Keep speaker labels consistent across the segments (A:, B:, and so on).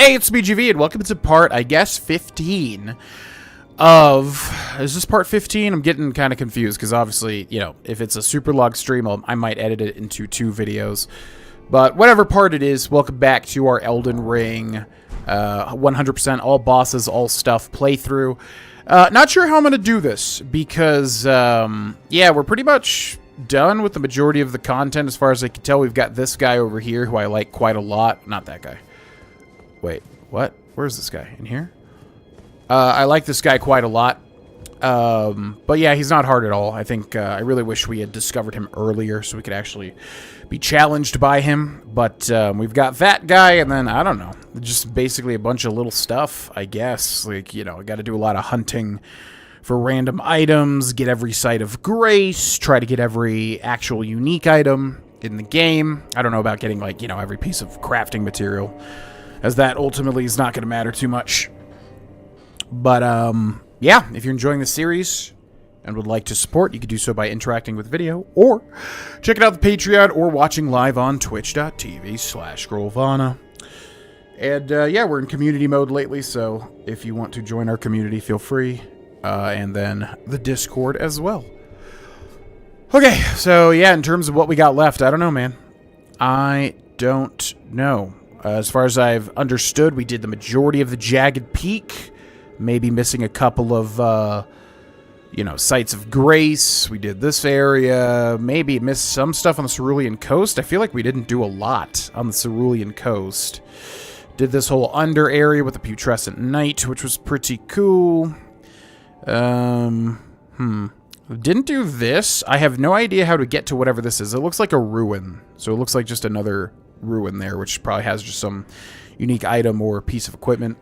A: Hey, it's BGV, and welcome to part, I guess, 15 of... Is this part 15? I'm getting kind of confused, because obviously, you know, if it's a super log stream, I might edit it into 2 videos. But whatever part it is, welcome back to our Elden Ring 100% all bosses, all stuff playthrough. Not sure how I'm going to do this, because, yeah, we're pretty much done with the majority of the content. As far as I can tell, we've got this guy over here, who I like quite a lot. Not that guy. Wait, what? Where's this guy? In here? I like this guy quite a lot. But yeah, he's not hard at all. I think I really wish we had discovered him earlier so we could actually be challenged by him. But we've got that guy, and then, I don't know, just basically a bunch of little stuff, I guess. Like, you know, I got to do a lot of hunting for random items, get every site of grace, try to get every actual unique item in the game. I don't know about getting, like, you know, every piece of crafting material, as that ultimately is not going to matter too much. But, yeah, if you're enjoying the series and would like to support, you can do so by interacting with video, or checking out the Patreon, or watching live on twitch.tv/Grohlvana. And, yeah, we're in community mode lately, so if you want to join our community, feel free. And then the Discord as well. Okay, so, yeah, in terms of what we got left, I don't know, man. I don't know. As far as I've understood, we did the majority of the Jagged Peak. Maybe missing a couple of, you know, sites of grace. We did this area. Maybe missed some stuff on the Cerulean Coast. I feel like we didn't do a lot on the Cerulean Coast. Did this whole under area with the Putrescent Knight, which was pretty cool. Didn't do this. I have no idea how to get to whatever this is. It looks like a ruin. So it looks like just another ruin there, which probably has just some unique item or piece of equipment.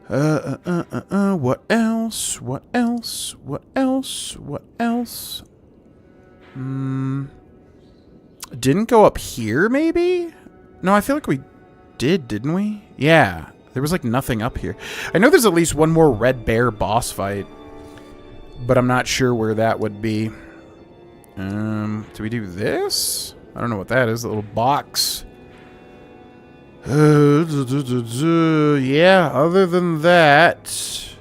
A: What else? What else? What else? What else? Didn't go up here, maybe? No, I feel like we did, didn't we? Yeah, there was like nothing up here. I know there's at least one more Red Bear boss fight, but I'm not sure where that would be. Do we do this? I don't know what that is, a little box. Yeah, other than that,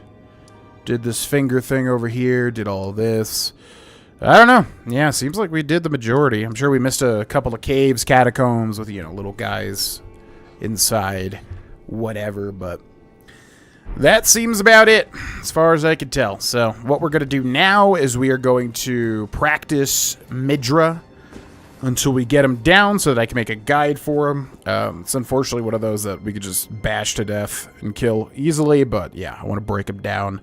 A: did this finger thing over here, did all this. I don't know. Yeah, seems like we did the majority. I'm sure we missed a couple of caves, catacombs with, you know, little guys inside, whatever, but that seems about it as far as I can tell. So what we're going to do now is we are going to practice MATERIA until we get him down so that I can make a guide for him. It's unfortunately one of those that we could just bash to death and kill easily, but yeah, I want to break him down.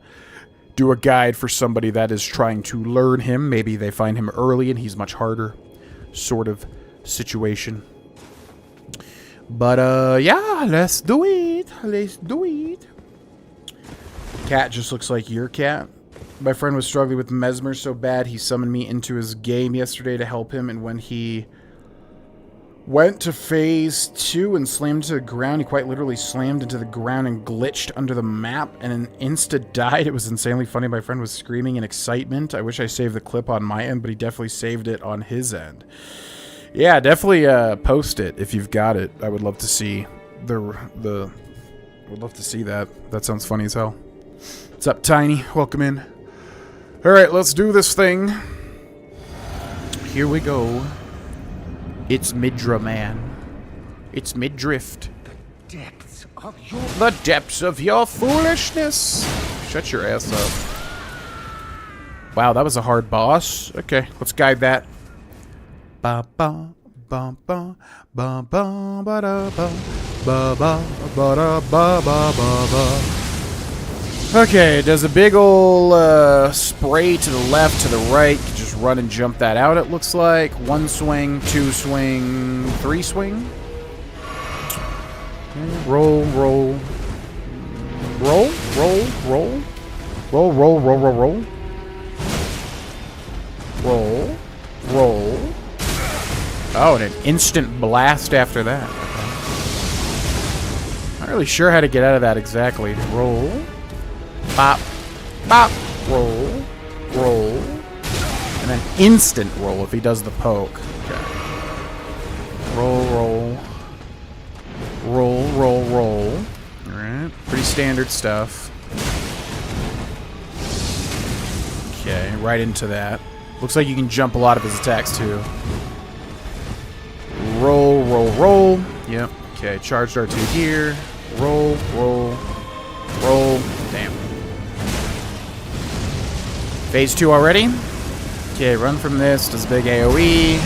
A: Do a guide for somebody that is trying to learn him. Maybe they find him early and he's much harder, sort of situation. But, yeah, let's do it. Let's do it. Cat just looks like your cat. My friend was struggling with Mesmer so bad he summoned me into his game yesterday to help him, and when he went to phase 2 and slammed to the ground, he quite literally slammed into the ground and glitched under the map and an insta died. It was insanely funny. My friend was screaming in excitement. I wish I saved the clip on my end, but he definitely saved it on his end. Yeah, definitely post it if you've got it. I would love to see would love to see that. That sounds funny as hell. What's up, Tiny? Welcome in. Alright, let's do this thing. Here we go. It's Midra, man. It's Midrift. The depths of your foolishness. Shut your ass up. Wow, that was a hard boss. Okay, let's guide that. Ba ba ba ba ba ba ba da ba ba ba ba da ba ba ba ba. Okay, it does a big ol' spray to the left, to the right. You just run and jump that out, it looks like. 1 swing, 2 swing, 3 swing. Okay, roll, roll. Roll, roll, roll. Roll, roll, roll, roll, roll. Roll, roll. Oh, and an instant blast after that. Okay. Not really sure how to get out of that exactly. Roll. Bop, bop, roll, roll, and then instant roll if he does the poke. Okay. Roll, roll, roll, roll, roll, Alright, pretty standard stuff. Okay, right into that. Looks like you can jump a lot of his attacks, too. Roll, roll, roll. Yep. Okay, charged R2 here. Roll, roll, roll. Damn. Phase 2 already. Okay, run from this. Does big AoE.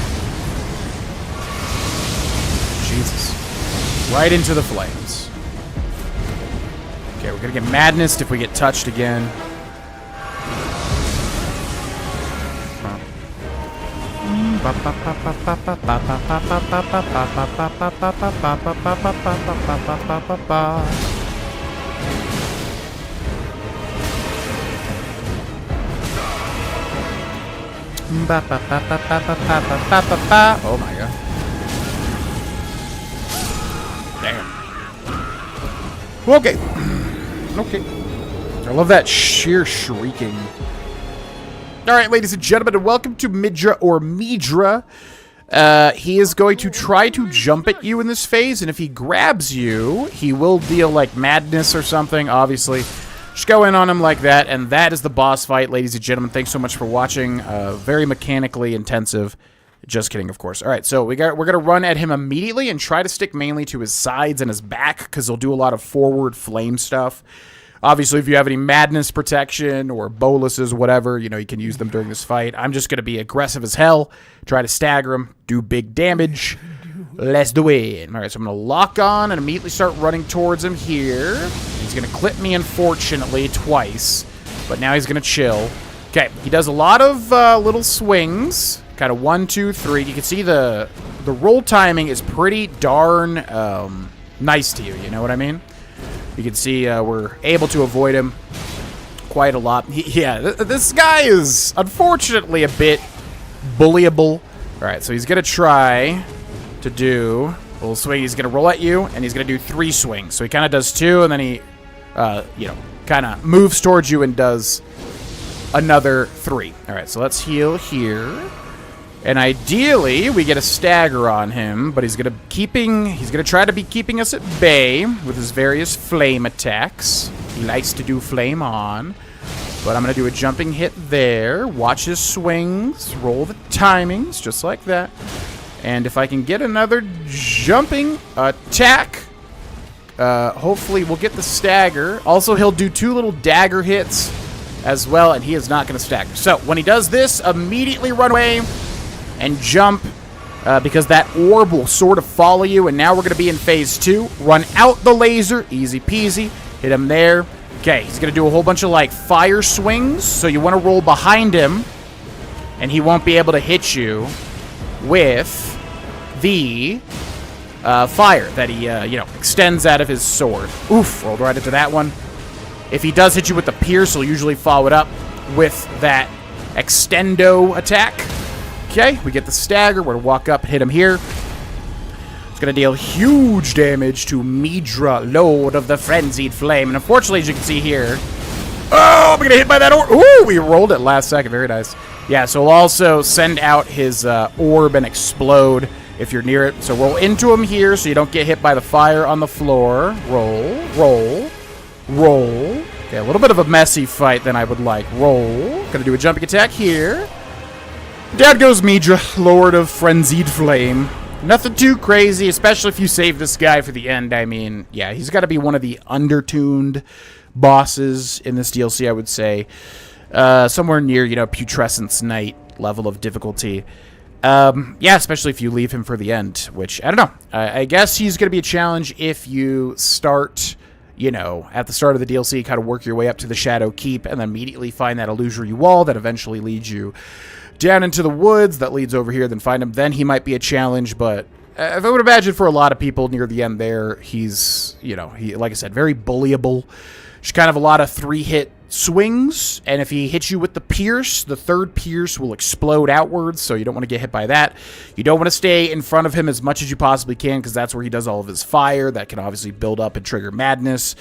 A: Jesus. Right into the flames. Okay, we're gonna get madness if we get touched again. Oh my god. Damn. Okay. Okay. I love that sheer shrieking. Alright, ladies and gentlemen, and welcome to Midra or Midra. He is going to try to jump at you in this phase, and if he grabs you, he will deal, like, madness or something, obviously. Just go in on him like that, and that is the boss fight, ladies and gentlemen. Thanks so much for watching. Very mechanically intensive. Just kidding, of course. Alright, so we're going to run at him immediately and try to stick mainly to his sides and his back, because he'll do a lot of forward flame stuff. Obviously, if you have any madness protection or boluses, whatever, you know, you can use them during this fight. I'm just going to be aggressive as hell, try to stagger him, do big damage. Let's do it. All right, so I'm going to lock on and immediately start running towards him here. He's going to clip me, unfortunately, twice, but now he's going to chill. Okay, he does a lot of little swings, kind of 1, 2, 3. You can see the roll timing is pretty darn nice to you, you know what I mean? You can see we're able to avoid him quite a lot. This guy is unfortunately a bit bullyable. All right, so he's going to try to do a little swing. He's going to roll at you, and he's going to do 3 swings. So he kind of does 2, and then he, you know, kind of moves towards you and does another 3. All right, so let's heal here. And ideally, we get a stagger on him, but he's gonna try to be keeping us at bay with his various flame attacks. He likes to do flame on. But I'm gonna do a jumping hit there. Watch his swings, roll the timings, just like that. And if I can get another jumping attack, hopefully we'll get the stagger. Also, he'll do 2 little dagger hits as well, and he is not gonna stagger. So when he does this, immediately run away and jump, because that orb will sort of follow you, and now we're going to be in phase 2. Run out the laser, easy peasy, hit him there. Okay, he's going to do a whole bunch of, like, fire swings, so you want to roll behind him, and he won't be able to hit you with the fire that he, you know, extends out of his sword. Oof, rolled right into that one. If he does hit you with the pierce, he'll usually follow it up with that extendo attack. Okay, we get the stagger. We're going to walk up, hit him here. It's going to deal huge damage to Midra, Lord of the Frenzied Flame. And unfortunately, as you can see here... Oh, I'm going to get hit by that orb. Ooh, we rolled it last second. Very nice. Yeah, so we'll also send out his orb and explode if you're near it. So roll into him here so you don't get hit by the fire on the floor. Roll, roll, roll. Okay, a little bit of a messy fight than I would like. Roll. Going to do a jumping attack here. Down goes Midra, Lord of Frenzied Flame. Nothing too crazy, especially if you save this guy for the end. I mean, yeah, he's got to be one of the undertuned bosses in this DLC, I would say. Somewhere near, you know, Putrescence Knight level of difficulty. Yeah, especially if you leave him for the end, which, I don't know. I guess he's going to be a challenge if you start, you know, at the start of the DLC, kind of work your way up to the Shadow Keep, and then immediately find that illusory wall that eventually leads you down into the woods that leads over here, then find him. Then he might be a challenge, but I would imagine for a lot of people near the end there, he's, you know, like I said, very bullyable. Just kind of a lot of 3-hit swings, and if he hits you with the pierce, the 3rd pierce will explode outwards, so you don't want to get hit by that. You don't want to stay in front of him as much as you possibly can, because that's where he does all of his fire. That can obviously build up and trigger madness.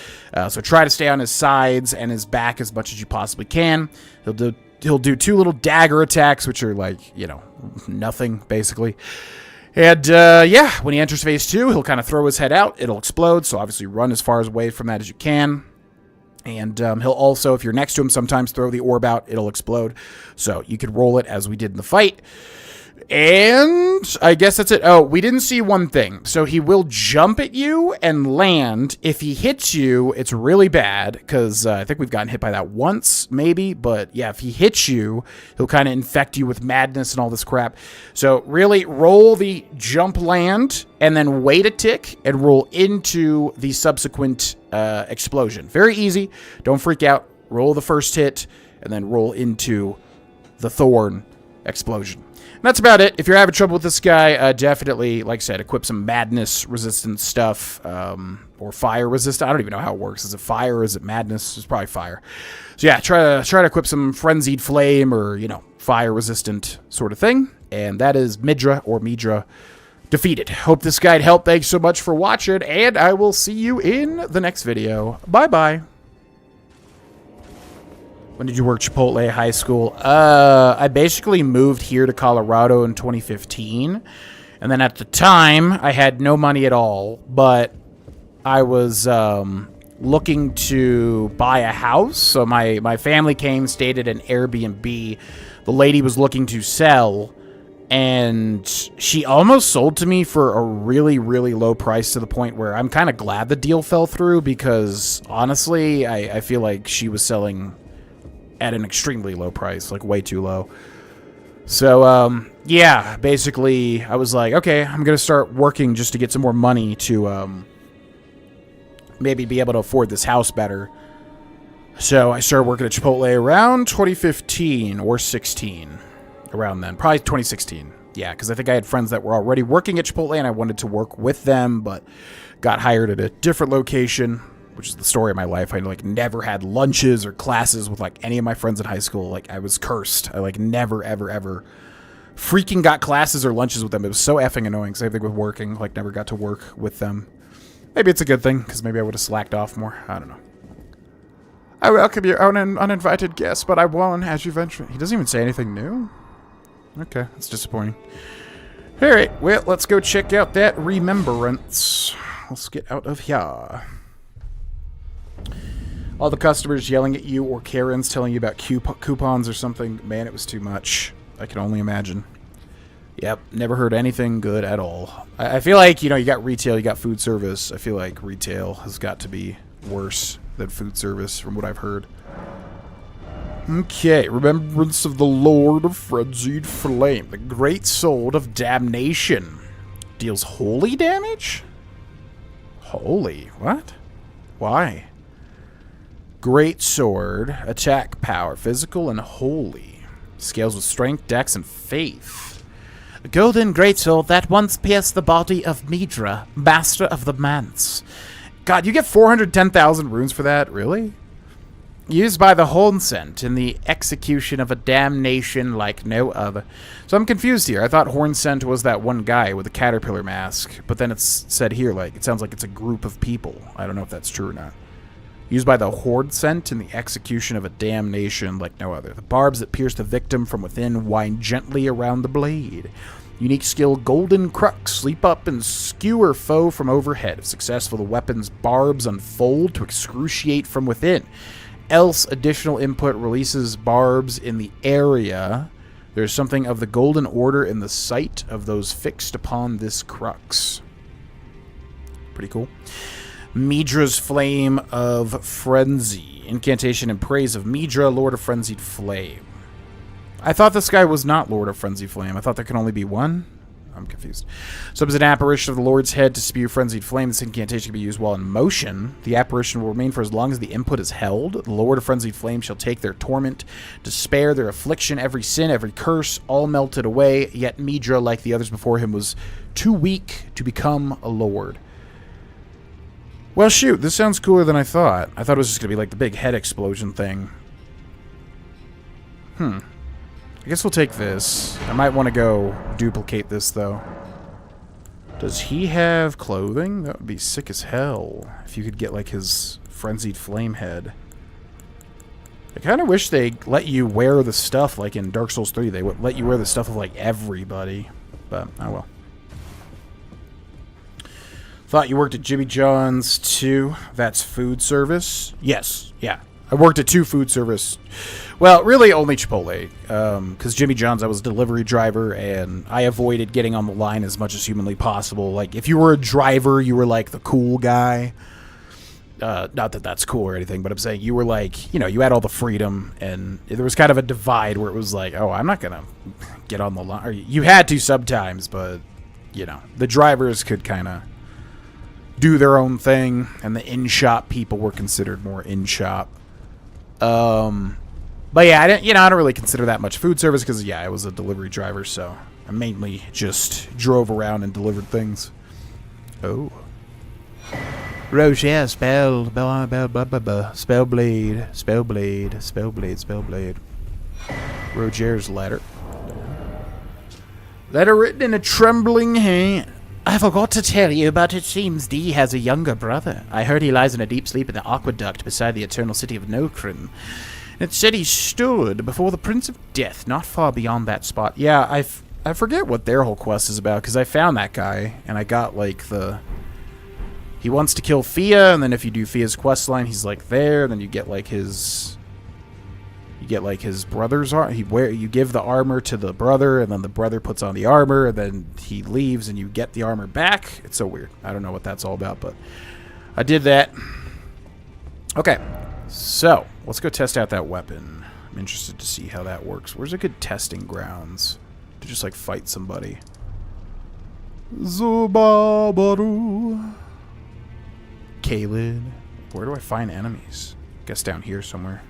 A: So try to stay on his sides and his back as much as you possibly can. He'll do 2 little dagger attacks, which are like, you know, nothing, basically. And, yeah, when he enters phase 2, he'll kind of throw his head out. It'll explode, so obviously run as far away from that as you can. And he'll also, if you're next to him, sometimes throw the orb out. It'll explode. So you could roll it as we did in the fight. And I guess that's it. Oh, we didn't see one thing. So he will jump at you and land. If he hits you, it's really bad because I think we've gotten hit by that once, maybe. But yeah, if he hits you, he'll kind of infect you with madness and all this crap. So really roll the jump land and then wait a tick and roll into the subsequent explosion. Very easy. Don't freak out. Roll the first hit and then roll into the thorn explosion. And that's about it. If you're having trouble with this guy, definitely, like I said, equip some madness resistant stuff, or fire resistant. I don't even know how it works. Is it fire or is it madness? It's probably fire. So yeah, try to equip some frenzied flame or, you know, fire resistant sort of thing. And that is Midra defeated. Hope this guide helped. Thanks so much for watching, and I will see you in the next video. Bye-bye. When did you work Chipotle high school? I basically moved here to Colorado in 2015. And then at the time, I had no money at all. But I was looking to buy a house. So my family came, stayed at an Airbnb. The lady was looking to sell. And she almost sold to me for a really, really low price to the point where I'm kind of glad the deal fell through. Because honestly, I feel like she was selling at an extremely low price, like way too low. So, yeah, basically, I was like, okay, I'm going to start working just to get some more money to maybe be able to afford this house better. So I started working at Chipotle around 2015 or 16, around then. Probably 2016. Yeah, because I think I had friends that were already working at Chipotle, and I wanted to work with them, but got hired at a different location, which is the story of my life. I like never had lunches or classes with like any of my friends in high school. Like I was cursed. I like never, ever freaking got classes or lunches with them. It was so effing annoying. Same thing with working. Like never got to work with them. Maybe it's a good thing because maybe I would have slacked off more. I don't know. I welcome you, uninvited guest, but I won't as you venture. He doesn't even say anything new. Okay, that's disappointing. All right, well, let's go check out that remembrance. Let's get out of here. All the customers yelling at you or Karens telling you about coupons or something. Man, it was too much. I can only imagine. Yep, never heard anything good at all. I feel like, you know, you got retail, you got food service. I feel like retail has got to be worse than food service from what I've heard. Okay, remembrance of the Lord of Frenzied Flame. The Great Sword of Damnation. Deals holy damage? Holy? What? Why? Great sword, attack power, physical and holy. Scales with strength, dex, and faith. A golden greatsword that once pierced the body of Midra, master of the manse. God, you get 410,000 runes for that? Really? Used by the Hornsent in the execution of a damnation like no other. So I'm confused here. I thought Hornsent was that one guy with a caterpillar mask, but then it's said here, like, it sounds like it's a group of people. I don't know if that's true or not. Used by the Hornsent in the execution of a damnation like no other. The barbs that pierce the victim from within wind gently around the blade. Unique skill, Golden Crux. Leap up and skewer foe from overhead. If successful, the weapon's barbs unfold to excruciate from within. Else, additional input releases barbs in the area. There's something of the Golden Order in the sight of those fixed upon this crux. Pretty cool. Midra's Flame of Frenzy. Incantation in praise of Midra, Lord of Frenzied Flame. I thought this guy was not Lord of Frenzied Flame. I thought there can only be one. I'm confused. So as an apparition of the Lord's head to spew frenzied flame, this incantation can be used while in motion. The apparition will remain for as long as the input is held. The Lord of Frenzied Flame shall take their torment, despair, their affliction, every sin, every curse, all melted away. Yet Midra, like the others before him, was too weak to become a lord. Well, shoot, this sounds cooler than I thought. I thought it was just going to be like the big head explosion thing. I guess we'll take this. I might want to go duplicate this, though. Does he have clothing? That would be sick as hell if you could get, like, his Frenzied Flame head. I kind of wish they let you wear the stuff, like in Dark Souls 3. They would let you wear the stuff of, like, everybody. But, oh well. Thought you worked at Jimmy John's too. That's food service. Yes, yeah. I worked at 2 food service. Well, really only Chipotle. Because Jimmy John's, I was a delivery driver, and I avoided getting on the line as much as humanly possible. Like, if you were a driver, you were like the cool guy. Not that that's cool or anything, but I'm saying you were like, you had all the freedom, and there was kind of a divide where it was like, oh, I'm not going to get on the line. Or you had to sometimes, but, the drivers could kind of do their own thing, and the in-shop people were considered more in-shop. But yeah, I don't really consider that much food service because, I was a delivery driver, so I mainly just drove around and delivered things. Oh. Rocher, spell blade. Roger's letter. Letter written in a trembling hand. I forgot to tell you, but it seems Dee has a younger brother. I heard he lies in a deep sleep in the aqueduct beside the eternal city of Nokrin. It said he stood before the Prince of Death, not far beyond that spot. Yeah, I forget what their whole quest is about, because I found that guy, and I got, like, he wants to kill Fia, and then if you do Fia's quest line, he's, like, there, then you get, like, his brother's armor. You give the armor to the brother, and then the brother puts on the armor, and then he leaves, and you get the armor back. It's so weird. I don't know what that's all about, but I did that. Okay, so let's go test out that weapon. I'm interested to see how that works. Where's a good testing grounds to just, like, fight somebody? Zubabaru. Kalin. Where do I find enemies? Guess down here somewhere.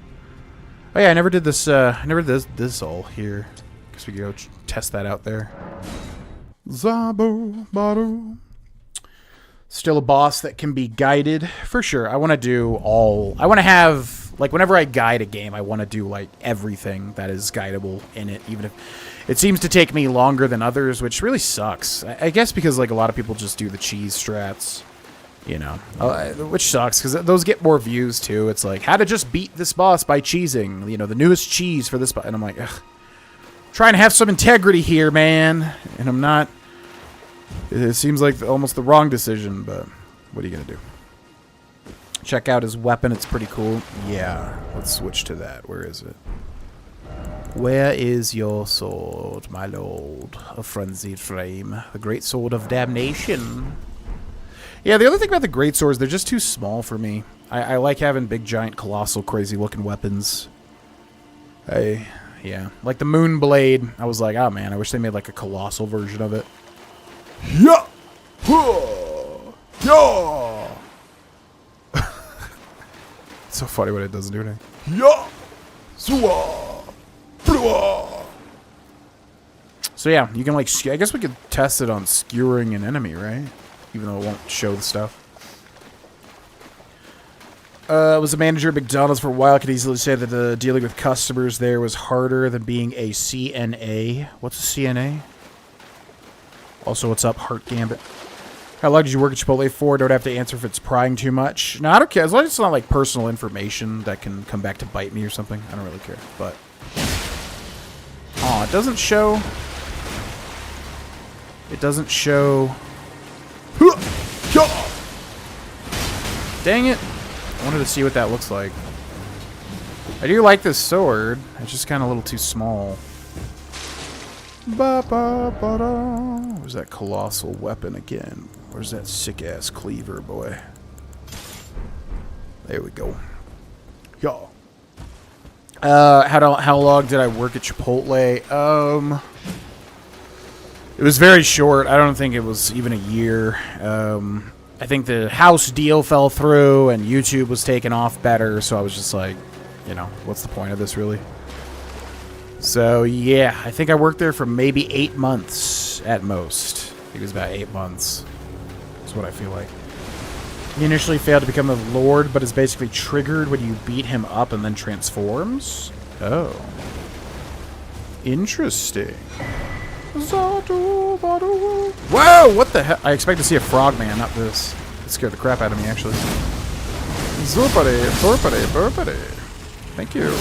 A: Oh yeah, I never did this, this all here. Guess we could go test that out there. Zabu Baru. Still a boss that can be guided, for sure. I want to have, like, whenever I guide a game, I want to do, like, everything that is guidable in it, even if it seems to take me longer than others, which really sucks. I guess because, like, a lot of people just do the cheese strats. Which sucks, because those get more views, too. It's like, how to just beat this boss by cheesing. The newest cheese for this boss. And I'm like, ugh. Trying to have some integrity here, man. And I'm not. It seems like almost the wrong decision, but what are you going to do? Check out his weapon. It's pretty cool. Yeah, let's switch to that. Where is it? Where is your sword, my lord? A frenzied flame. The great sword of damnation. Yeah, the other thing about the great swords, they're just too small for me. I like having big, giant, colossal, crazy-looking weapons. Yeah. Like the moon blade, I was like, oh man, I wish they made like a colossal version of it. Yeah! Yeah! It's so funny when it doesn't do anything. Yeah! So yeah, you can like, I guess we could test it on skewering an enemy, right? Even though it won't show the stuff. Was a manager at McDonald's for a while. I could easily say that dealing with customers there was harder than being a CNA. What's a CNA? Also, what's up, Heart Gambit? How long did you work at Chipotle for? Don't have to answer if it's prying too much. No, I don't care. As long as it's not like personal information that can come back to bite me or something. I don't really care. But it doesn't show. It doesn't show. Dang it. I wanted to see what that looks like. I do like this sword. It's just kind of a little too small. Where's that colossal weapon again? Where's that sick-ass cleaver, boy? There we go. Yo. How long did I work at Chipotle? It was very short. I don't think it was even a year. I think the house deal fell through and YouTube was taking off better, so I was just like, what's the point of this, really? So, yeah, I think I worked there for maybe 8 months at most. I think it was about 8 months. That's what I feel like. He initially failed to become a lord, but is basically triggered when you beat him up and then transforms? Oh. Interesting. Whoa! What the hell? I expect to see a frogman, not this. It scared the crap out of me, actually. Zoopity, burpity, burpity. Thank you.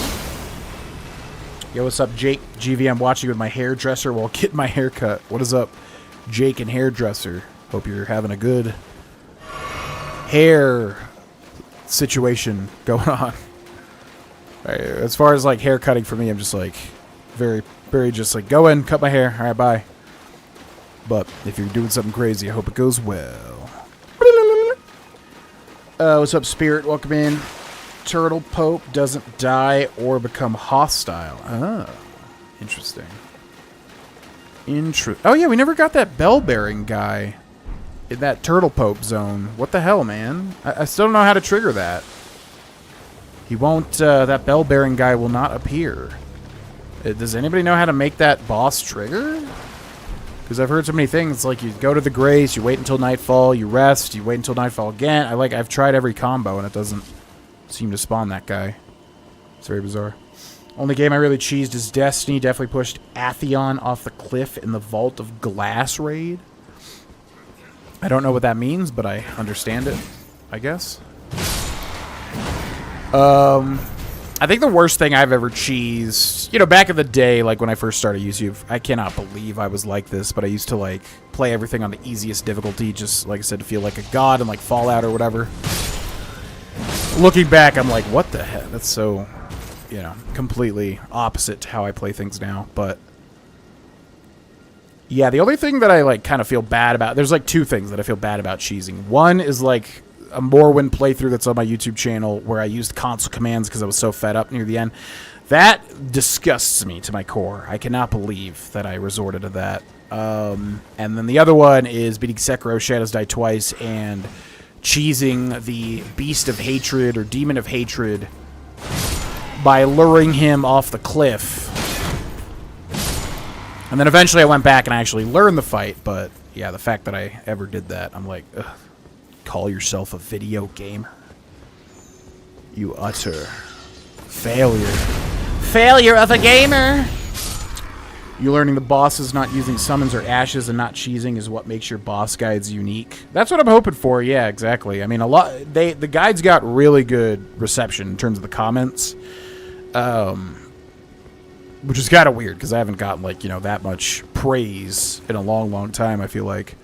A: Yo, what's up, Jake? GV, I'm watching with my hairdresser while getting my hair cut. What is up, Jake and hairdresser? Hope you're having a good hair situation going on. As far as like hair cutting for me, I'm just like very, very just like go in, cut my hair. All right, bye. But if you're doing something crazy, I hope it goes well. What's up, Spirit? Welcome in. Turtle Pope doesn't die or become hostile. Oh, interesting. Oh yeah, we never got that bell-bearing guy in that Turtle Pope zone. What the hell, man? I still don't know how to trigger that. He won't, that bell-bearing guy will not appear. Does anybody know how to make that boss trigger? Because I've heard so many things, like you go to the Grace, you wait until nightfall, you rest, you wait until nightfall again. I've tried every combo and it doesn't seem to spawn that guy. It's very bizarre. Only game I really cheesed is Destiny. Definitely pushed Atheon off the cliff in the Vault of Glass raid. I don't know what that means, but I understand it, I guess. I think the worst thing I've ever cheesed, you know, back in the day, like when I first started YouTube, I cannot believe I was like this, but I used to like play everything on the easiest difficulty, just like I said, to feel like a god in like Fallout or whatever. Looking back, I'm like, what the heck? That's so, you know, completely opposite to how I play things now. But yeah, the only thing that I like kind of feel bad about, there's like two things that I feel bad about cheesing. One is like a Morrowind playthrough that's on my YouTube channel where I used console commands because I was so fed up near the end. That disgusts me to my core. I cannot believe that I resorted to that. And then the other one is beating Sekiro Shadows Die Twice and cheesing the Beast of Hatred or Demon of Hatred by luring him off the cliff. And then eventually I went back and I actually learned the fight, but yeah, the fact that I ever did that, I'm like, ugh. Call yourself a video gamer? You utter failure. Failure of a gamer! You learning the bosses not using summons or ashes and not cheesing is what makes your boss guides unique. That's what I'm hoping for, yeah, exactly. I mean, the guides got really good reception in terms of the comments. Which is kind of weird, because I haven't gotten, like, you know, that much praise in a long, long time, I feel like.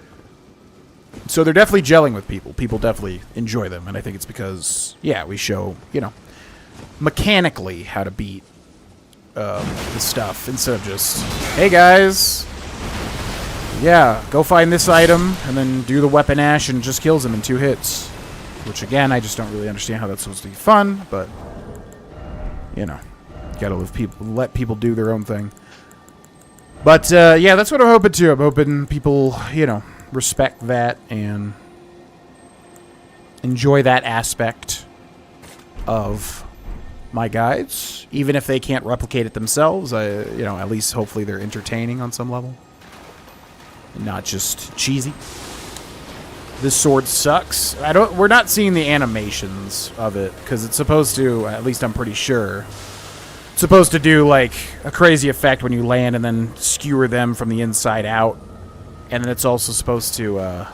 A: So they're definitely gelling with people. People definitely enjoy them, and I think it's because, yeah, we show, you know, mechanically how to beat the stuff instead of just, hey guys, yeah, go find this item and then do the weapon ash and just kills him in 2 hits. Which, again, I just don't really understand how that's supposed to be fun, but, you know, gotta let people do their own thing. But, yeah, that's what I'm hoping to. I'm hoping people, you know, respect that and enjoy that aspect of my guides, even if they can't replicate it themselves. You know, at least hopefully they're entertaining on some level and not just cheesy. This sword sucks. We're not seeing the animations of it because it's supposed to, at least I'm pretty sure, it's supposed to do like a crazy effect when you land and then skewer them from the inside out. And then it's also supposed to,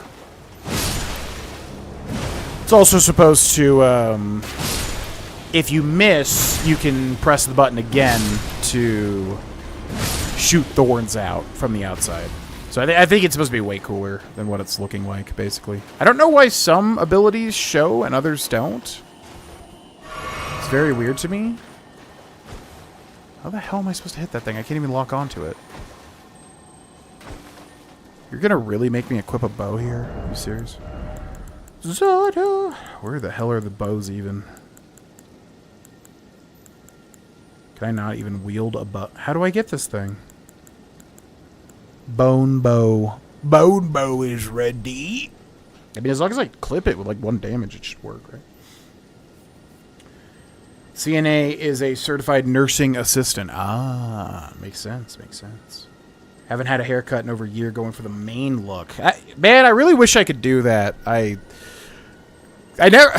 A: if you miss, you can press the button again to shoot thorns out from the outside. So I think it's supposed to be way cooler than what it's looking like, basically. I don't know why some abilities show and others don't. It's very weird to me. How the hell am I supposed to hit that thing? I can't even lock onto it. You're gonna really make me equip a bow here? Are you serious? Zoda! Where the hell are the bows even? Can I not even wield a bow? How do I get this thing? Bone bow. Bone bow is ready. I mean, as long as I clip it with like 1 damage, it should work, right? CNA is a certified nursing assistant. Ah, makes sense, makes sense. Haven't had a haircut in over a year, going for the main look. Man, I really wish I could do that. I never.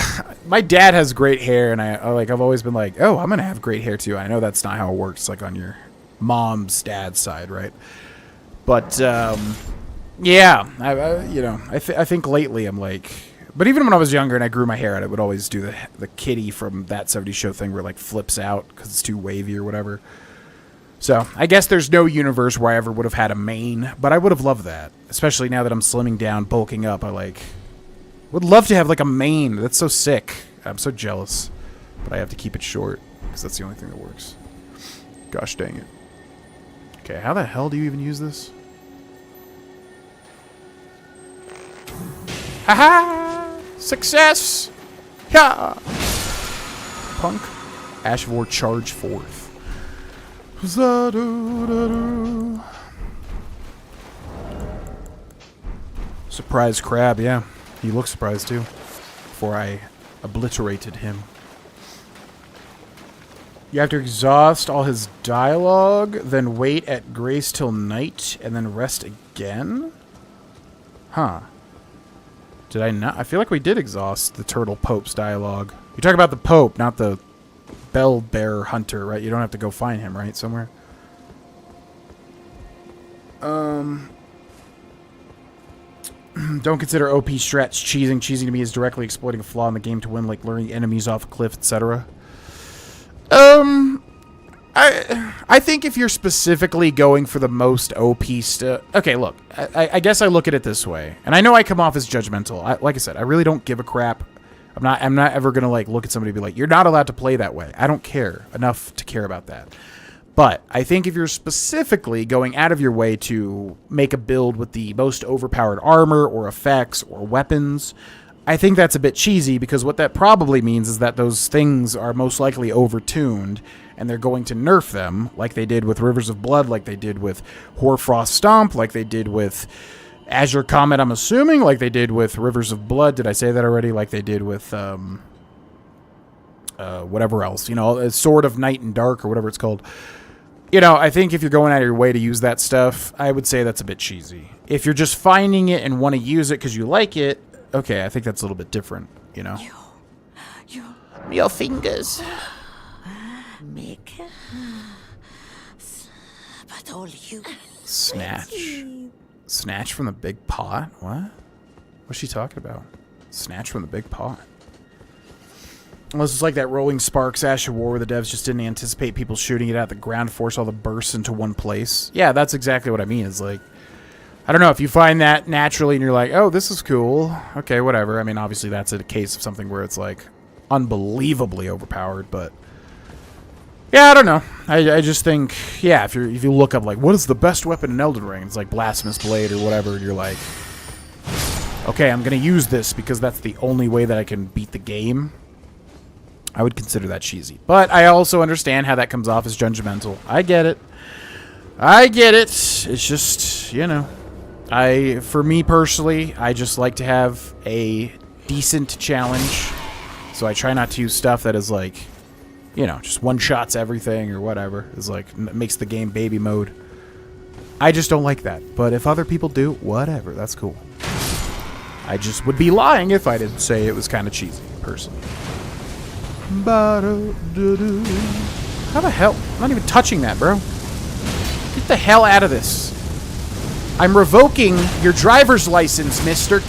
A: My dad has great hair, and I've always been like, oh, I'm gonna have great hair too. I know that's not how it works, like on your mom's dad's side, right? But yeah, you know, I think lately I'm like, but even when I was younger and I grew my hair out, I would always do the kitty from That 70s Show thing where it like flips out because it's too wavy or whatever. So, I guess there's no universe where I ever would have had a mane, but I would have loved that. Especially now that I'm slimming down, bulking up, I Would love to have like a mane. That's so sick. I'm so jealous. But I have to keep it short because that's the only thing that works. Gosh dang it. Okay, how the hell do you even use this? Haha! Success! Yeah! Punk. Ash of War charge forth. Surprise crab, yeah. He looks surprised too. Before I obliterated him. You have to exhaust all his dialogue, then wait at grace till night, and then rest again? Huh. Did I not? I feel like we did exhaust the Turtle Pope's dialogue. You're talking about the Pope, not the Bell Bear Hunter, right? You don't have to go find him, right? Somewhere. Don't consider OP strats cheesing. Cheesing to me is directly exploiting a flaw in the game to win, like luring enemies off a cliff, etc. I think if you're specifically going for the most OP stuff... Okay, look. I guess I look at it this way. And I know I come off as judgmental. Like I said, I really don't give a crap. I'm not ever going to like look at somebody and be like, you're not allowed to play that way. I don't care enough to care about that. But I think if you're specifically going out of your way to make a build with the most overpowered armor or effects or weapons, I think that's a bit cheesy, because what that probably means is that those things are most likely overtuned, and they're going to nerf them like they did with Rivers of Blood, like they did with Hoarfrost Stomp, like they did with Azure Comet, I'm assuming, like they did with Rivers of Blood. Did I say that already? Like they did with whatever else, you know, Sword of Night and Dark or whatever it's called. You know, I think if you're going out of your way to use that stuff, I would say that's a bit cheesy. If you're just finding it and want to use it because you like it, okay, I think that's a little bit different, you know? Your fingers.
B: Make but all you
A: Snatch. Snatch from the big pot? What? What's she talking about? Snatch from the big pot. Well, this is like that Rolling Sparks Ash of War where the devs just didn't anticipate people shooting it at the ground, force all the bursts into one place. Yeah, that's exactly what I mean. It's like, I don't know, if you find that naturally and you're like, oh, this is cool. Okay, whatever. I mean, obviously that's a case of something where it's like unbelievably overpowered, but yeah, I don't know. I just think, yeah, if you look up like, what is the best weapon in Elden Ring? It's like Blasphemous Blade or whatever, and you're like, okay, I'm going to use this because that's the only way that I can beat the game. I would consider that cheesy. But I also understand how that comes off as judgmental. I get it. I get it. It's just, you know, for me personally, I just like to have a decent challenge. So I try not to use stuff that is like, you know, just one-shots everything or whatever. It's like, makes the game baby mode. I just don't like that. But if other people do, whatever. That's cool. I just would be lying if I didn't say it was kind of cheesy, personally. How the hell? I'm not even touching that, bro. Get the hell out of this. I'm revoking your driver's license, mister.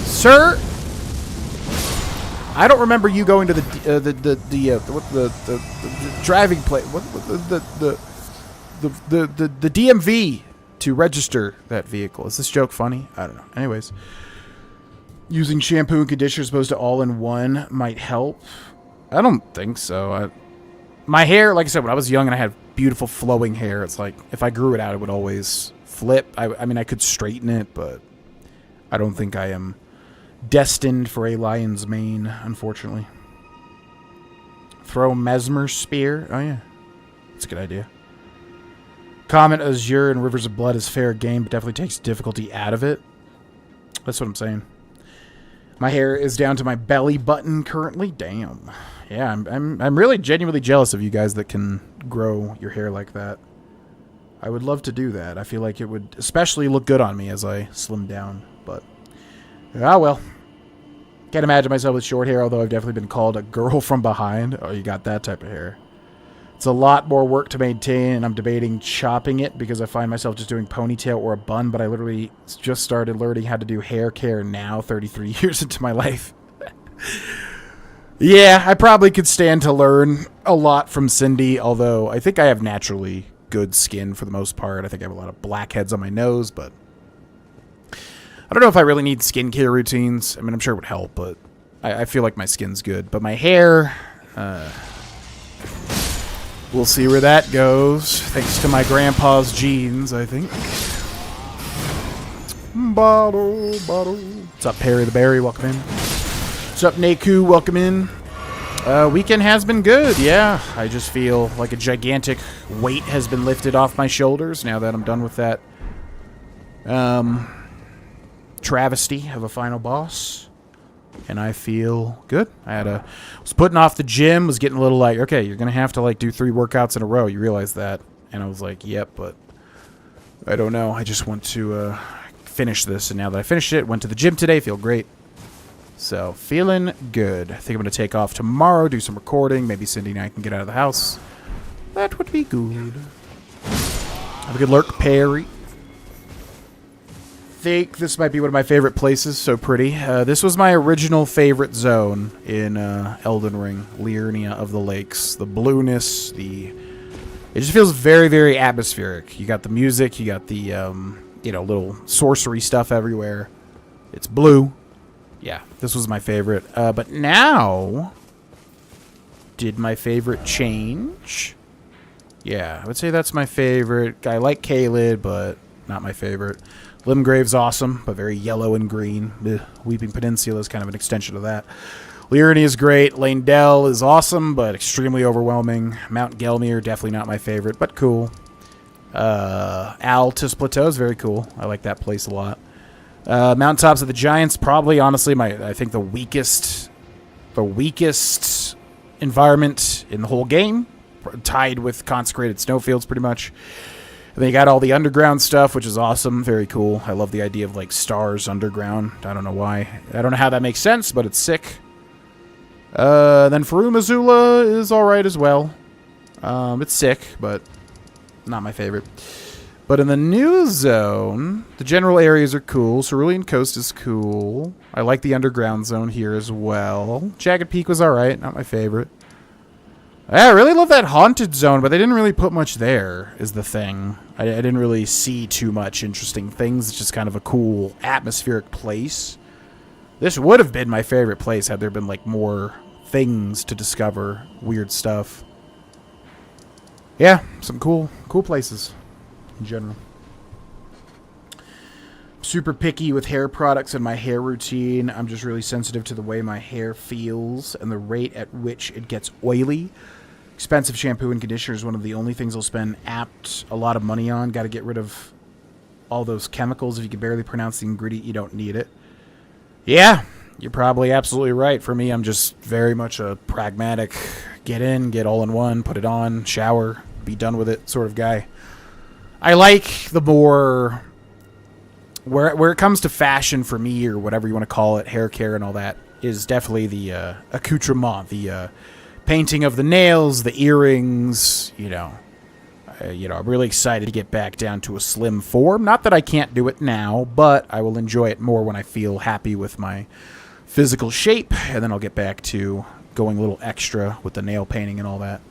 A: Sir? I don't remember you going to the driving plate. The DMV to register that vehicle. Is this joke funny? I don't know. Anyways. Using shampoo and conditioner as opposed to all-in-one might help. I don't think so. My hair, like I said, when I was young and I had beautiful flowing hair, it's like if I grew it out, it would always flip. I mean, I could straighten it, but I don't think I am destined for a lion's mane, unfortunately. Throw Mesmer Spear. Oh, yeah. That's a good idea. Comet Azure and Rivers of Blood is fair game, but definitely takes difficulty out of it. That's what I'm saying. My hair is down to my belly button currently. Damn. Yeah, I'm really genuinely jealous of you guys that can grow your hair like that. I would love to do that. I feel like it would especially look good on me as I slim down. But, ah, well. Can't imagine myself with short hair, although I've definitely been called a girl from behind. Oh, you got that type of hair. It's a lot more work to maintain, and I'm debating chopping it because I find myself just doing ponytail or a bun, but I literally just started learning how to do hair care now, 33 years into my life. Yeah, I probably could stand to learn a lot from Cindy, although I think I have naturally good skin for the most part. I think I have a lot of blackheads on my nose, but I don't know if I really need skincare routines. I mean, I'm sure it would help, but I feel like my skin's good. But my hair, we'll see where that goes. Thanks to my grandpa's genes, I think. Bottle. What's up, Perry the Berry? Welcome in. What's up, Naku? Welcome in. Weekend has been good, yeah. I just feel like a gigantic weight has been lifted off my shoulders now that I'm done with that travesty of a final boss. And I feel good. Was putting off the gym, was getting a little like, okay, you're gonna have to like do 3 workouts in a row. You realize that? And I was like, yep, but I don't know. I just want to finish this, and now that I finished it, went to the gym today, feel great. So, feeling good. I think I'm going to take off tomorrow, do some recording. Maybe Cindy and I can get out of the house. That would be good. Have a good lurk, Perry. Think this might be one of my favorite places. So pretty. This was my original favorite zone in Elden Ring. Liurnia of the Lakes. The blueness, it just feels very, very atmospheric. You got the music, you got the, little sorcery stuff everywhere. It's blue. Yeah, this was my favorite. But now, did my favorite change? Yeah, I would say that's my favorite. I like Caelid, but not my favorite. Limgrave's awesome, but very yellow and green. Ugh, Weeping Peninsula is kind of an extension of that. Liurnia is great. Lane-Del is awesome, but extremely overwhelming. Mount Gelmir, definitely not my favorite, but cool. Altus Plateau is very cool. I like that place a lot. Mountaintops of the Giants, probably, honestly, I think the weakest environment in the whole game, tied with Consecrated Snowfields, pretty much. And then you got all the underground stuff, which is awesome, very cool. I love the idea of, like, stars underground. I don't know why. I don't know how that makes sense, but it's sick. Then Farum Azula is alright as well. It's sick, but not my favorite. But in the new zone, the general areas are cool. Cerulean Coast is cool. I like the underground zone here as well. Jagged Peak was alright, not my favorite. I really love that haunted zone, but they didn't really put much there, is the thing. I didn't really see too much interesting things. It's just kind of a cool atmospheric place. This would have been my favorite place had there been like more things to discover, weird stuff. Yeah, some cool places in general. Super picky with hair products and my hair routine. I'm just really sensitive to the way my hair feels and the rate at which it gets oily. Expensive shampoo and conditioner is one of the only things I'll spend a lot of money on. Got to get rid of all those chemicals. If you can barely pronounce the ingredient, you don't need it. Yeah, you're probably absolutely right. For me, I'm just very much a pragmatic, get in, get all in one, put it on, shower, be done with it sort of guy. I like the more, where it comes to fashion for me, or whatever you want to call it, hair care and all that, is definitely the accoutrement, the painting of the nails, the earrings, I'm really excited to get back down to a slim form. Not that I can't do it now, but I will enjoy it more when I feel happy with my physical shape, and then I'll get back to going a little extra with the nail painting and all that.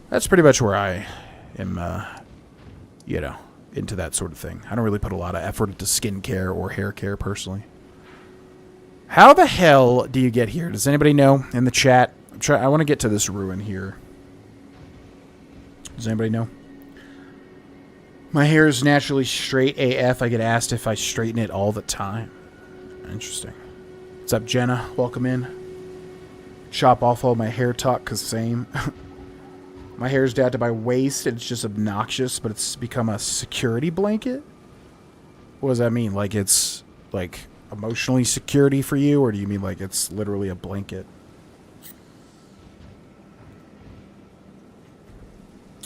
A: That's pretty much where I am, into that sort of thing. I don't really put a lot of effort into skincare or hair care, personally. How the hell do you get here? Does anybody know in the chat? I want to get to this ruin here. Does anybody know? My hair is naturally straight AF. I get asked if I straighten it all the time. Interesting. What's up, Jenna? Welcome in. Chop off all my hair talk, cause same. My hair is down to my waist. It's just obnoxious, but it's become a security blanket. What does that mean? Like it's like emotionally security for you, or do you mean like it's literally a blanket?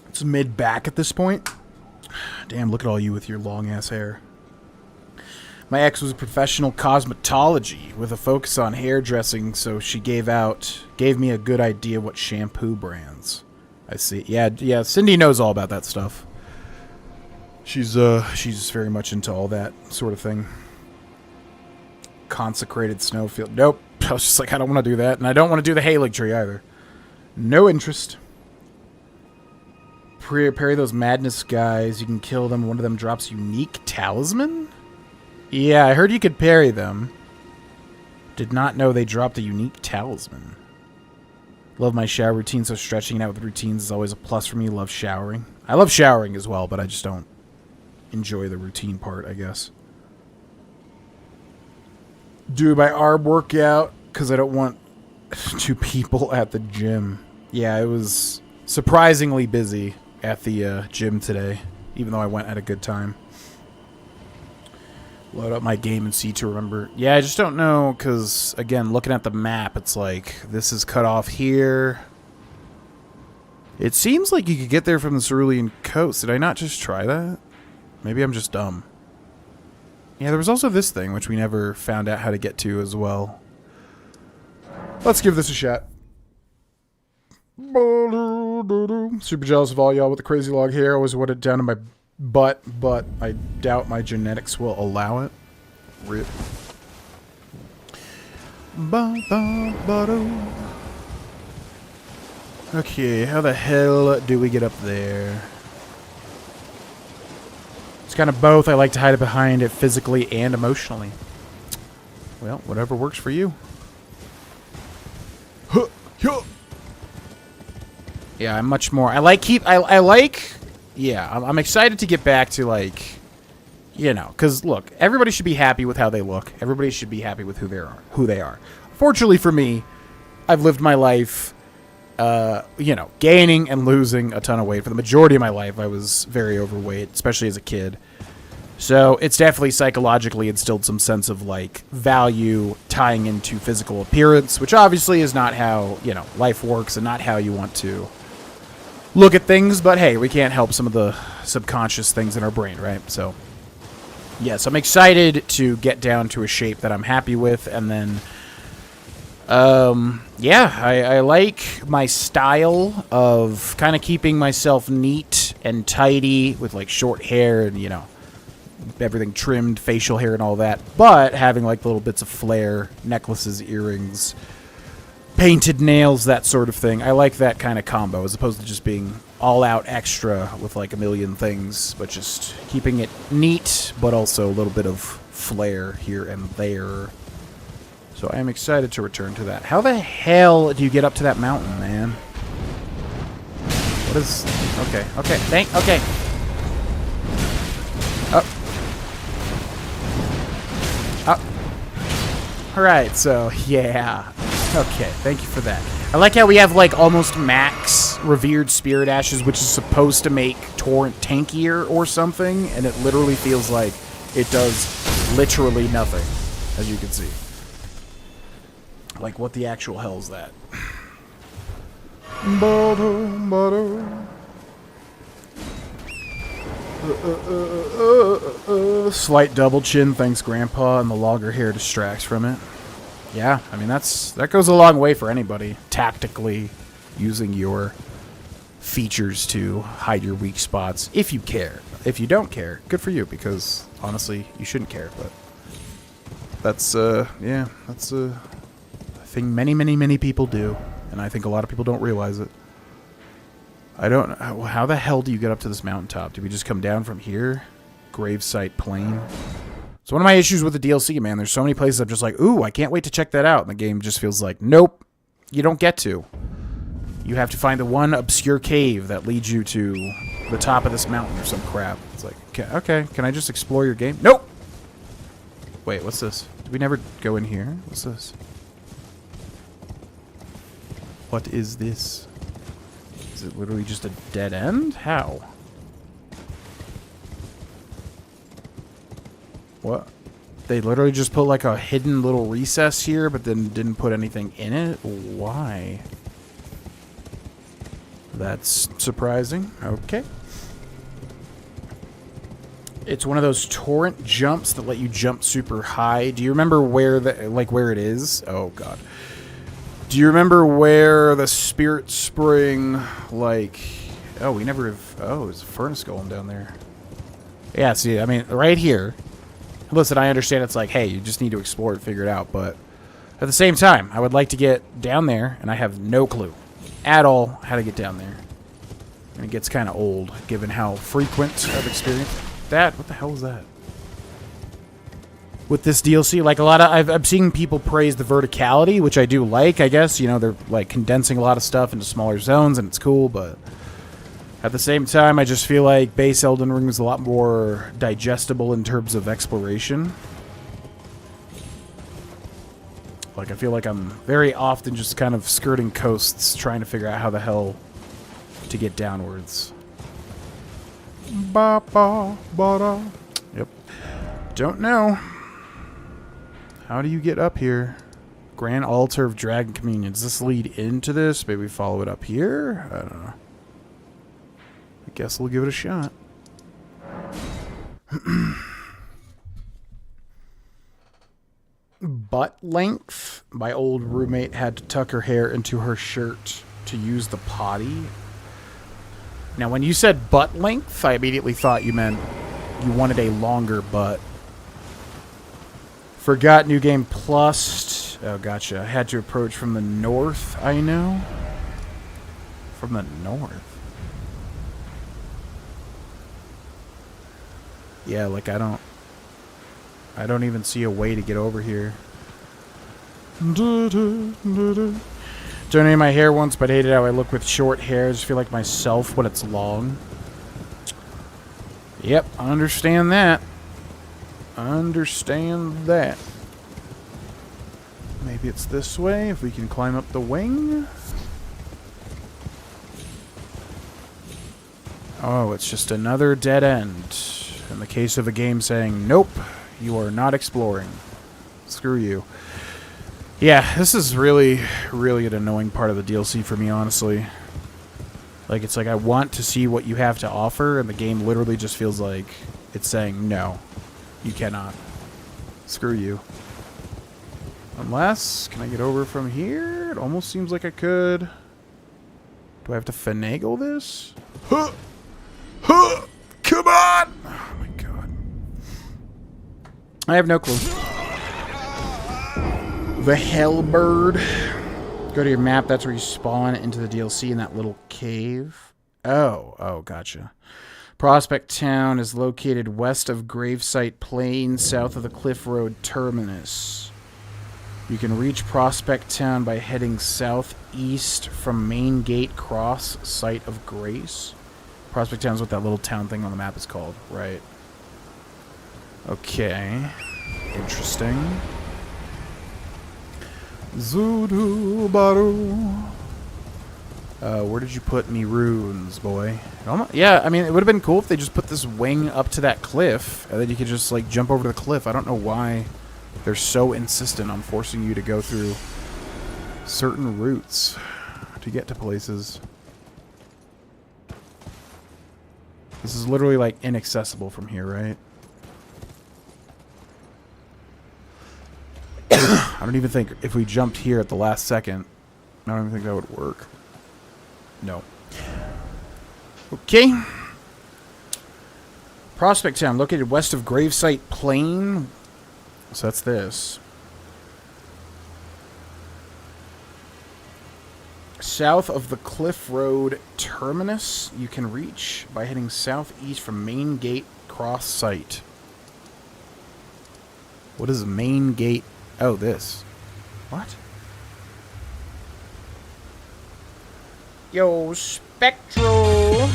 A: It's mid-back at this point. Damn, look at all you with your long-ass hair. My ex was a professional cosmetology with a focus on hairdressing, so she gave me a good idea what shampoo brands. I see. Yeah, Cindy knows all about that stuff. She's very much into all that sort of thing. Consecrated Snowfield. Nope. I was just like, I don't want to do that, and I don't want to do the Halig Tree either. No interest. Parry those madness guys. You can kill them. One of them drops unique talisman. Yeah, I heard you could parry them. Did not know they dropped a unique talisman. Love my shower routine, so stretching it out with routines is always a plus for me. Love showering. I love showering as well, but I just don't enjoy the routine part, I guess. Do my arm workout because I don't want 2 people at the gym. Yeah, it was surprisingly busy at the gym today, even though I went at a good time. Load up my game and see to remember. Yeah, I just don't know, because, again, looking at the map, it's like, this is cut off here. It seems like you could get there from the Cerulean Coast. Did I not just try that? Maybe I'm just dumb. Yeah, there was also this thing, which we never found out how to get to as well. Let's give this a shot. Super jealous of all y'all with the crazy long hair. Always want it down to my butt, but I doubt my genetics will allow it. Rip. Okay, how the hell do we get up there? It's kind of both. I like to hide it behind it physically and emotionally. Well, whatever works for you. Yeah, I'm much more. I like yeah, I'm excited to get back to, like, you know, because look, everybody should be happy with how they look. Everybody should be happy with who they are. Fortunately for me, I've lived my life, you know, gaining and losing a ton of weight. For the majority of my life, I was very overweight, especially as a kid. So it's definitely psychologically instilled some sense of, like, value tying into physical appearance, which obviously is not how, you know, life works and not how you want to look at things. But hey, we can't help some of the subconscious things in our brain, right? So yes, I'm excited to get down to a shape that I'm happy with. And then, yeah, I like my style of kind of keeping myself neat and tidy with, like, short hair and, you know, everything trimmed, facial hair and all that, but having, like, little bits of flair, necklaces, earrings, painted nails, that sort of thing. I like that kind of combo, as opposed to just being all-out extra with, like, a million things, but just keeping it neat, but also a little bit of flair here and there. So I am excited to return to that. How the hell do you get up to that mountain, man? What is... Okay, okay, okay. Up. Up. Alright, so, yeah. Okay, thank you for that. I like how we have, like, almost max revered spirit ashes, which is supposed to make Torrent tankier or something, and it literally feels like it does literally nothing, as you can see. Like, what the actual hell is that? Slight double chin, thanks Grandpa, and the longer hair distracts from it. Yeah, I mean, that goes a long way for anybody, tactically using your features to hide your weak spots, if you care. If you don't care, good for you, because, honestly, you shouldn't care, but that's, yeah, that's a thing many people do, and I think a lot of people don't realize it. I don't know. How the hell do you get up to this mountaintop? Do we just come down from here? Gravesite Plain. It's one of my issues with the DLC, man. There's so many places I'm just like, ooh, I can't wait to check that out. And the game just feels like, nope, you don't get to. You have to find the one obscure cave that leads you to the top of this mountain or some crap. It's like, okay, can I just explore your game? Nope! Wait, what's this? Did we never go in here? What's this? What is this? Is it literally just a dead end? How? What? They literally just put like a hidden little recess here, but then didn't put anything in it? Why? That's surprising. Okay. It's one of those torrent jumps that let you jump super high. Do you remember where where it is? Oh god. Do you remember where the Spirit Spring, like... Oh, we never have... Oh, there's a furnace golem down there. Yeah, see, I mean, right here. Listen, I understand it's like, hey, you just need to explore it, figure it out, but... At the same time, I would like to get down there, and I have no clue at all how to get down there. And it gets kind of old, given how frequent I've experienced that. What the hell is that? with this DLC. Like, a lot of... I'm seeing people praise the verticality, which I do like, I guess. You know, they're, like, condensing a lot of stuff into smaller zones, and it's cool, but... At the same time, I just feel like base Elden Ring was a lot more digestible in terms of exploration. Like, I feel like I'm very often just kind of skirting coasts, trying to figure out how the hell to get downwards. Yep. Don't know. How do you get up here? Grand Altar of Dragon Communion. Does this lead into this? Maybe we follow it up here? I don't know. I guess we'll give it a shot. Butt length. My old roommate had to tuck her hair into her shirt to use the potty. Now, when you said butt length, I immediately thought you meant you wanted a longer butt. Forgot New Game Plus. Oh, gotcha. I had to approach from the north, I know. From the north. Yeah, like, I don't even see a way to get over here. Donated my hair once, but hated how I look with short hair. I just feel like myself when it's long. Yep, I understand that. Understand that. Maybe it's this way, if we can climb up the wing. Oh, it's just another dead end. In the case of a game saying, nope, you are not exploring. Screw you. Yeah, this is really, really an annoying part of the DLC for me, honestly. Like, it's like I want to see what you have to offer, and the game literally just feels like it's saying, no, you cannot. Screw you. Unless, can I get over from here? It almost seems like I could. Do I have to finagle this? Huh! Huh! Come on! Oh my god. I have no clue. The Hellbird. Go to your map. That's where you spawn into the DLC in that little cave. Oh, gotcha. Prospect Town is located west of Gravesite Plain, south of the Cliff Road terminus. You can reach Prospect Town by heading southeast from Main Gate Cross, Site of Grace. Prospect Town is what that little town thing on the map is called, right? Okay. Interesting. Zudu Baru. Where did you put me runes, boy? Yeah, I mean, it would have been cool if they just put this wing up to that cliff, and then you could just, like, jump over the cliff. I don't know why they're so insistent on forcing you to go through certain routes to get to places. This is literally, like, inaccessible from here, right? I don't even think if we jumped here at the last second, I don't even think that would work. No. Okay. Prospect Town, located west of Gravesite Plain. So that's this. South of the Cliff Road terminus, you can reach by heading southeast from Main Gate Cross Site. What is Main Gate? Oh, this. What? Yo, Spectral.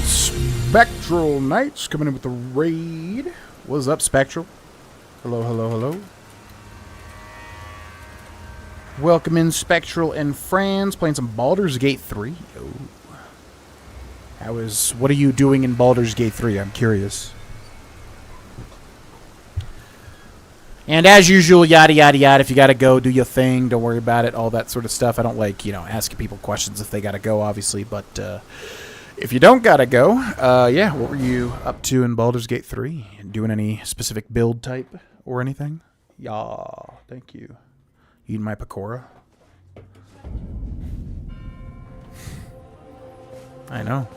A: Spectral Knights coming in with the raid. What's up, Spectral? Hello, hello, hello. Welcome in, Spectral and friends. Playing some Baldur's Gate 3. Oh. What are you doing in Baldur's Gate 3? I'm curious. And as usual, yada, yada, yada. If you gotta go, do your thing. Don't worry about it. All that sort of stuff. I don't like, asking people questions if they gotta go, obviously. But if you don't gotta go, yeah, what were you up to in Baldur's Gate 3? Doing any specific build type or anything? Yeah, thank you. Eating my Pakora? I know.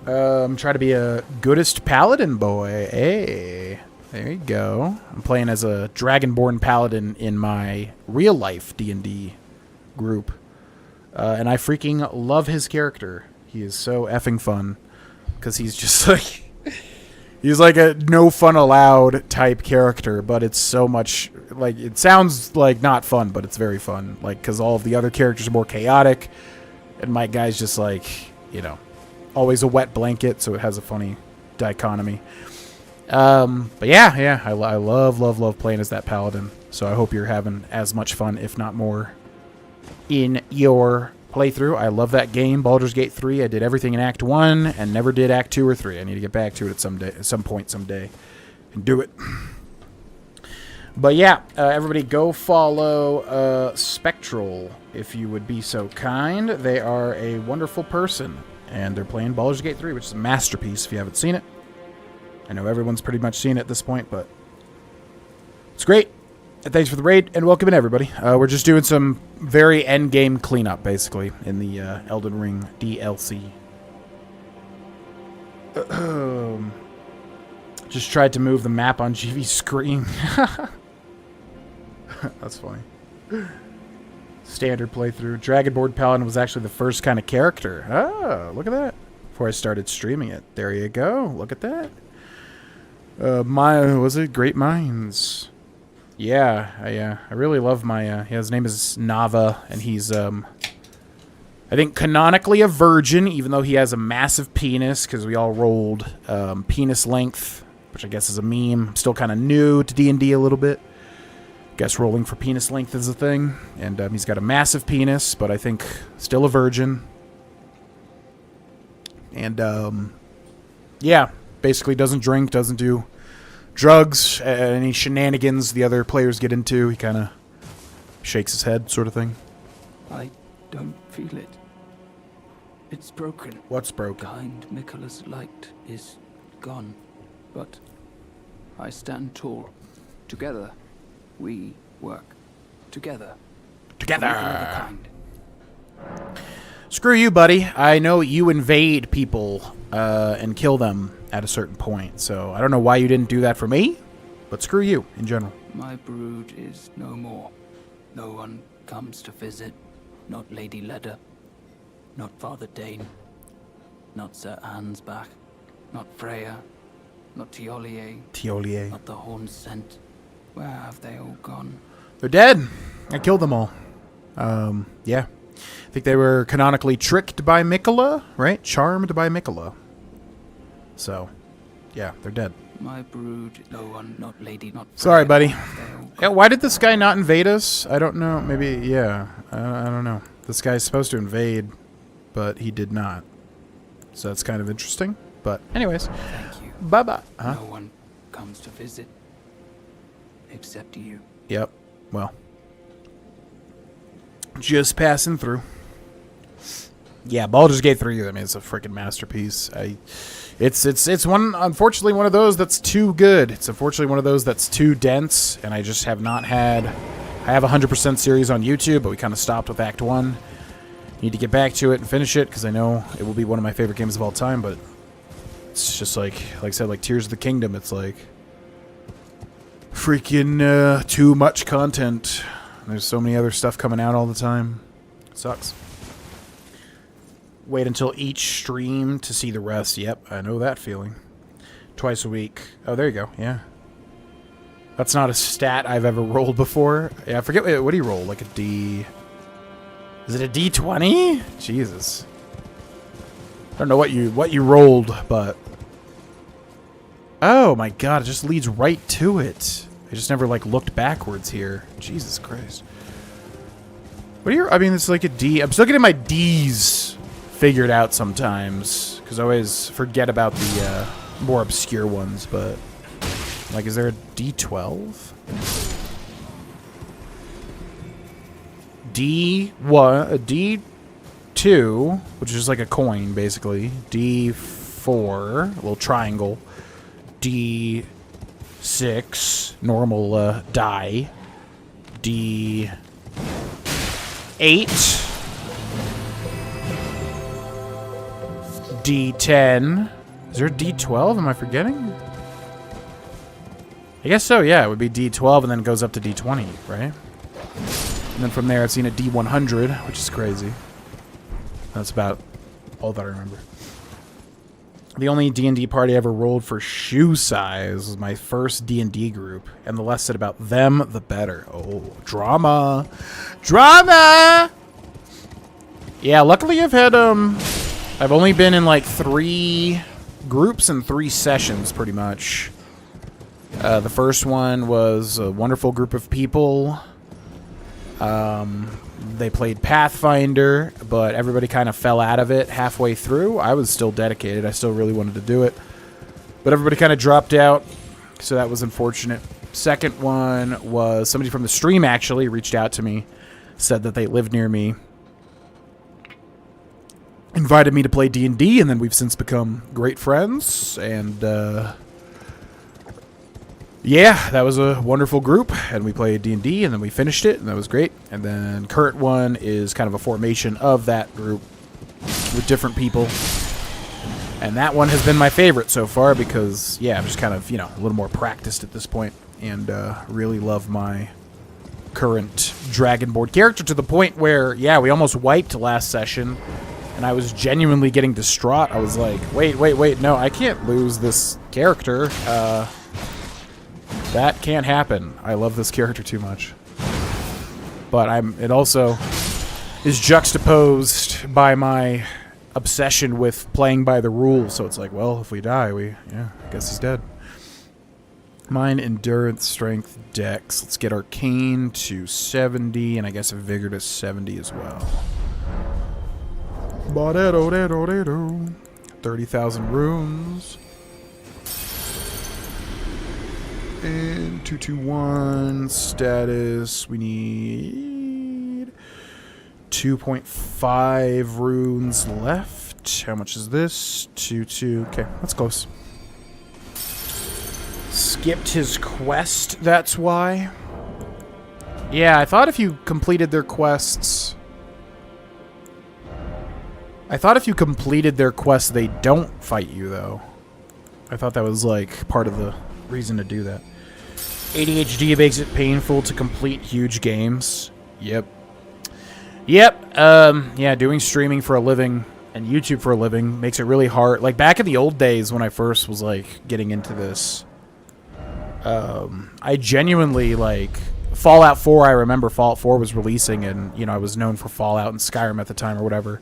A: I'm trying to be a goodest paladin boy. Hey. There you go. I'm playing as a Dragonborn Paladin in my real-life D&D group. And I freaking love his character. He is so effing fun. Because he's just like... He's like a no fun allowed type character, but it's so much like it sounds like not fun, but it's very fun. Like because all of the other characters are more chaotic, and my guy's just like always a wet blanket, so it has a funny dichotomy. But yeah, I love playing as that paladin. So I hope you're having as much fun, if not more, in your playthrough. I love that game, Baldur's Gate 3. I did everything in Act 1 and never did Act 2 or 3. I need to get back to it at some point someday and do it. But yeah, everybody go follow Spectral if you would be so kind. They are a wonderful person, and they're playing Baldur's Gate 3, which is a masterpiece if you haven't seen it. I know everyone's pretty much seen it at this point, but it's great. And thanks for the raid, and welcome in, everybody. We're just doing some very end-game cleanup, basically, in the Elden Ring DLC. Just tried to move the map on GV's screen. That's funny. Standard playthrough. Dragonborn Paladin was actually the first kind of character. Oh, look at that. Before I started streaming it. There you go. Look at that. Was it Great Minds? Yeah, I really love my, his name is Nava, and he's, I think canonically a virgin, even though he has a massive penis, because we all rolled, penis length, which I guess is a meme. I'm still kind of new to D&D a little bit. Guess rolling for penis length is a thing, and, he's got a massive penis, but I think still a virgin. And, yeah, basically doesn't drink, doesn't do drugs, any shenanigans the other players get into. He kind of shakes his head, sort of thing.
C: I don't feel it. It's broken.
A: What's broken?
C: Kind Miquella's light is gone, but I stand tall. Together, we work. Together.
A: Together.
C: Kind.
A: Screw you, buddy. I know you invade people and kill them at a certain point, so I don't know why you didn't do that for me, but screw you in general.
C: My brood is no more. No one comes to visit. Not Lady Leda. Not Father Dane. Not Sir Ansbach. Not Freya. Not Tiolier. Not the Horn Scent. Where have they all gone?
A: They're dead. I killed them all. Yeah. I think they were canonically tricked by Miquella, right? Charmed by Miquella. So, yeah, they're dead.
C: My brood, no one, not Lady, not Freya.
A: Sorry, buddy. Yeah, why did this guy not invade us? I don't know. Maybe, yeah. I don't know. This guy's supposed to invade, but he did not. So that's kind of interesting. But anyways.
C: Thank you.
A: Bye-bye. Huh?
C: No one comes to visit. Except you.
A: Yep. Well. Just passing through. Yeah, Baldur's Gate 3, I mean, it's a freaking masterpiece. It's one, unfortunately, one of those that's too good. It's unfortunately one of those that's too dense, and I just have not had... I have a 100% series on YouTube, but we kind of stopped with Act 1. Need to get back to it and finish it, because I know it will be one of my favorite games of all time, but it's just like I said, like Tears of the Kingdom, it's like... freaking too much content. There's so many other stuff coming out all the time. It sucks. Wait until each stream to see the rest. Yep, I know that feeling. Twice a week. Oh, there you go. Yeah. That's not a stat I've ever rolled before. Yeah, I forget. What do you roll? Like a D... Is it a D20? Jesus. I don't know what you rolled, but... Oh my god, it just leads right to it. I just never, like, looked backwards here. Jesus Christ. What are your... I mean, it's like a D... I'm still getting my Ds figured out sometimes, because I always forget about the more obscure ones, but... Like, is there a D12? D1... A D2, which is just like a coin, basically. D4, a little triangle. D6, normal die. D8. D10. Is there a D12? Am I forgetting? I guess so, yeah. It would be D12 and then it goes up to D20, right? And then from there I've seen a D100, which is crazy. That's about all that I remember. The only D&D party I ever rolled for shoe size was my first D&D group, and the less said about them, the better. Oh, drama. Drama! Yeah, luckily I've had, I've only been in, like, 3 groups and 3 sessions, pretty much. The first one was a wonderful group of people. They played Pathfinder, but everybody kind of fell out of it halfway through. I was still dedicated. I still really wanted to do it. But everybody kind of dropped out, so that was unfortunate. Second one was somebody from the stream actually reached out to me, said that they lived near me, invited me to play D&D, and then we've since become great friends, and yeah, that was a wonderful group, and we played D&D, and then we finished it, and that was great. And then current one is kind of a formation of that group with different people. And that one has been my favorite so far because, yeah, I'm just kind of, you know, a little more practiced at this point, and really love my current Dragonborn character to the point where, yeah, we almost wiped last session, and I was genuinely getting distraught. I was like, wait, no, I can't lose this character. That can't happen. I love this character too much. But it also is juxtaposed by my obsession with playing by the rules. So it's like, well, if we die, I guess he's dead. Mine, endurance, strength, dex. Let's get arcane to 70, and I guess vigor to 70 as well. 30,000 runes. And 221 status. We need 2.5 runes left. How much is this? 2. Okay, that's close. Skipped his quest, that's why. Yeah, I thought if you completed their quests... they don't fight you, though. I thought that was, like, part of the reason to do that. ADHD makes it painful to complete huge games. Yep. Yeah, doing streaming for a living and YouTube for a living makes it really hard. Like, back in the old days when I first was, like, getting into this, I genuinely, like, Fallout 4, I remember Fallout 4 was releasing, and, you know, I was known for Fallout and Skyrim at the time or whatever.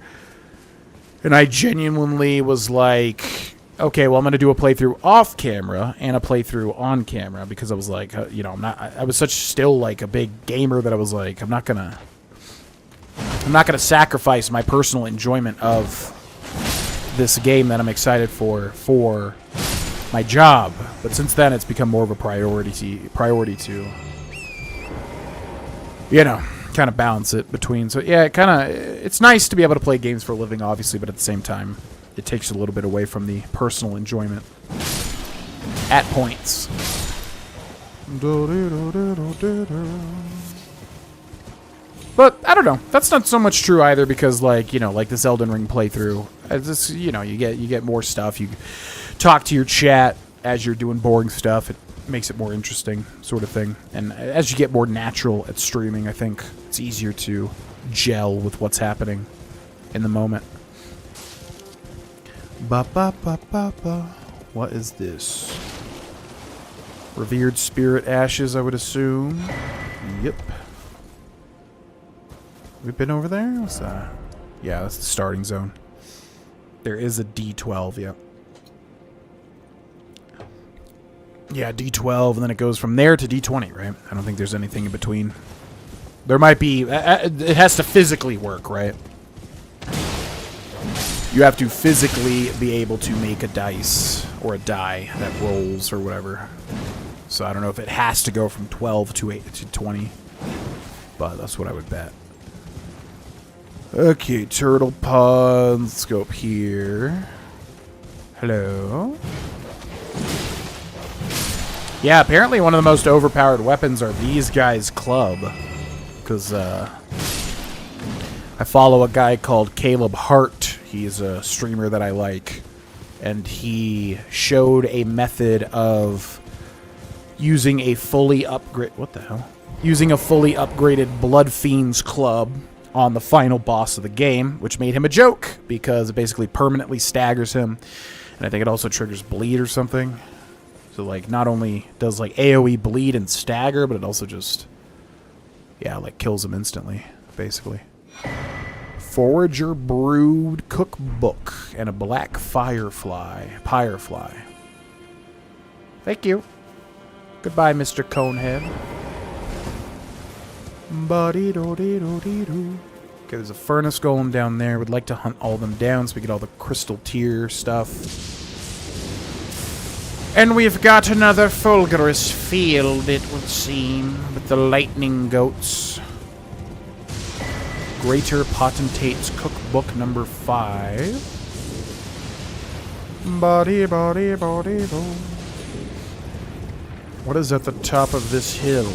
A: And I genuinely was like, okay, well, I'm going to do a playthrough off camera and a playthrough on camera, because I was like, you know, I was still like a big gamer that I was like, I'm not going to sacrifice my personal enjoyment of this game that I'm excited for my job. But since then, it's become more of a priority to, you know, kind of balance it between. So yeah, it's nice to be able to play games for a living, obviously, but at the same time, it takes a little bit away from the personal enjoyment at points. But I don't know. That's not so much true either, because, like, you know, like this Elden Ring playthrough, it's, you know, you get more stuff. You talk to your chat as you're doing boring stuff. It makes it more interesting, sort of thing. And as you get more natural at streaming, I think it's easier to gel with what's happening in the moment. What is this? Revered spirit ashes, I would assume. Yep. We've been over there? What's that? Yeah, that's the starting zone. There is a D12, yep. Yeah, D12, and then it goes from there to D20, right? I don't think there's anything in between. There might be... it has to physically work, right? You have to physically be able to make a dice or a die that rolls or whatever. So I don't know if it has to go from 12 to 8 to 20, but that's what I would bet. Okay, turtle pod. Let's go up here. Hello. Yeah, apparently one of the most overpowered weapons are these guys' club, because I follow a guy called Caleb Hart. He's a streamer that I like, and he showed a method of using a fully upgraded Blood Fiend's club on the final boss of the game, which made him a joke because it basically permanently staggers him And I think it also triggers bleed or something. So, like, not only does, like, AoE bleed and stagger, but it also just, yeah, like, kills him instantly, basically. Forager Brood Cookbook and a black Firefly. Thank you. Goodbye, Mr. Conehead. Ba-dee-do-dee-do-dee-doo. Okay, there's a furnace golem down there. Would like to hunt all of them down so we get all the crystal tier stuff. And we've got another fulgurous field, it would seem, with the lightning goats. Greater Potentate's Cookbook number 5. Body-body-body-do. What is at the top of this hill?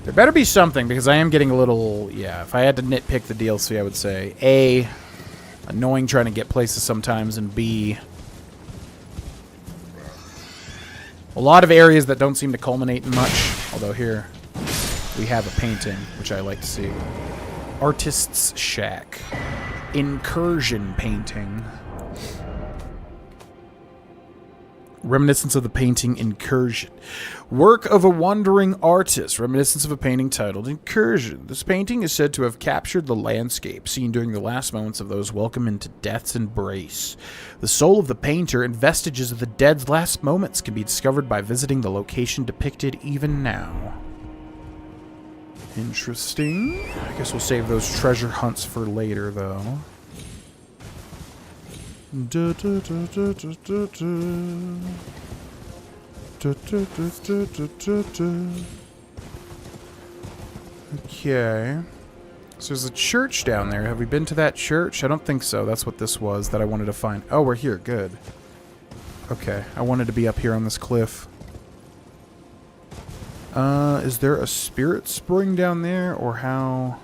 A: There better be something, because I am getting a little... Yeah, if I had to nitpick the DLC, I would say, A, annoying trying to get places sometimes, and B, a lot of areas that don't seem to culminate in much. Although here, we have a painting, which I like to see. Artist's Shack. Incursion painting. Reminiscence of the painting Incursion. Work of a wandering artist. Reminiscence of a painting titled Incursion. This painting is said to have captured the landscape seen during the last moments of those welcome into death's embrace. The soul of the painter and vestiges of the dead's last moments can be discovered by visiting the location depicted even now. Interesting. I guess we'll save those treasure hunts for later, though. Okay. So there's a church down there. Have we been to that church? I don't think so. That's what this was that I wanted to find. Oh, we're here. Good. Okay. I wanted to be up here on this cliff. Is there a spirit spring down there, or how?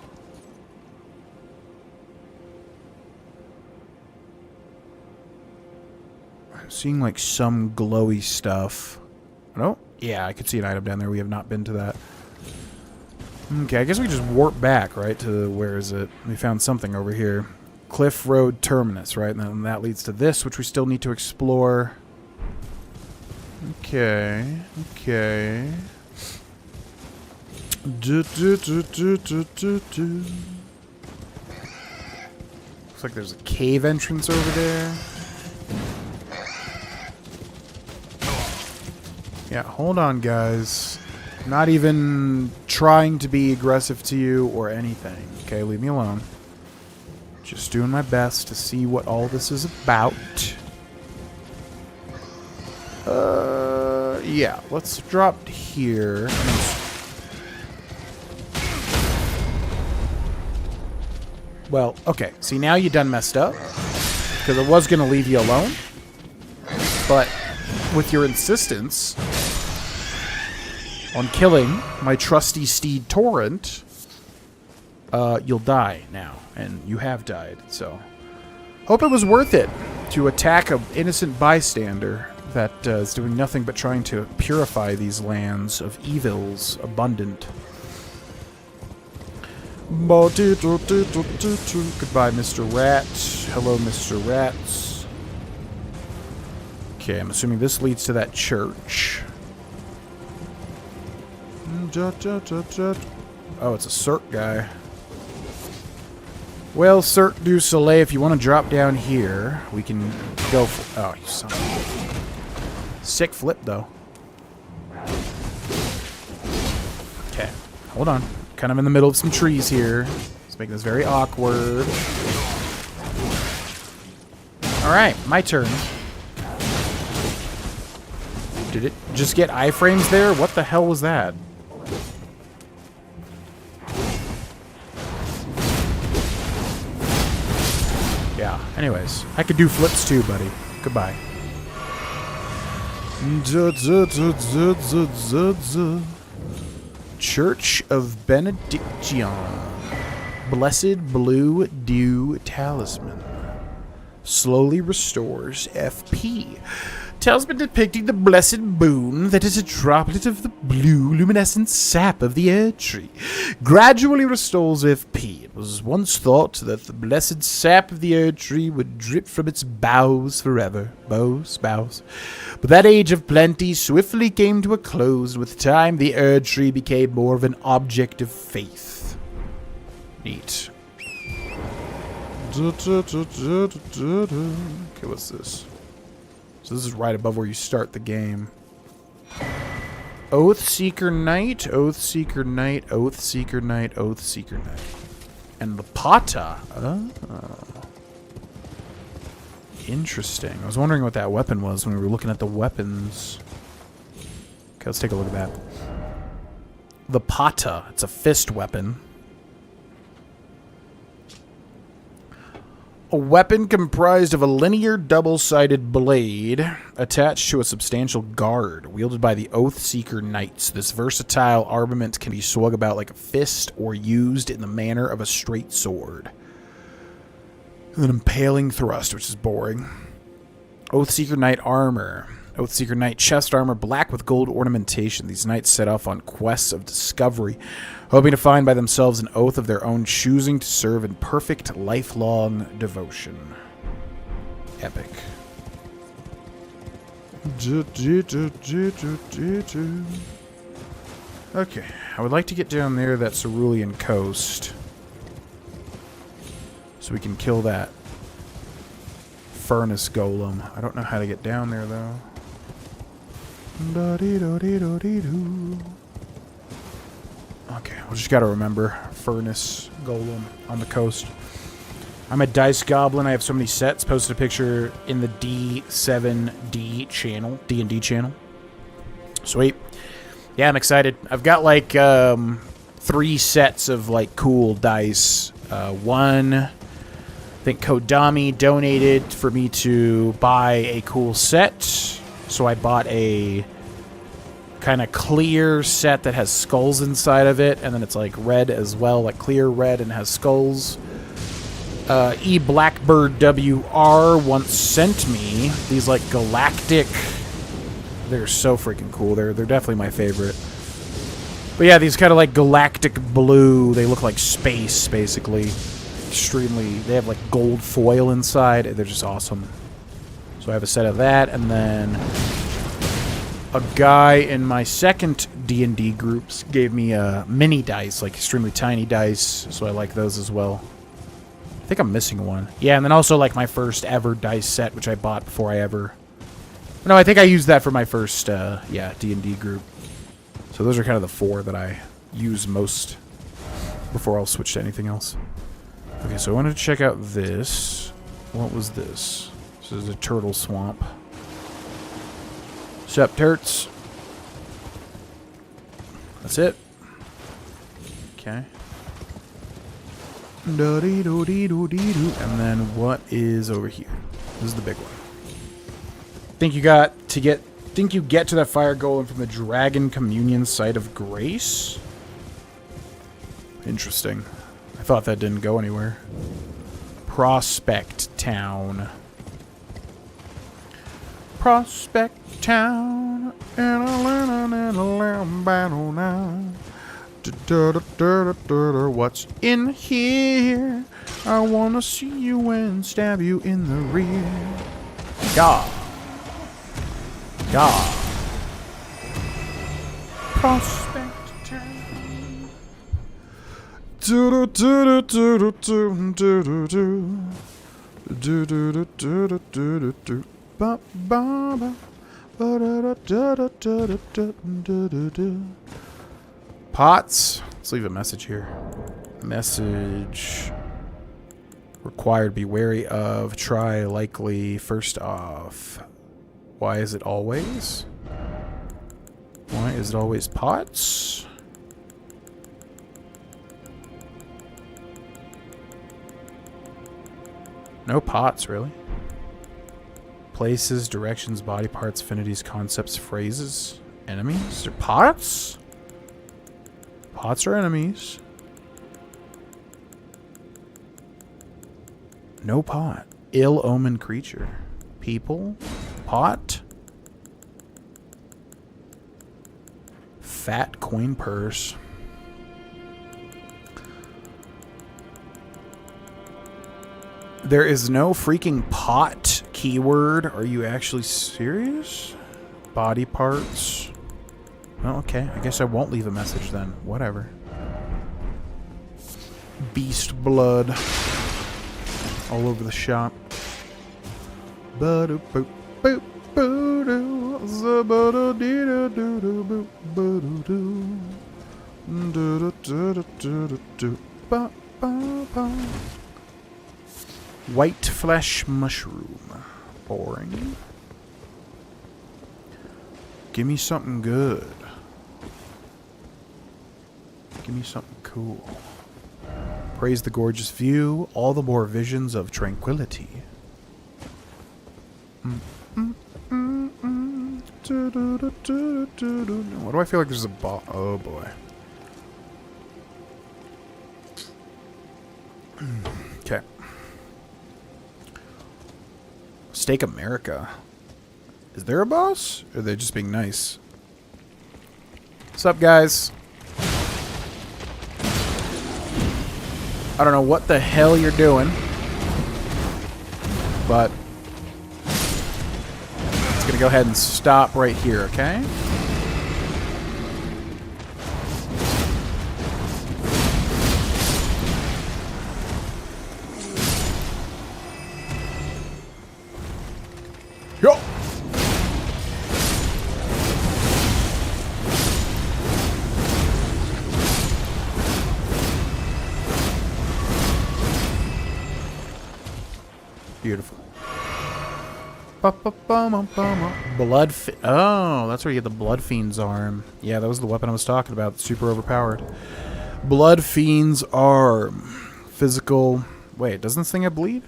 A: I'm seeing like some glowy stuff. Oh, yeah, I could see an item down there. We have not been to that. Okay, I guess we just warp back, right, to, where is it? We found something over here. Cliff Road Terminus, right? And then that leads to this, which we still need to explore. Okay, okay. Looks like there's a cave entrance over there. Yeah, hold on, guys. Not even trying to be aggressive to you or anything. Okay, leave me alone. Just doing my best to see what all this is about. Yeah, let's drop here. Well, okay. See, now you done messed up. Because I was going to leave you alone. But with your insistence on killing my trusty steed Torrent, you'll die now. And you have died, so... Hope it was worth it to attack an innocent bystander that is doing nothing but trying to purify these lands of evils abundant. Goodbye, Mr. Rat. Hello, Mr. Rats. Okay, I'm assuming this leads to that church. Oh, it's a Cirque guy. Well, Cirque du Soleil, if you want to drop down here, we can go for... Oh, you son of a... Sick flip, though. Okay, hold on. Kind of in the middle of some trees here. Let's make this very awkward. Alright, my turn. Did it just get iframes there? What the hell was that? Yeah, anyways. I could do flips too, buddy. Goodbye. Church of Benediction. Blessed Blue Dew Talisman. Slowly restores FP. Talisman depicting the blessed boon that is a droplet of the blue luminescent sap of the Erdtree. Gradually restores FP. It was once thought that the blessed sap of the Erdtree would drip from its boughs forever. Boughs. But that age of plenty swiftly came to a close. With time, the Erdtree became more of an object of faith. Neat. Okay, what's this? So this is right above where you start the game. Oathseeker Knight, Oathseeker Knight, Oathseeker Knight, Oathseeker Knight. And the Pata. Oh. Interesting. I was wondering what that weapon was when we were looking at the weapons. Okay, let's take a look at that. The Pata. It's a fist weapon. A weapon comprised of a linear double-sided blade attached to a substantial guard, wielded by the Oathseeker Knights. This versatile armament can be swung about like a fist or used in the manner of a straight sword. An impaling thrust, which is boring. Oathseeker Knight armor. Oathseeker Knight chest armor, black with gold ornamentation. These knights set off on quests of discovery, hoping to find by themselves an oath of their own choosing to serve in perfect, lifelong devotion. Epic. Okay, I would like to get down there, that Cerulean coast, so we can kill that furnace golem. I don't know how to get down there, though. Okay, we just gotta remember furnace golem on the coast. I'm a dice goblin. I have so many sets. Posted a picture in the D7D channel, D&D channel. Sweet. Yeah, I'm excited. I've got like 3 sets of like cool dice. One, I think Kodami donated for me to buy a cool set. So I bought a kind of clear set that has skulls inside of it, and then it's like red as well, like clear red and has skulls. E Blackbird WR once sent me these like galactic. They're so freaking cool. They're definitely my favorite. But yeah, these kind of like galactic blue. They look like space, basically. Extremely. They have like gold foil inside. They're just awesome. So I have a set of that, and then a guy in my second D&D groups gave me a mini dice, like extremely tiny dice, so I like those as well. I think I'm missing one. Yeah, and then also like my first ever dice set, which I bought before I ever... No, I think I used that for my first, D&D group. So those are kind of the 4 that I use most before I'll switch to anything else. Okay, so I wanted to check out this. What was this? This is a turtle swamp. Sup, turts? That's it. Okay. And then what is over here? This is the big one. Think you get to that fire golem from the Dragon Communion site of Grace? Interesting. I thought that didn't go anywhere. Prospect Town. Prospect Town. What's in here? I wanna see you and stab you in the rear. God. God. Prospect Town. Pots. Let's leave a message here. Message. Required, be wary of. Try likely. First off. Why is it always? Why is it always pots? No pots, really. Places, directions, body parts, affinities, concepts, phrases, enemies. They're pots? Pots are enemies. No pot. Ill-omened creature. People. Pot. Fat coin purse. There is no freaking pot keyword. Are you actually serious? Body parts. Well, okay. I guess I won't leave a message then. Whatever. Beast blood. All over the shop. White flesh mushroom. Boring. Give me something good. Give me something cool. Praise the gorgeous view, all the more visions of tranquility. What do I feel like there's a ball? Oh boy. Okay. Steak America. Is there a boss? Or are they just being nice? What's up, guys? I don't know what the hell you're doing, but it's gonna go ahead and stop right here, okay? Yo! Beautiful. Blood. Oh, that's where you get the Blood Fiend's arm. Yeah, that was the weapon I was talking about. Super overpowered. Blood Fiend's arm. Physical. Wait, doesn't this thing have bleed?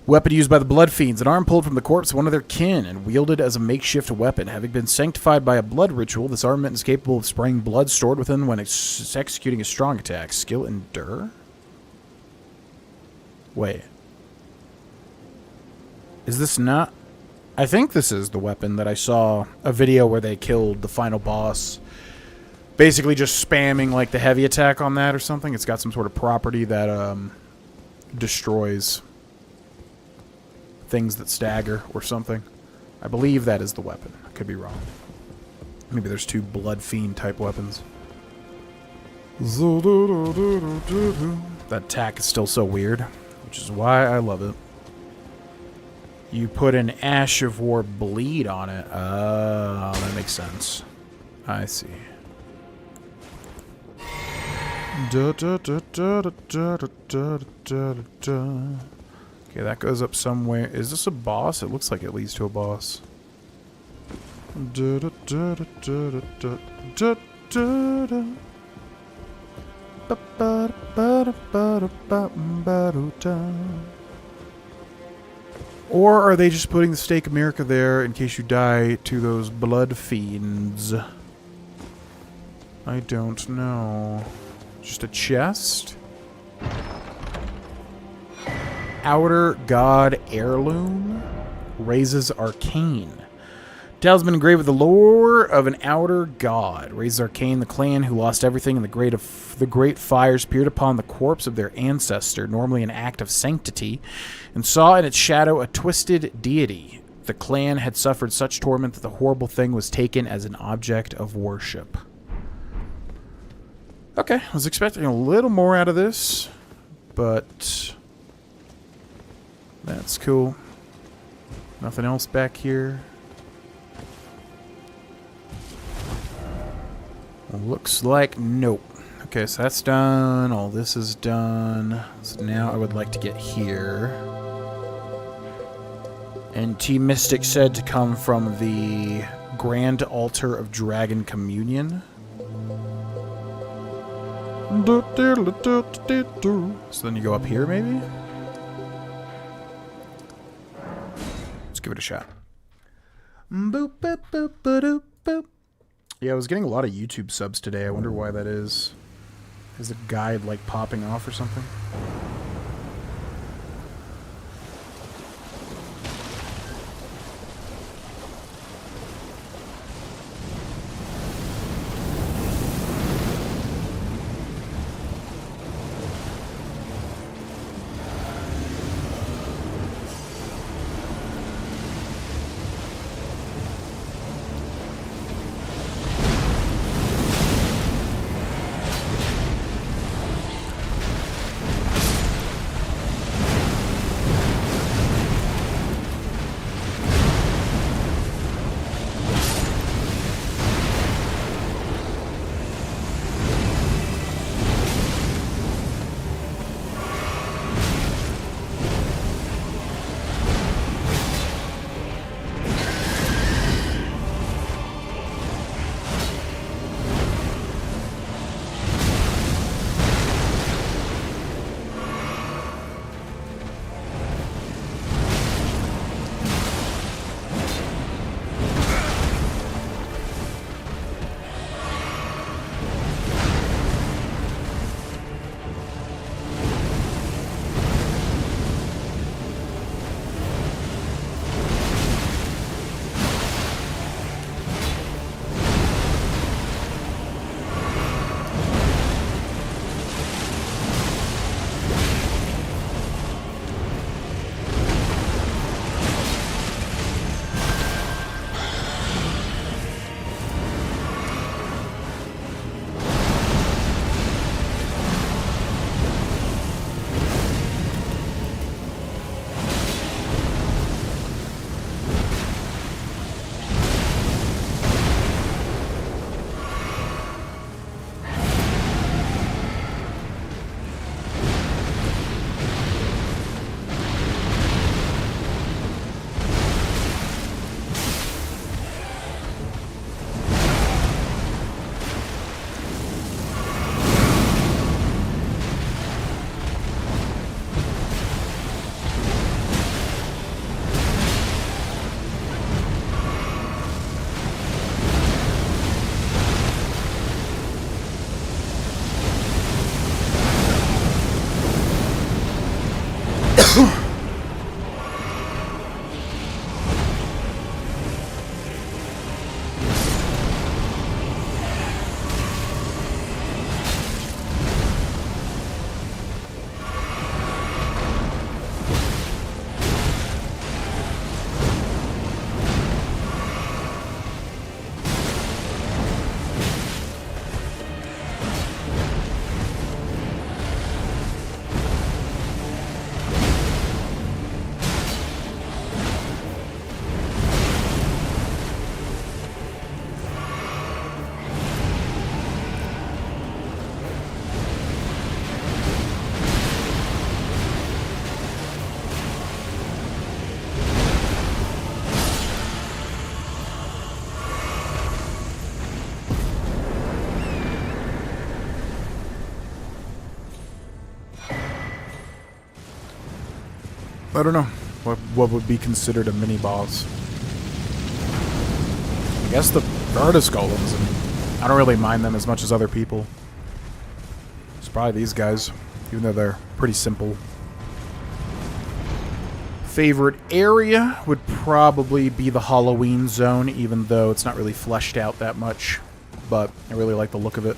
A: Weapon used by the Blood Fiends. An arm pulled from the corpse of one of their kin and wielded as a makeshift weapon. Having been sanctified by a blood ritual, this armament is capable of spraying blood stored within when executing a strong attack. Skill Endure? Wait. Is this not... I think this is the weapon that I saw a video where they killed the final boss. Basically just spamming like the heavy attack on that or something. It's got some sort of property that destroys things that stagger or something. I believe that is the weapon. I could be wrong. Maybe there's two Blood Fiend type weapons. That attack is still so weird, which is why I love it. You put an Ash of War bleed on it. Oh, that makes sense. I see. Okay, that goes up somewhere. Is this a boss? It looks like it leads to a boss. Or are they just putting the Steak America there in case you die to those Blood Fiends? I don't know. Just a chest? Outer God Heirloom raises arcane. Talisman engraved with the lore of an outer god. Raises arcane. The clan who lost everything in the great fires peered upon the corpse of their ancestor, normally an act of sanctity, and saw in its shadow a twisted deity. The clan had suffered such torment that the horrible thing was taken as an object of worship. Okay, I was expecting a little more out of this, but that's cool. Nothing else back here. Looks like nope. Okay, so that's done. All this is done. So now I would like to get here. And T Mystic said to come from the Grand Altar of Dragon Communion. So then you go up here, maybe? Let's give it a shot. Boop, boop, boop, boop, boop. Yeah, I was getting a lot of YouTube subs today. I wonder why that is. Is a guide, like, popping off or something? I don't know. What would be considered a mini-boss? I guess the artist golems. I don't really mind them as much as other people. It's probably these guys, even though they're pretty simple. Favorite area would probably be the Halloween zone, even though it's not really fleshed out that much. But I really like the look of it.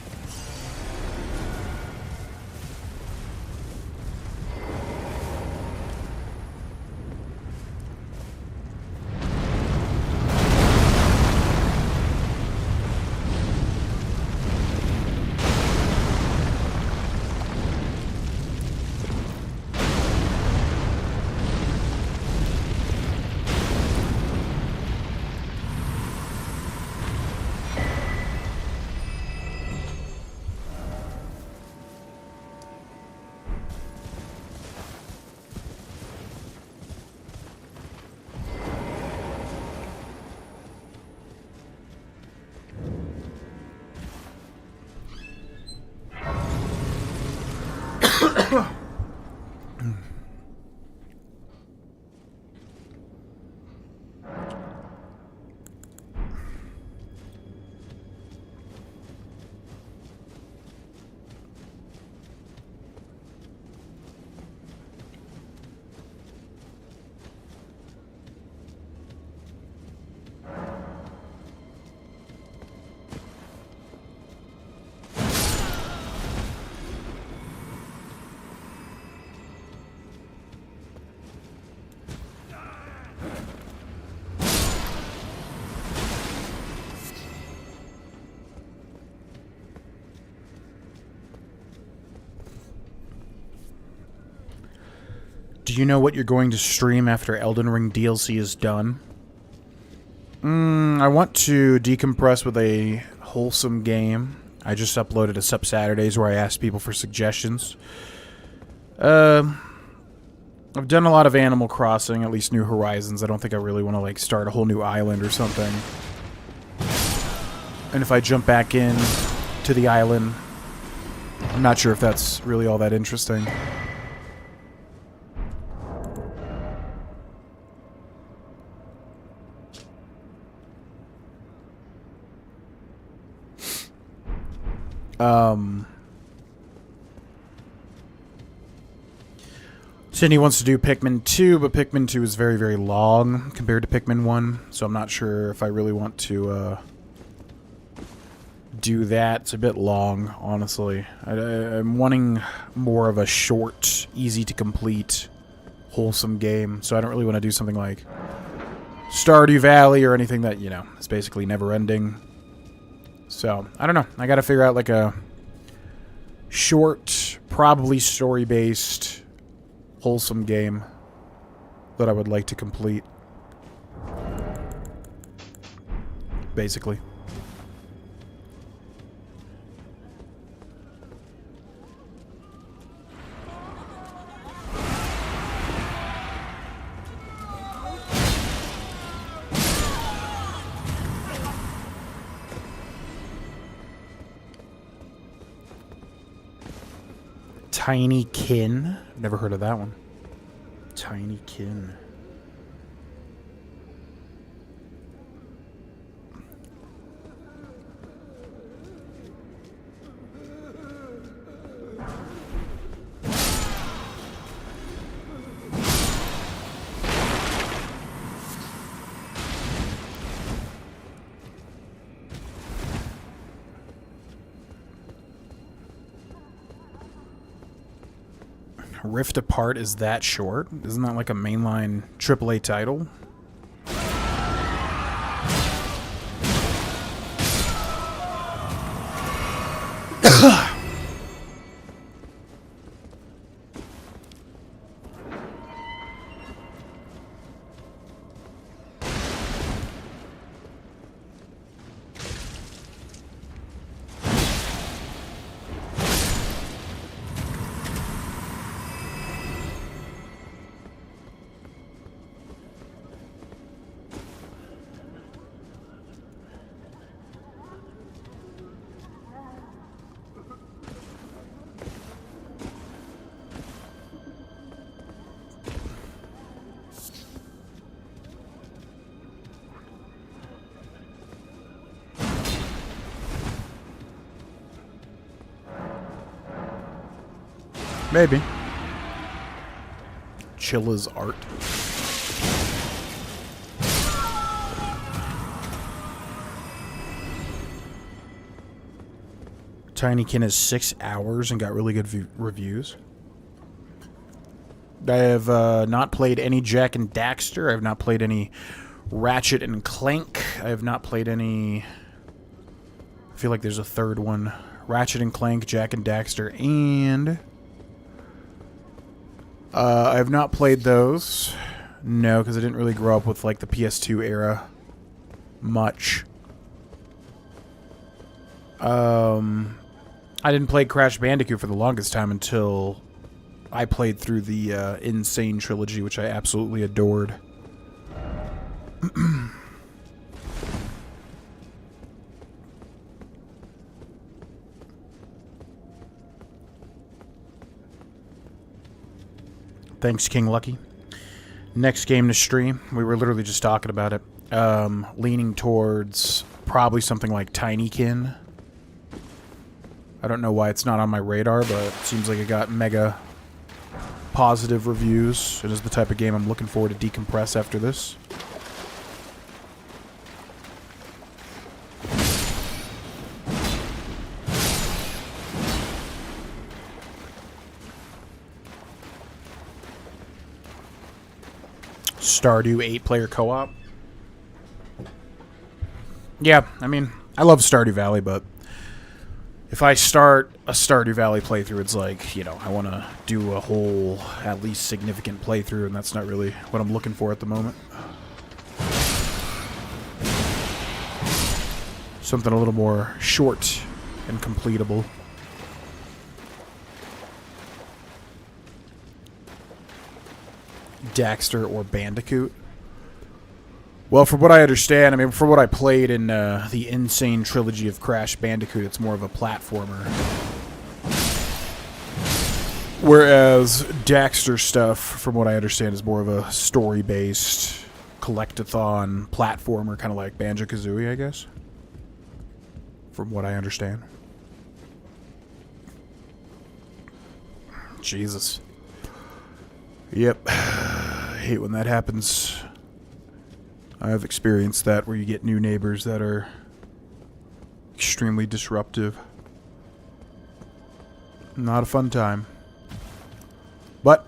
A: Do you know what you're going to stream after Elden Ring DLC is done? I want to decompress with a wholesome game. I just uploaded a Sup Saturdays where I asked people for suggestions. I've done a lot of Animal Crossing, at least New Horizons. I don't think I really want to like start a whole new island or something. And if I jump back in to the island, I'm not sure if that's really all that interesting. Cindy wants to do Pikmin 2, but Pikmin 2 is very, very long compared to Pikmin 1, so I'm not sure if I really want to do that. It's a bit long, honestly. I'm wanting more of a short, easy-to-complete, wholesome game, so I don't really want to do something like Stardew Valley or anything that, you know, is basically never-ending. So, I don't know. I gotta figure out, like, a short, probably story-based, wholesome game that I would like to complete. Basically. Tiny Kin? Never heard of that one. Tiny Kin. Rift Apart is that short? Isn't that like a mainline AAA title? Maybe. Chilla's art. Tinykin is 6 hours and got really good reviews. I have not played any Jack and Daxter. I have not played any Ratchet and Clank. I have not played any... I feel like there's a third one. Ratchet and Clank, Jack and Daxter, and... I have not played those. No, because I didn't really grow up with like the PS2 era much. I didn't play Crash Bandicoot for the longest time until I played through the Insane trilogy, which I absolutely adored. Thanks, King Lucky. Next game to stream. We were literally just talking about it. Leaning towards probably something like Tinykin. I don't know why it's not on my radar, but it seems like it got mega positive reviews. It is the type of game I'm looking forward to decompress after this. Stardew 8-player co-op. Yeah, I mean, I love Stardew Valley, but if I start a Stardew Valley playthrough, it's like, you know, I want to do a whole, at least significant playthrough, and that's not really what I'm looking for at the moment. Something a little more short and completable. Daxter or Bandicoot? Well, from what I understand, I mean, from what I played in the Insane trilogy of Crash Bandicoot, it's more of a platformer. Whereas Daxter stuff, from what I understand, is more of a story-based, collect-a-thon platformer, kind of like Banjo-Kazooie, I guess. From what I understand. Jesus. Yep. I hate when that happens. I've experienced that where you get new neighbors that are extremely disruptive. Not a fun time. But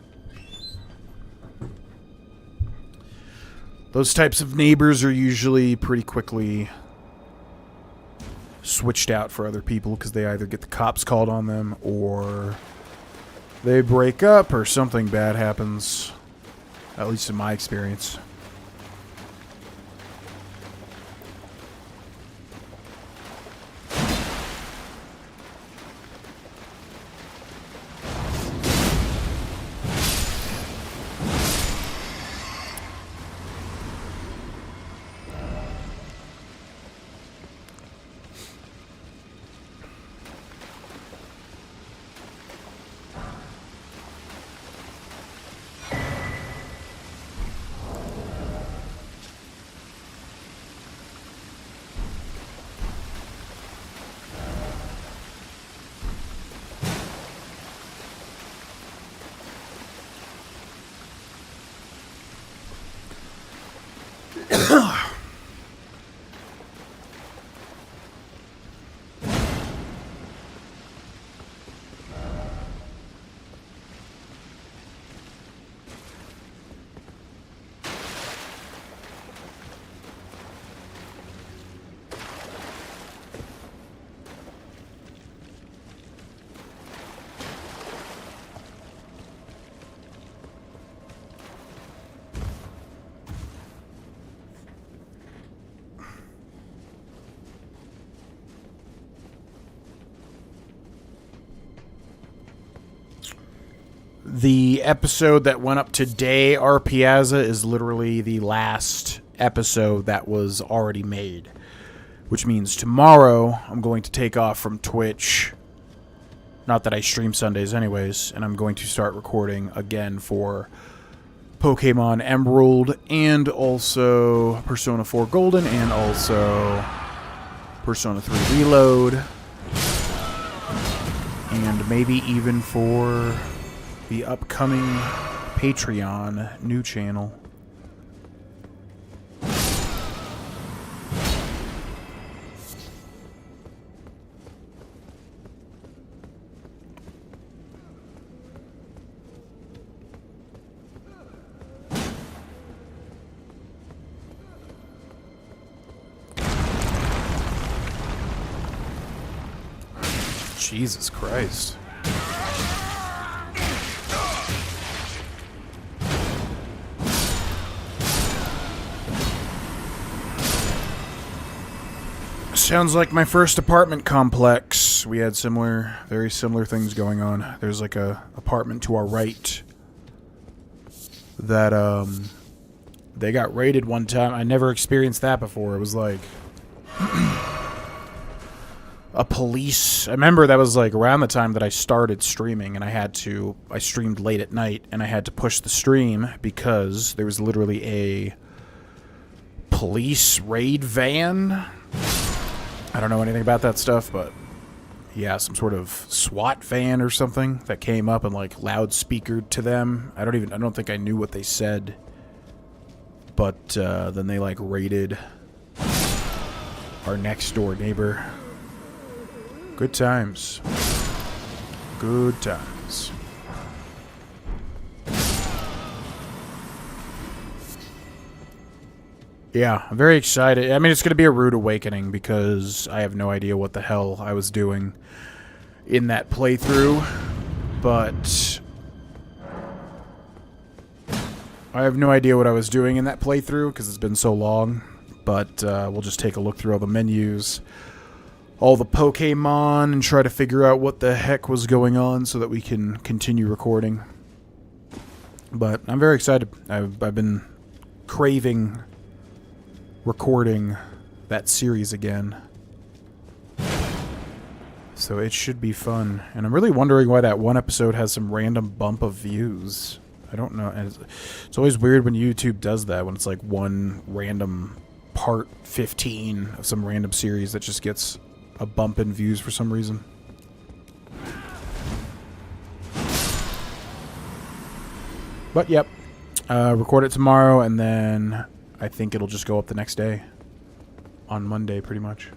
A: those types of neighbors are usually pretty quickly switched out for other people because they either get the cops called on them or they break up or something bad happens. At least in my experience. The episode that went up today, Our Piazza, is literally the last episode that was already made. Which means tomorrow I'm going to take off from Twitch. Not that I stream Sundays anyways. And I'm going to start recording again for Pokemon Emerald and also Persona 4 Golden and also Persona 3 Reload. And maybe even for the upcoming Patreon new channel. Jesus Christ. Sounds like my first apartment complex. We had very similar things going on. There's like a apartment to our right that they got raided one time. I never experienced that before. It was like a police. I remember that was like around the time that I started streaming, and I streamed late at night, and I had to push the stream because there was literally a police raid van. I don't know anything about that stuff, but yeah, some sort of SWAT van or something that came up and like loudspeakered to them. I don't think I knew what they said, but then they like raided our next door neighbor. Good times. Good times. Yeah, I'm very excited. I mean, it's going to be a rude awakening because I have no idea what the hell I was doing in that playthrough, but I have no idea what I was doing in that playthrough because it's been so long, but we'll just take a look through all the menus, all the Pokemon, and try to figure out what the heck was going on so that we can continue recording. But I'm very excited. I've been craving recording that series again. So it should be fun. And I'm really wondering why that one episode has some random bump of views. I don't know. And it's always weird when YouTube does that, when it's like one random part 15 of some random series that just gets a bump in views for some reason. But yep, record it tomorrow, and then I think it'll just go up the next day. On Monday, pretty much.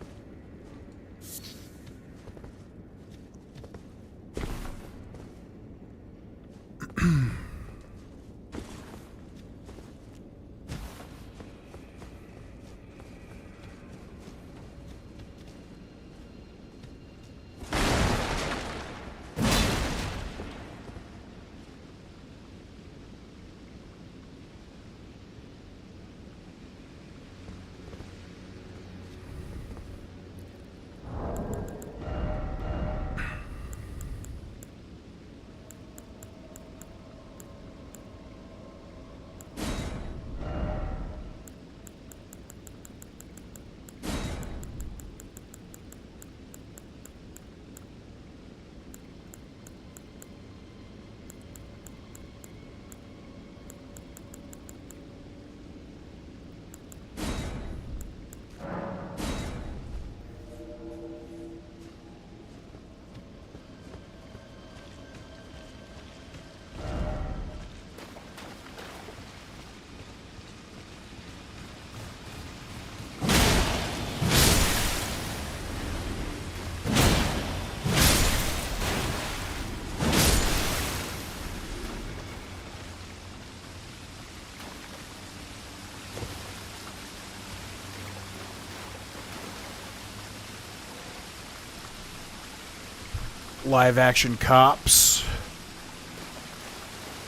A: Live action cops.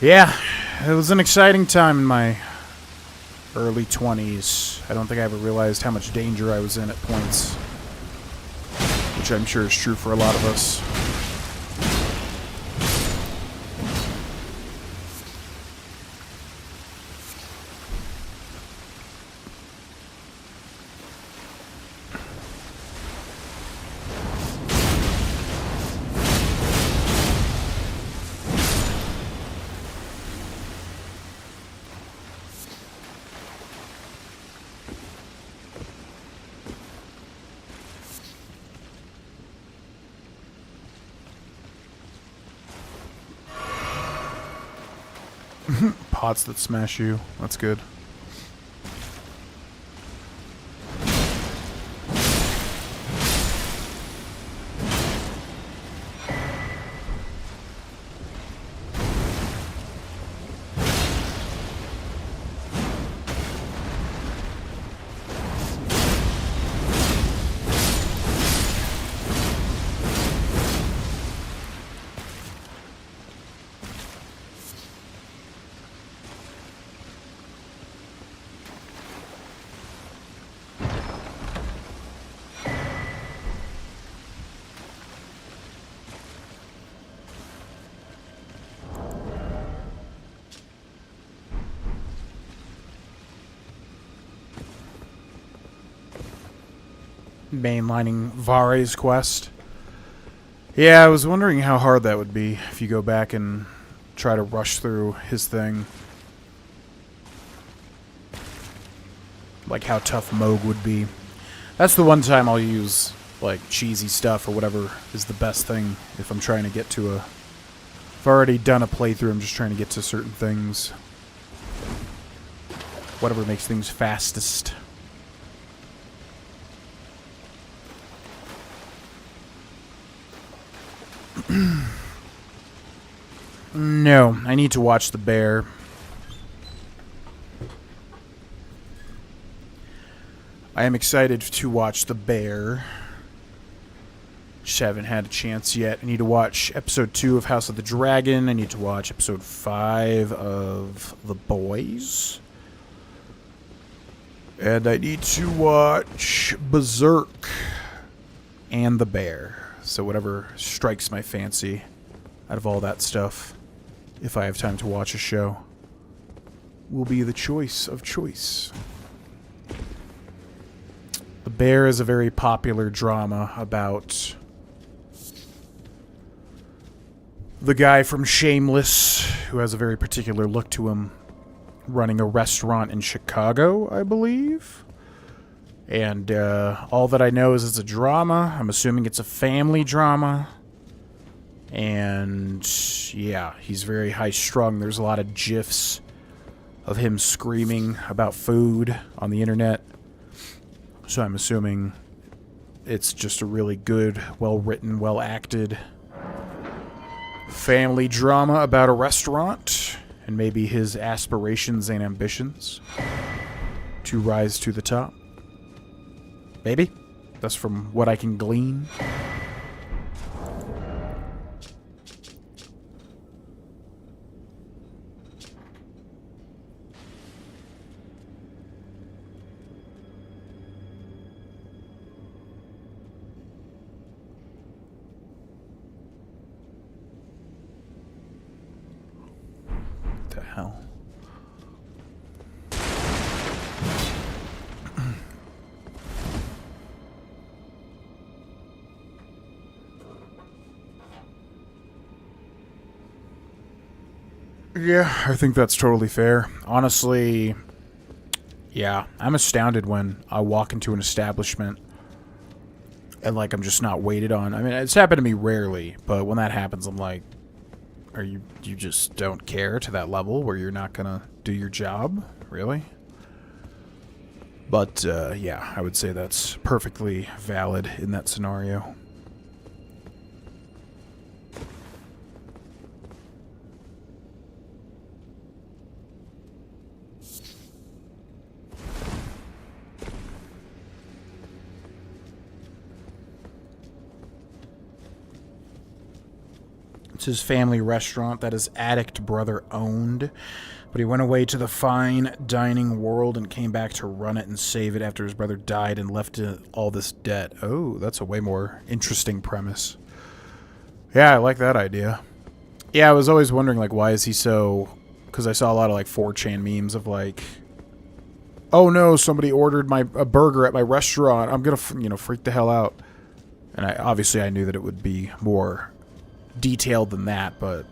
A: Yeah, it was an exciting time in my early 20s. I don't think I ever realized how much danger I was in at points, which I'm sure is true for a lot of us. Pots that smash you. That's good. Mainlining Vare's quest. Yeah, I was wondering how hard that would be if you go back and try to rush through his thing. Like how tough Moog would be. That's the one time I'll use like cheesy stuff or whatever is the best thing if I'm trying to get to a... If I've already done a playthrough, I'm just trying to get to certain things. Whatever makes things fastest. No, I need to watch the bear. I am excited to watch the bear. Just haven't had a chance yet. I need to watch episode 2 of House of the Dragon. I need to watch episode 5 of The Boys. And I need to watch Berserk and The Bear. So whatever strikes my fancy out of all that stuff, if I have time to watch a show, will be the choice of choice. The Bear is a very popular drama about the guy from Shameless, who has a very particular look to him, running a restaurant in Chicago, I believe. And all that I know is it's a drama. I'm assuming it's a family drama. And yeah, he's very high-strung. There's a lot of GIFs of him screaming about food on the internet. So I'm assuming it's just a really good, well-written, well-acted family drama about a restaurant and maybe his aspirations and ambitions to rise to the top. Maybe. That's from what I can glean. What the hell? Yeah, I think that's totally fair. Honestly, yeah, I'm astounded when I walk into an establishment and, like, I'm just not waited on. I mean, it's happened to me rarely, but when that happens, I'm like, you just don't care to that level where you're not gonna do your job? Really? But, yeah, I would say that's perfectly valid in that scenario. It's his family restaurant that his addict brother owned, but he went away to the fine dining world and came back to run it and save it after his brother died and left all this debt. Oh, that's a way more interesting premise. Yeah, I like that idea. Yeah, I was always wondering, like, why is he so... Because I saw a lot of, like, 4chan memes of, like, oh no, somebody ordered a burger at my restaurant. I'm gonna, freak the hell out. And obviously I knew that it would be more detailed than that, but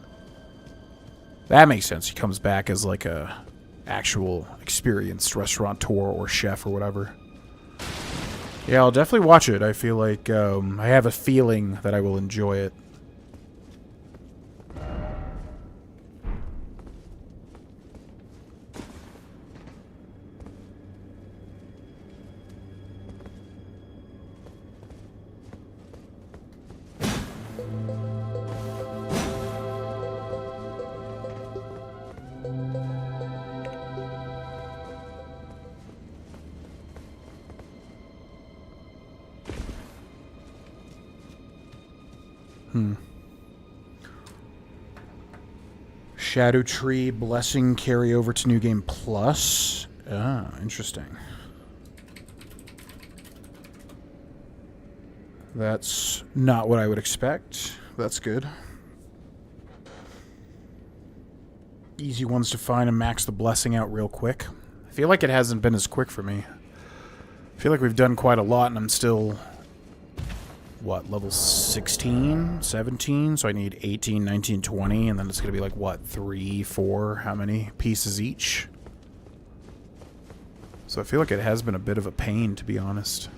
A: that makes sense. He comes back as like a actual experienced restaurateur or chef or whatever. Yeah, I'll definitely watch it. I feel like I have a feeling that I will enjoy it. Shadow Tree Blessing carry over to New Game Plus. Ah, interesting. That's not what I would expect. That's good. Easy ones to find and max the blessing out real quick. I feel like it hasn't been as quick for me. I feel like we've done quite a lot and I'm still... What, level 16? 17? So I need 18, 19, 20, and then it's going to be like, what, 3, 4, how many pieces each? So I feel like it has been a bit of a pain, to be honest.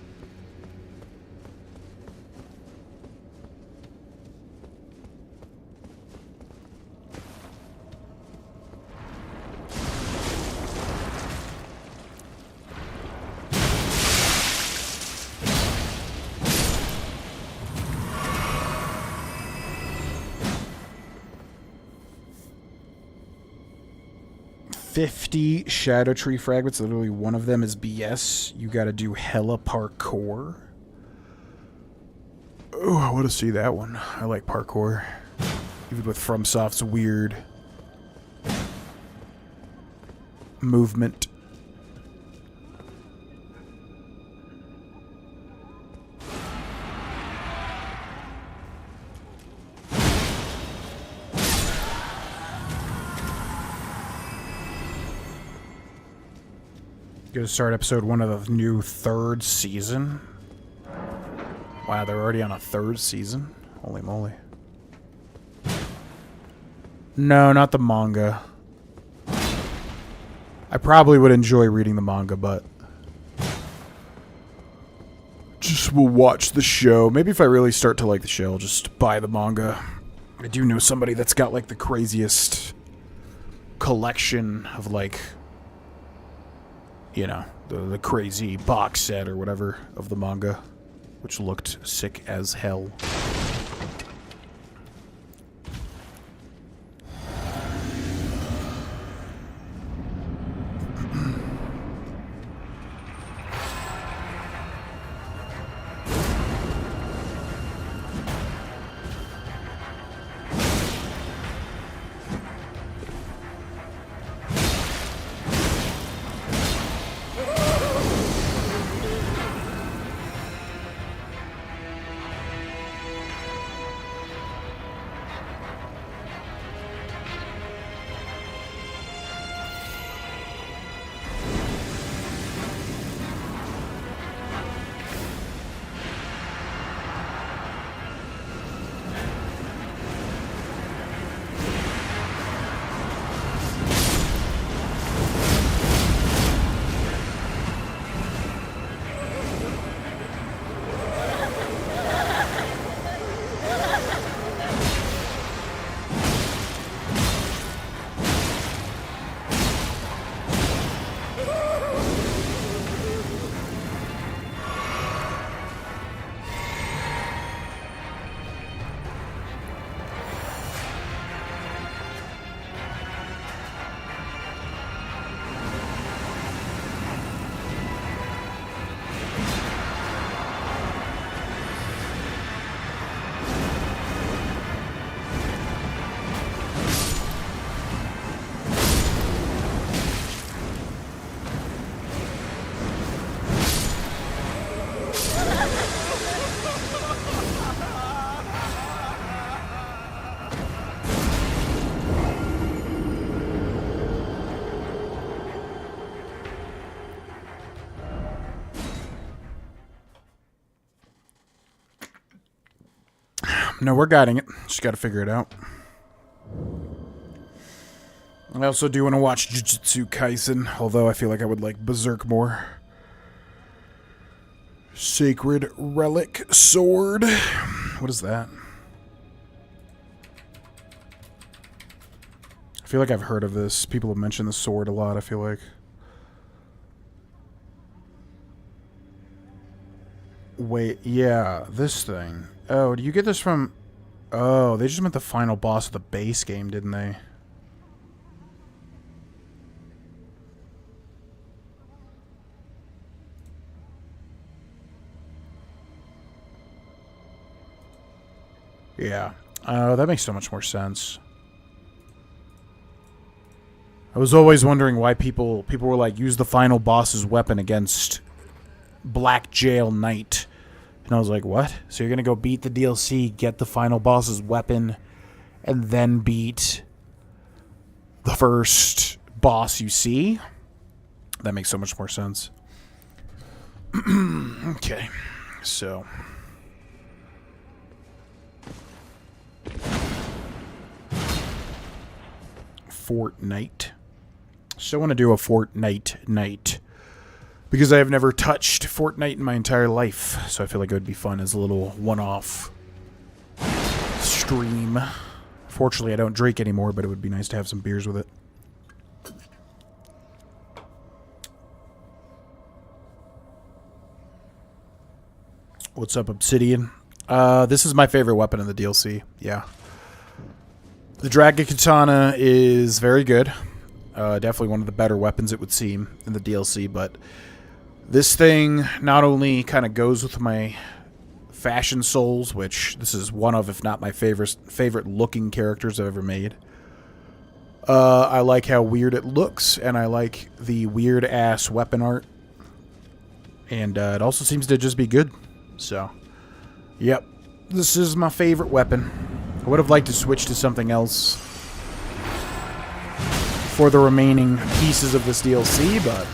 A: $50 Shadow Tree fragments. Literally one of them is BS. You gotta do hella parkour. Oh, I want to see that one. I like parkour. Even with FromSoft's weird movement. Gonna start episode 1 of the new 3rd season. Wow, they're already on a 3rd season? Holy moly. No, not the manga. I probably would enjoy reading the manga, but... just will watch the show. Maybe if I really start to like the show, I'll just buy the manga. I do know somebody that's got, like, the craziest collection of, like... you know, the crazy box set or whatever of the manga, which looked sick as hell. No, we're guiding it. Just gotta figure it out. I also do want to watch Jujutsu Kaisen, although I feel like I would like Berserk more. Sacred Relic Sword. What is that? I feel like I've heard of this. People have mentioned the sword a lot, I feel like. Wait, yeah, this thing. Oh, do you get this from... Oh, they just meant the final boss of the base game, didn't they? Yeah. That makes so much more sense. I was always wondering why people were like, use the final boss's weapon against Black Jail Knight. And I was like, what? So you're going to go beat the DLC, get the final boss's weapon, and then beat the first boss you see? That makes so much more sense. Okay. So... Fortnite. So I want to do a Fortnite night. Because I have never touched Fortnite in my entire life. So I feel like it would be fun as a little one-off stream. Fortunately, I don't drink anymore, but it would be nice to have some beers with it. What's up, Obsidian? This is my favorite weapon in the DLC. Yeah. The Dragon Katana is very good. Definitely one of the better weapons, it would seem, in the DLC, but this thing not only kind of goes with my fashion souls, which this is one of, if not my favorite looking characters I've ever made. I like how weird it looks, and I like the weird-ass weapon art. And it also seems to just be good. So, yep. This is my favorite weapon. I would have liked to switch to something else for the remaining pieces of this DLC, but...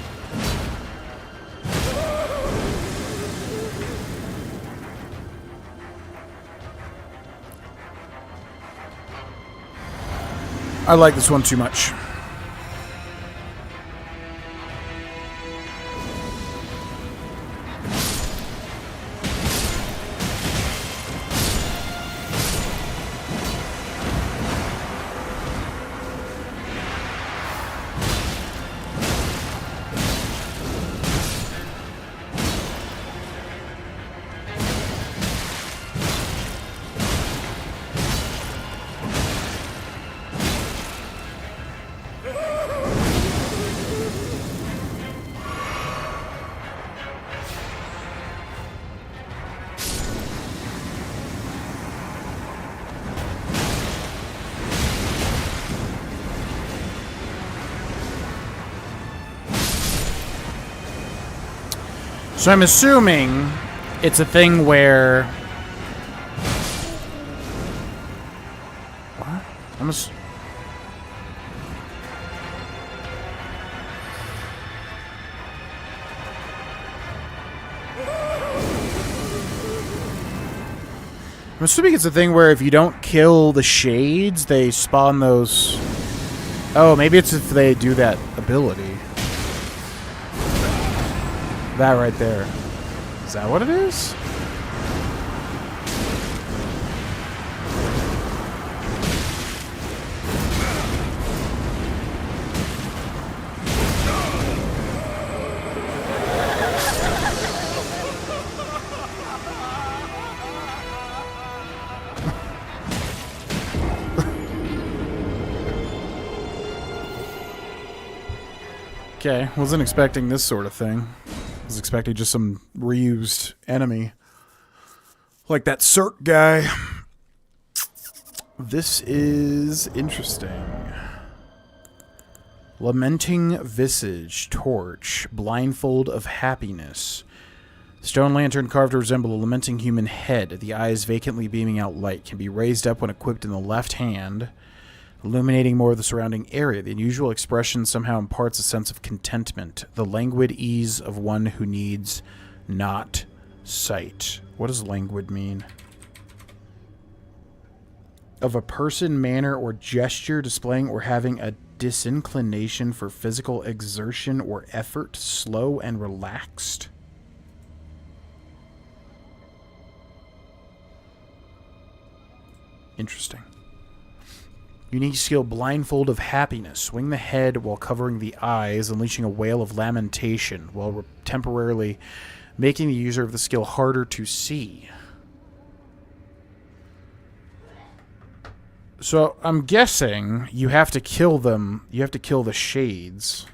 A: I like this one too much. So I'm assuming it's a thing where... What? I'm assuming it's a thing where if you don't kill the shades, they spawn those... Oh, maybe it's if they do that ability. That right there. Is that what it is? Okay, wasn't expecting this sort of thing. I was expecting just some reused enemy. Like that Cirque guy. This is interesting. Lamenting Visage, Torch, Blindfold of Happiness. Stone lantern carved to resemble a lamenting human head. The eyes vacantly beaming out light. Can be raised up when equipped in the left hand, illuminating more of the surrounding area. The unusual expression somehow imparts a sense of contentment. The languid ease of one who needs not sight. What does languid mean? Of a person, manner, or gesture displaying or having a disinclination for physical exertion or effort, slow and relaxed. Interesting. Unique skill, Blindfold of Happiness. Swing the head while covering the eyes, unleashing a wail of lamentation, while temporarily making the user of the skill harder to see. So, I'm guessing you have to kill them. You have to kill the shades.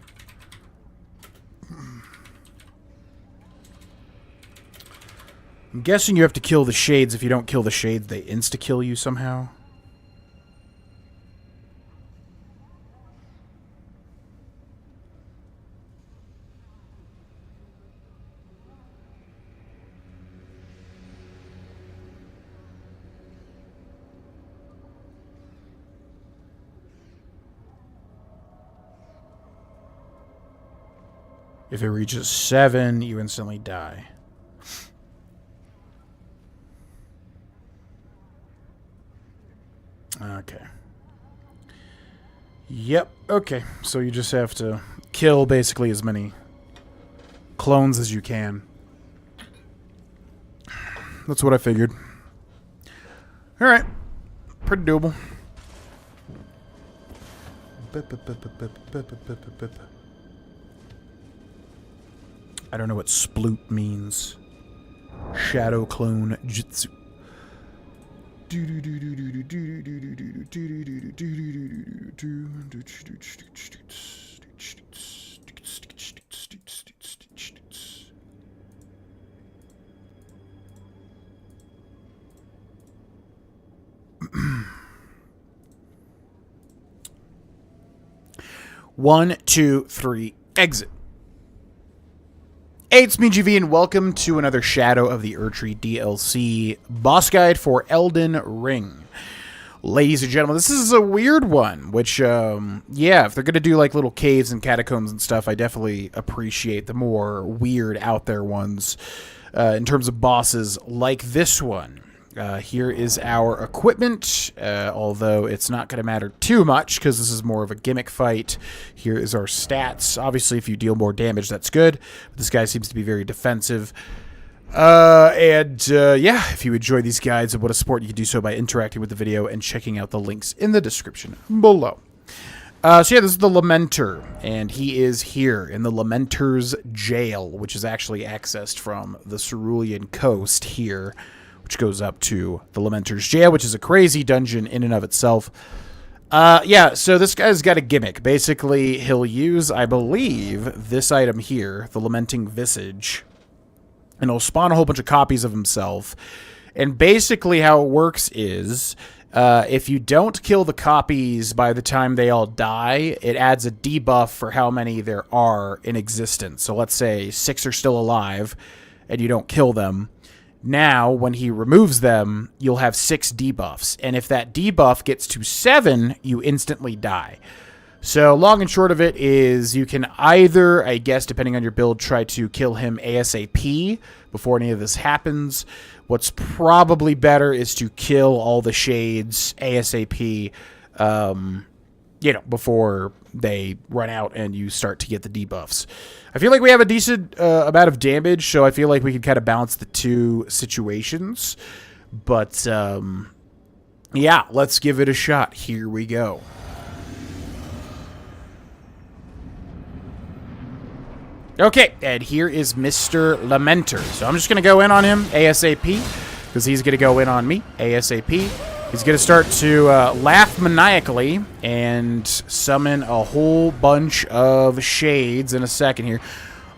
A: I'm guessing you have to kill the shades. If you don't kill the shades, they insta-kill you somehow. If it reaches 7, you instantly die. Okay. Yep, okay. So you just have to kill basically as many clones as you can. That's what I figured. Alright. Pretty doable. I don't know what sploot means. Shadow clone jutsu. One, two, three, exit. Hey, it's me, GV, and welcome to another Shadow of the Erdtree DLC boss guide for Elden Ring. Ladies and gentlemen, this is a weird one, which, yeah, if they're going to do, like, little caves and catacombs and stuff, I definitely appreciate the more weird, out there ones in terms of bosses like this one. Here is our equipment, although it's not going to matter too much because this is more of a gimmick fight. Here is our stats. Obviously, if you deal more damage, that's good. But this guy seems to be very defensive. Yeah, if you enjoy these guides and want to support, you can do so by interacting with the video and checking out the links in the description below. So yeah, this is the Lamenter, and he is here in the Lamenter's jail, which is actually accessed from the Cerulean coast here, which goes up to the Lamenter's jail, which is a crazy dungeon in and of itself. Yeah, so this guy's got a gimmick. Basically, he'll use, I believe, this item here, the Lamenting Visage, and he'll spawn a whole bunch of copies of himself. And basically how it works is, if you don't kill the copies by the time they all die, it adds a debuff for how many there are in existence. So let's say 6 are still alive, and you don't kill them. Now, when he removes them, you'll have 6 debuffs. And if that debuff gets to 7, you instantly die. So, long and short of it is you can either, I guess, depending on your build, try to kill him ASAP before any of this happens. What's probably better is to kill all the shades ASAP, you know, before they run out and you start to get the debuffs. I feel like we have a decent amount of damage, so I feel like we can kind of balance the two situations. But, yeah, let's give it a shot. Here we go. Okay, and here is Mr. Lamenter. So I'm just going to go in on him ASAP, because he's going to go in on me ASAP. He's going to start to laugh maniacally and summon a whole bunch of shades in a second here.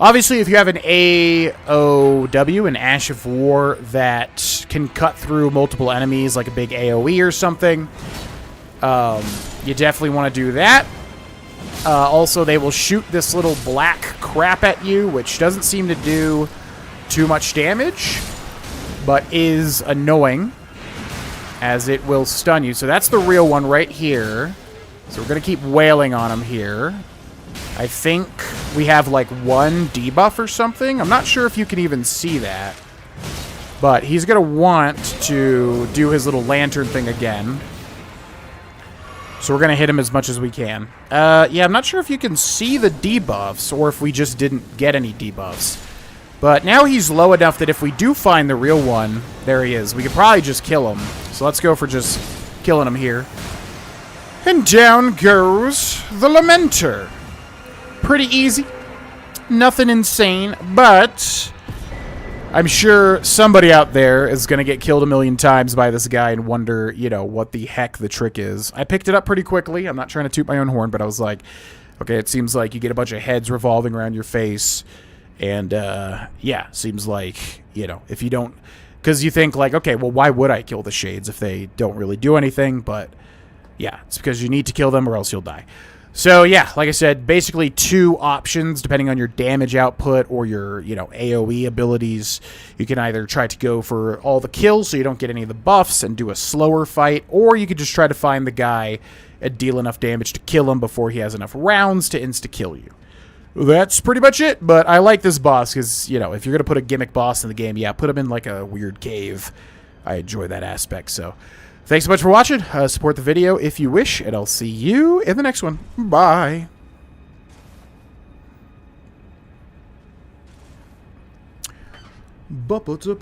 A: Obviously, if you have an AOW, an Ash of War, that can cut through multiple enemies, like a big AoE or something, you definitely want to do that. Also, they will shoot this little black crap at you, which doesn't seem to do too much damage, but is annoying, as it will stun you. So that's the real one right here. So we're going to keep wailing on him here. I think we have like 1 debuff or something. I'm not sure if you can even see that. But he's going to want to do his little lantern thing again. So we're going to hit him as much as we can. Yeah, I'm not sure if you can see the debuffs or if we just didn't get any debuffs. But now he's low enough that if we do find the real one, there he is. We could probably just kill him. So let's go for just killing him here. And down goes the Lamenter. Pretty easy. Nothing insane, but I'm sure somebody out there is going to get killed a million times by this guy and wonder, you know, what the heck the trick is. I picked it up pretty quickly. I'm not trying to toot my own horn, but I was like, okay, it seems like you get a bunch of heads revolving around your face. And, yeah, seems like, you know, if you don't Because you think, like, okay, well, why would I kill the Shades if they don't really do anything? But, yeah, it's because you need to kill them or else you'll die. So, yeah, like I said, basically 2 options depending on your damage output or your, AoE abilities. You can either try to go for all the kills so you don't get any of the buffs and do a slower fight, or you could just try to find the guy and deal enough damage to kill him before he has enough rounds to insta-kill you. That's pretty much it, but I like this boss because, if you're going to put a gimmick boss in the game, yeah, put him in like a weird cave. I enjoy that aspect, so... Thanks so much for watching. Support the video if you wish, and I'll see you in the next one. Bye. Mr.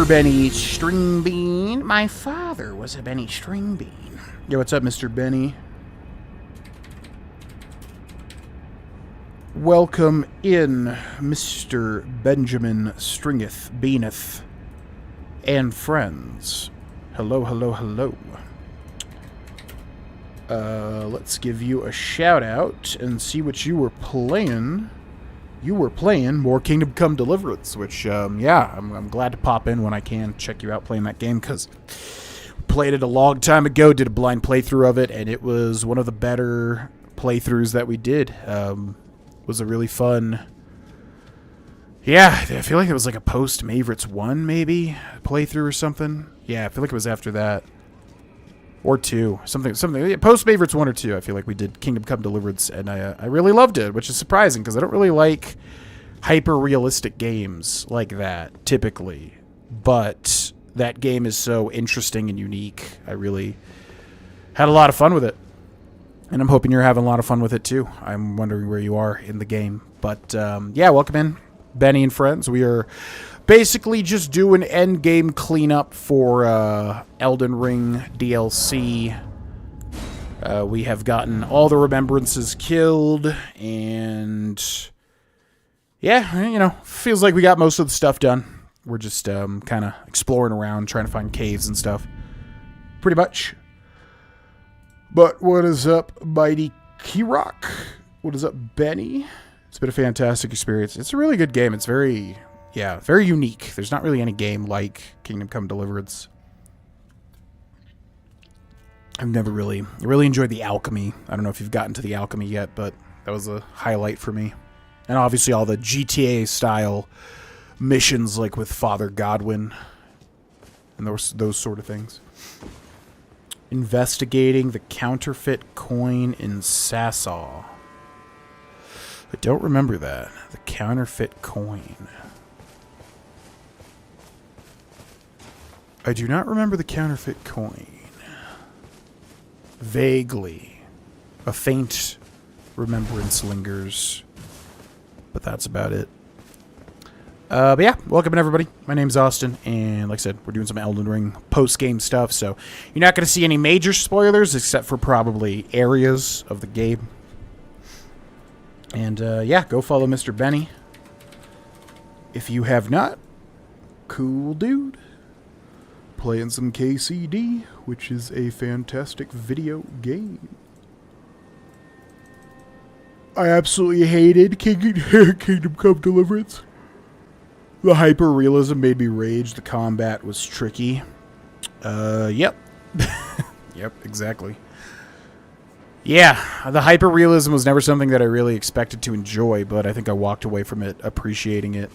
A: Benny Stringbean. My father was a Benny Stringbean. Yo, what's up, Mr. Benny? Welcome in, Mr. Benjamin Stringeth, Beaneth, and friends. Hello, hello, hello. Let's give you a shout out and see what you were playing. You were playing more Kingdom Come Deliverance, which, yeah, I'm glad to pop in when I can check you out playing that game, because played it a long time ago, did a blind playthrough of it, and it was one of the better playthroughs that we did. Was a really fun... Yeah, I feel like it was like a post-Maverick's 1, maybe? Playthrough or something? Yeah, I feel like it was after that. Or 2. Something. Yeah, post-Maverick's 1 or 2, I feel like we did Kingdom Come Deliverance, and I really loved it, which is surprising, because I don't really like hyper-realistic games like that, typically. But that game is so interesting and unique. I really had a lot of fun with it. And I'm hoping you're having a lot of fun with it, too. I'm wondering where you are in the game. But, yeah, welcome in, Benny and friends. We are basically just doing endgame cleanup for Elden Ring DLC. We have gotten all the remembrances killed. And, yeah, feels like we got most of the stuff done. We're just kind of exploring around, trying to find caves and stuff. Pretty much. But what is up, Mighty Kirok? What is up, Benny? It's been a fantastic experience. It's a really good game. It's very unique. There's not really any game like Kingdom Come Deliverance. I've never really enjoyed the alchemy. I don't know if you've gotten to the alchemy yet, but that was a highlight for me. And obviously all the GTA-style missions, like with Father Godwin and those sort of things. Investigating the counterfeit coin in Sassaw. I don't remember that. The counterfeit coin. I do not remember the counterfeit coin. Vaguely. A faint remembrance lingers. But that's about it. But yeah, welcome in everybody. My name's Austin, and like I said, we're doing some Elden Ring post-game stuff, so you're not going to see any major spoilers, except for probably areas of the game. And yeah, go follow Mr. Benny. If you have not, cool dude. Playing some KCD, which is a fantastic video game. I absolutely hated Kingdom Come Deliverance. The hyper-realism made me rage. The combat was tricky. Yep. Yep, exactly. Yeah, the hyper-realism was never something that I really expected to enjoy, but I think I walked away from it appreciating it.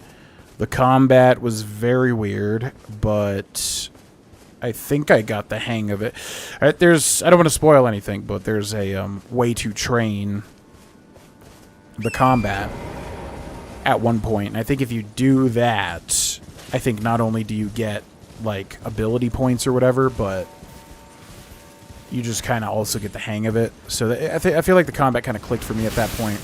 A: The combat was very weird, but I think I got the hang of it. I don't want to spoil anything, but there's a way to train the combat at one point. And I think if you do that, I think not only do you get, like, ability points or whatever, but you just kind of also get the hang of it. So I feel like the combat kind of clicked for me at that point.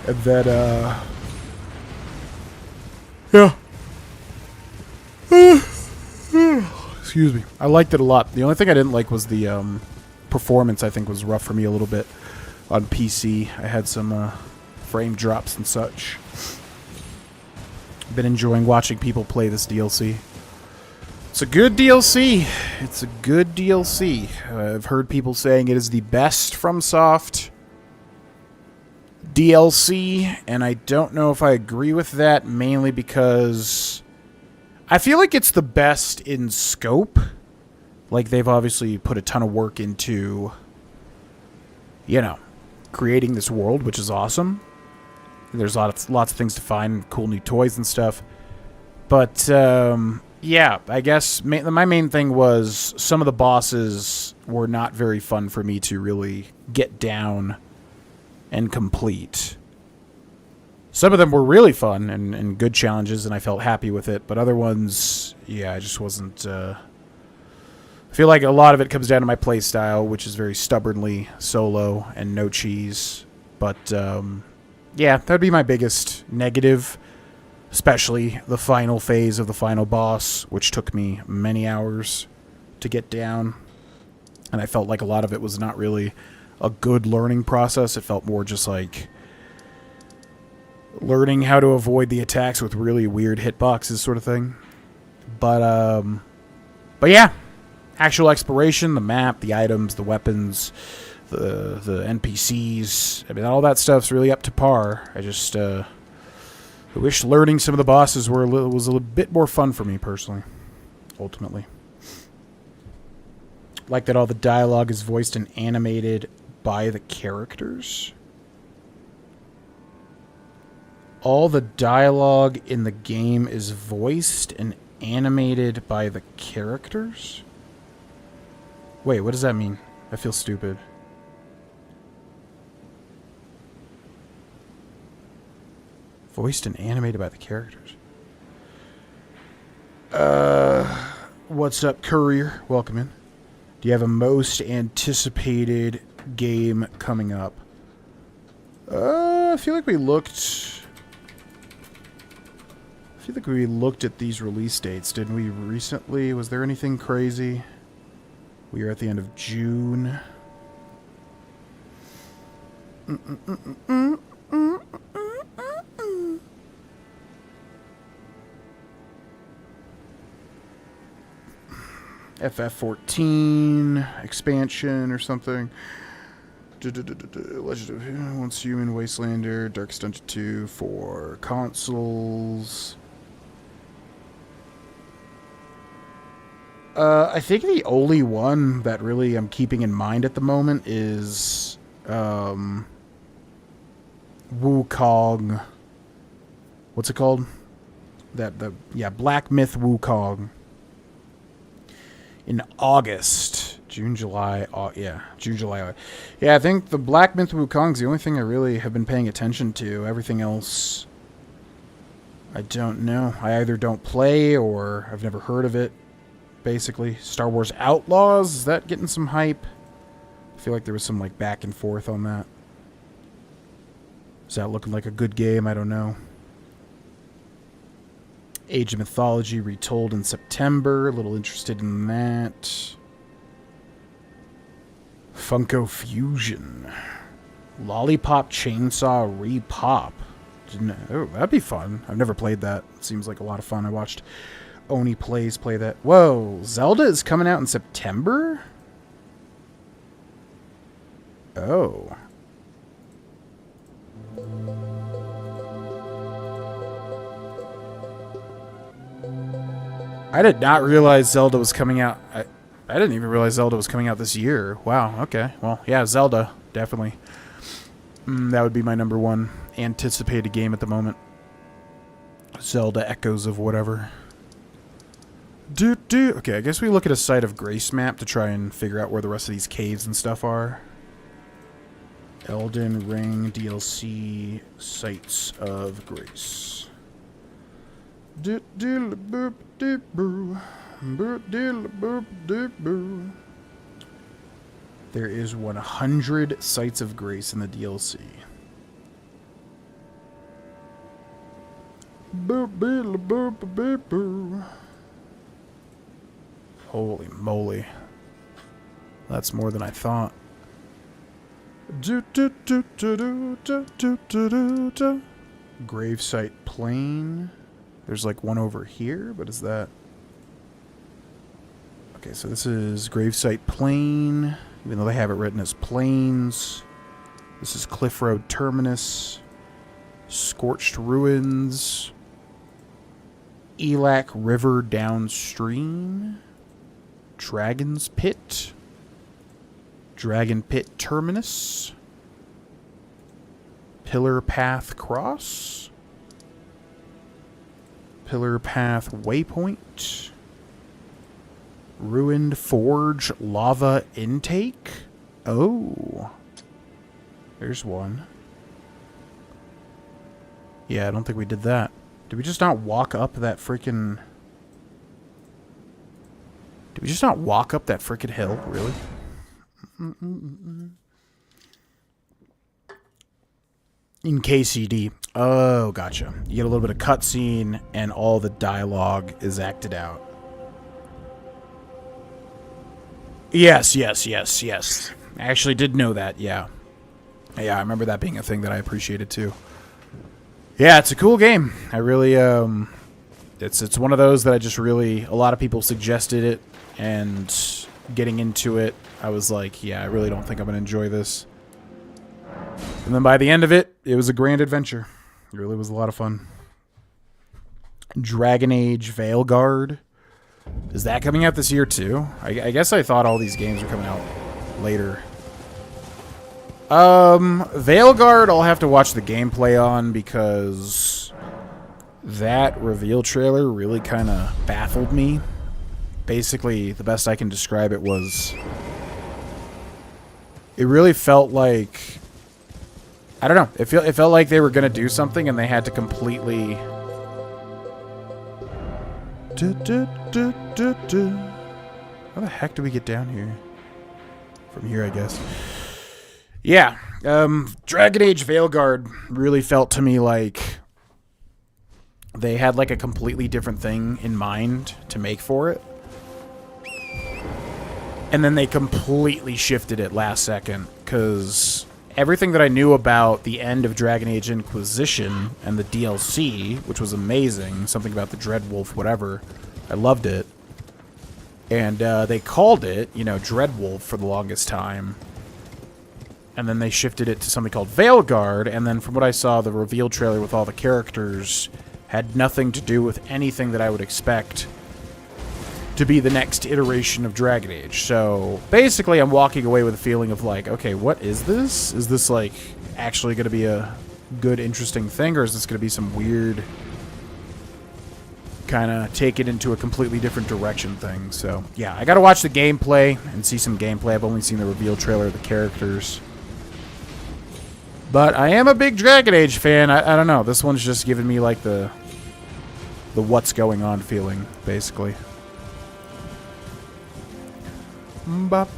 A: And then, yeah. Excuse me. I liked it a lot. The only thing I didn't like was the, performance, I think, was rough for me a little bit on PC. I had some frame drops and such. Been enjoying watching people play this DLC. It's a good DLC. It's a good DLC. I've heard people saying it is the best FromSoft DLC, and I don't know if I agree with that, mainly because I feel like it's the best in scope. Like, they've obviously put a ton of work into, you know, creating this world, which is awesome. There's lots of things to find, cool new toys and stuff. But, yeah, I guess my main thing was some of the bosses were not very fun for me to really get down and complete. Some of them were really fun and good challenges, and I felt happy with it. But other ones, yeah, I just wasn't... I feel like a lot of it comes down to my play style, which is very stubbornly solo and no cheese. But, yeah, that would be my biggest negative. Especially the final phase of the final boss, which took me many hours to get down. And I felt like a lot of it was not really a good learning process. It felt more just like learning how to avoid the attacks with really weird hitboxes sort of thing. But yeah, actual exploration, the map, the items, the weapons, the NPCs, I mean, all that stuff's really up to par. I just... I wish learning some of the bosses was a little bit more fun for me, personally. Ultimately. Like that all the dialogue is voiced and animated by the characters. All the dialogue in the game is voiced and animated by the characters? Wait, what does that mean? I feel stupid. Voiced and animated by the characters. What's up, Courier? Welcome in. Do you have a most anticipated game coming up? I feel like we looked at these release dates, didn't we, recently? Was there anything crazy? We are at the end of June. FF14 expansion or something. Legend of Once Human, Wastelander, Darkest Dungeon 2 for consoles. I think the only one that really I'm keeping in mind at the moment is Wukong. What's it called? Black Myth Wukong. In August. June, July. June, July. Yeah, I think the Black Myth Wukong's the only thing I really have been paying attention to. Everything else, I don't know. I either don't play or I've never heard of it, basically. Star Wars Outlaws, is that getting some hype? I feel like there was some like back and forth on that. Is that looking like a good game? I don't know. Age of Mythology retold in September. A little interested in that. Funko Fusion. Lollipop Chainsaw Repop. Oh, that'd be fun. I've never played that. It seems like a lot of fun. I watched Oni Plays play that. Whoa, Zelda is coming out in September? Oh. I did not realize Zelda was coming out. I didn't even realize Zelda was coming out this year. Wow, okay. Well, yeah, Zelda, definitely. That would be my number one anticipated game at the moment. Zelda Echoes of whatever. Okay, I guess we look at a Site of Grace map to try and figure out where the rest of these caves and stuff are. Elden Ring DLC Sites of Grace. There is 100 Sites of Grace in the DLC. Holy moly. That's more than I thought. Gravesite Plain. There's like one over here, but is that... Okay, so this is Gravesite Plain, even though they have it written as Plains. This is Cliff Road Terminus. Scorched Ruins. Elac River Downstream. Dragon's Pit. Dragon Pit Terminus. Pillar Path Cross. Pillar Path Waypoint. Ruined Forge Lava Intake. Oh. There's one. Yeah, I don't think we did that. Did we just not walk up that freaking... Did we just not walk up that freaking hill? Really? In KCD. Oh, gotcha. You get a little bit of cutscene, and all the dialogue is acted out. Yes. I actually did know that, yeah. Yeah, I remember that being a thing that I appreciated, too. Yeah, it's a cool game. I really, it's one of those that I just really... A lot of people suggested it, and getting into it, I was like, yeah, I really don't think I'm going to enjoy this. And then by the end of it, it was a grand adventure. It really was a lot of fun. Dragon Age Veilguard. Is that coming out this year too? I guess I thought all these games were coming out later. Veilguard I'll have to watch the gameplay on because that reveal trailer really kind of baffled me. Basically, the best I can describe it was... It really felt like... I don't know. It felt like they were going to do something and they had to completely... How the heck do we get down here? From here, I guess. Yeah. Dragon Age Veilguard really felt to me like they had like a completely different thing in mind to make for it. And then they completely shifted it last second, because everything that I knew about the end of Dragon Age Inquisition and the DLC, which was amazing, something about the Dreadwolf, whatever, I loved it. And they called it, you know, Dreadwolf for the longest time. And then they shifted it to something called Veilguard, and then from what I saw, the reveal trailer with all the characters had nothing to do with anything that I would expect to be the next iteration of Dragon Age. So basically I'm walking away with a feeling of like, okay, what is this? Is this like actually going to be a good, interesting thing, or is this going to be some weird kind of take it into a completely different direction thing? So yeah, I got to watch the gameplay and see some gameplay. I've only seen the reveal trailer of the characters. But I am a big Dragon Age fan. I don't know. This one's just giving me like the what's going on feeling, basically. Okay,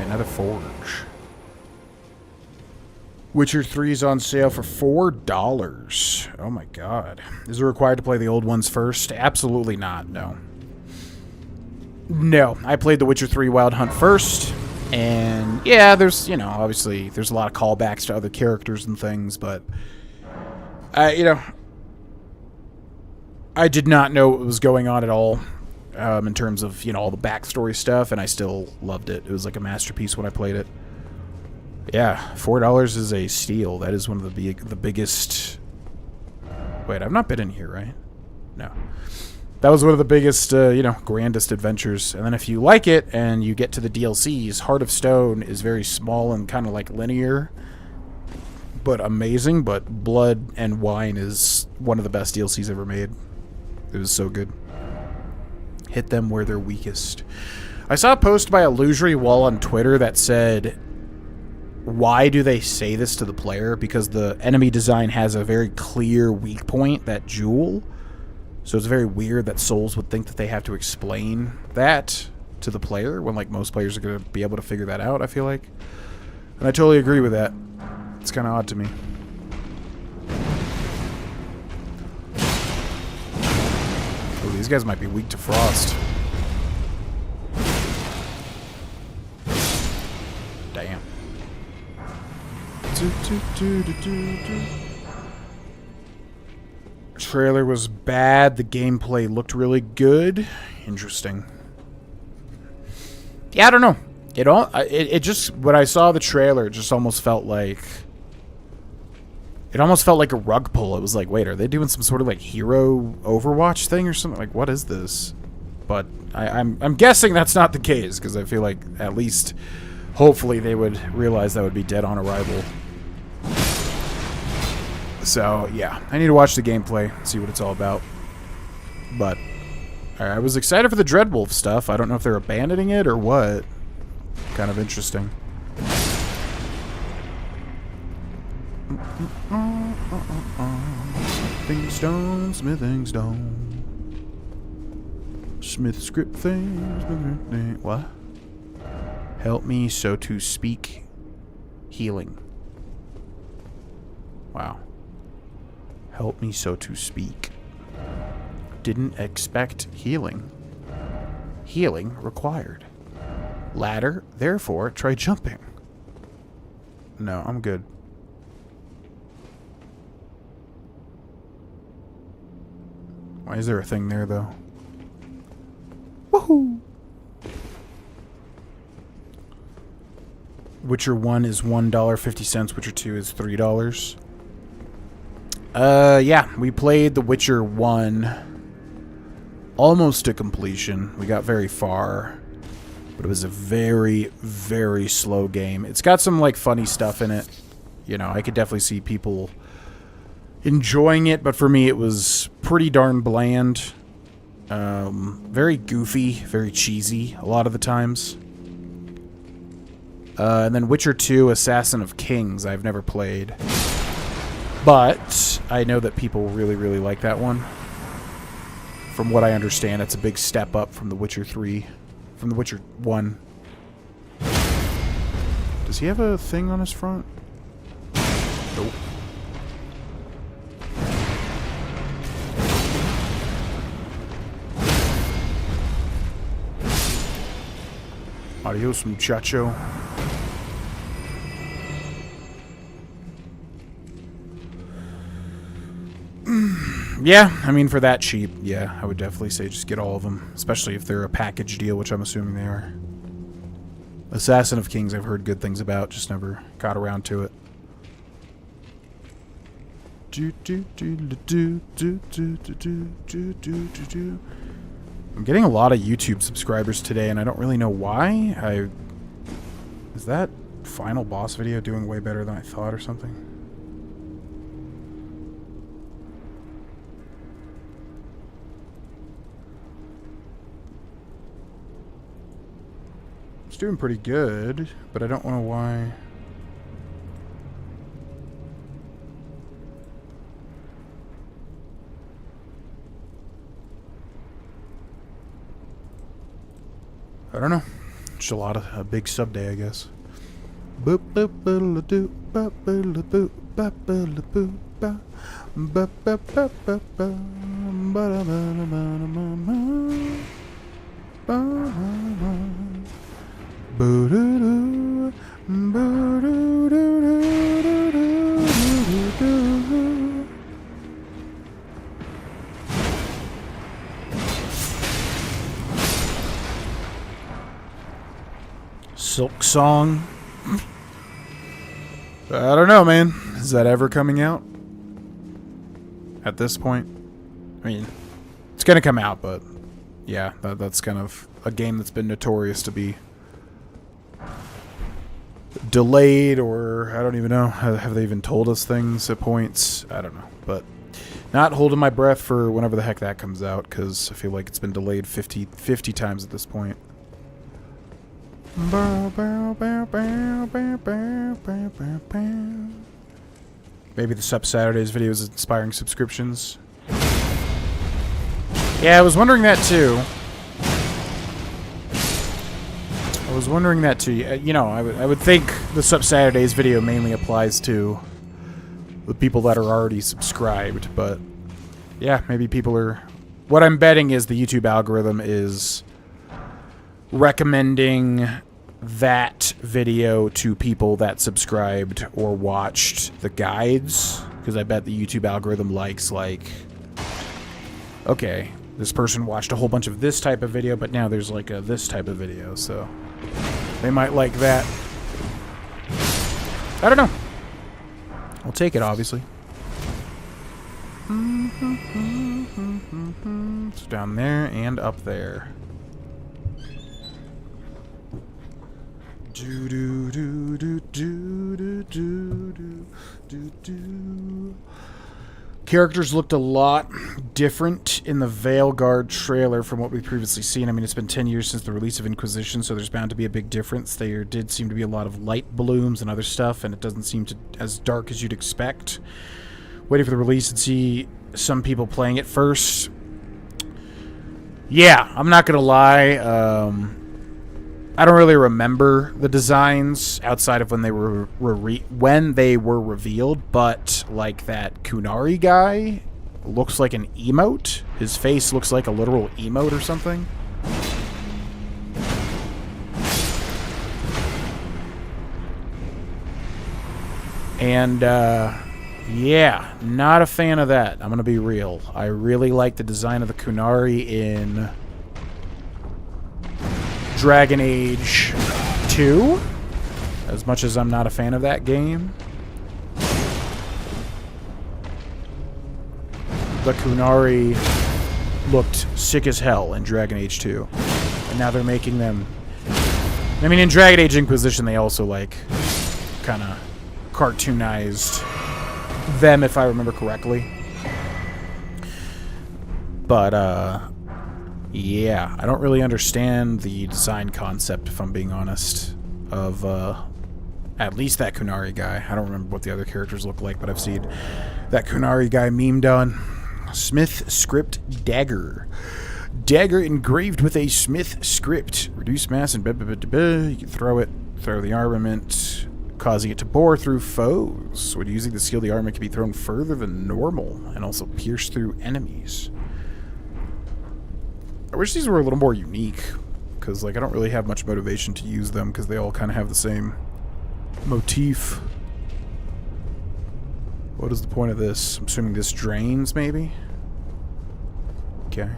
A: another Forge. Witcher 3 is on sale for $4. Oh my god. Is it required to play the old ones first? Absolutely not, no. No, I played The Witcher 3 Wild Hunt first, and yeah, there's, you know, obviously there's a lot of callbacks to other characters and things, but you know, I did not know what was going on at all. In terms of, you know, all the backstory stuff, and I still loved it. It was like a masterpiece when I played it. Yeah, $4 is a steal. That is one of the biggest... Wait, I've not been in here, right? No. That was one of the biggest, you know, grandest adventures. And then if you like it, and you get to the DLCs, Heart of Stone is very small and kind of like linear, but amazing. But Blood and Wine is one of the best DLCs ever made. It was so good. Hit them where they're weakest. I saw a post by Illusory Wall on Twitter that said, why do they say this to the player? Because the enemy design has a very clear weak point, that jewel. So it's very weird that Souls would think that they have to explain that to the player when like most players are going to be able to figure that out, I feel like. And I totally agree with that. It's kind of odd to me. These guys might be weak to frost. Damn. trailer was bad. The gameplay looked really good. Interesting. Yeah, I don't know. It just, when I saw the trailer, it just almost felt like... It almost felt like a rug pull. It was like, wait, are they doing some sort of like hero Overwatch thing or something? Like, what is this? But I'm guessing that's not the case, because I feel like at least, hopefully, they would realize that would be dead on arrival. So, yeah. I need to watch the gameplay, see what it's all about. But, I was excited for the Dreadwolf stuff. I don't know if they're abandoning it or what. Kind of interesting. Smithing stone, smithing stone. Smith script thing. What? Help me so to speak. Healing. Wow. Help me so to speak. Didn't expect healing. Healing required. Ladder, therefore, try jumping. No, I'm good. Why is there a thing there, though? Woohoo! Witcher 1 is $1.50. Witcher 2 is $3. Yeah, we played The Witcher 1 almost to completion. We got very far, but it was a very, very slow game. It's got some, like, funny stuff in it. You know, I could definitely see people enjoying it, but for me it was pretty darn bland. Very goofy, very cheesy a lot of the times. And then Witcher 2, Assassin of Kings, I've never played. But I know that people really, really like that one. From what I understand, it's a big step up from The Witcher 3, from The Witcher 1. Does he have a thing on his front? Nope. Adios, muchacho. Yeah, I mean, for that cheap, yeah, I would definitely say just get all of them. Especially if they're a package deal, which I'm assuming they are. Assassin of Kings I've heard good things about, just never got around to it. I'm getting a lot of YouTube subscribers today, and I don't really know why. Is that final boss video doing way better than I thought or something? It's doing pretty good, but I don't know why. I don't know. Just a big sub day, I guess. Silk Song. I don't know, man. Is that ever coming out? At this point? I mean, it's gonna come out, but yeah, that's kind of a game that's been notorious to be delayed, or I don't even know. Have they even told us things at points? I don't know, but not holding my breath for whenever the heck that comes out, because I feel like it's been delayed 50 times at this point. Maybe the Sub Saturdays video is inspiring subscriptions. Yeah, I was wondering that too. You know, I would think the Sub Saturdays video mainly applies to the people that are already subscribed, but yeah, maybe people are... What I'm betting is the YouTube algorithm is recommending that video to people that subscribed or watched the guides, because I bet the YouTube algorithm likes, like, okay, this person watched a whole bunch of this type of video, but now there's like a this type of video, so they might like that. I don't know. I'll take it, obviously. It's down there and up there. Do do do do do do do do do. Characters looked a lot different in the Veilguard trailer from what we've previously seen. I mean, it's been 10 years since the release of Inquisition, so there's bound to be a big difference. There did seem to be a lot of light blooms and other stuff, and it doesn't seem to as dark as you'd expect. Waiting for the release and see some people playing it first. Yeah, I'm not gonna lie. I don't really remember the designs outside of when they were revealed, but like that Kunari guy looks like an emote. His face looks like a literal emote or something. And yeah, not a fan of that. I'm gonna be real. I really like the design of the Kunari in Dragon Age 2, as much as I'm not a fan of that game. The Kunari looked sick as hell in Dragon Age 2. And now they're making them... I mean, in Dragon Age Inquisition, they also, like, kind of cartoonized them, if I remember correctly. But, yeah, I don't really understand the design concept, if I'm being honest, of at least that Kunari guy. I don't remember what the other characters look like, but I've seen that Kunari guy memed on. Smith script dagger. Dagger engraved with a Smith script. Reduce mass and you can throw the armament, causing it to bore through foes. When using the skill, the armament can be thrown further than normal and also pierce through enemies. I wish these were a little more unique, because like I don't really have much motivation to use them, because they all kind of have the same motif. What is the point of this? I'm assuming this drains, maybe? Okay.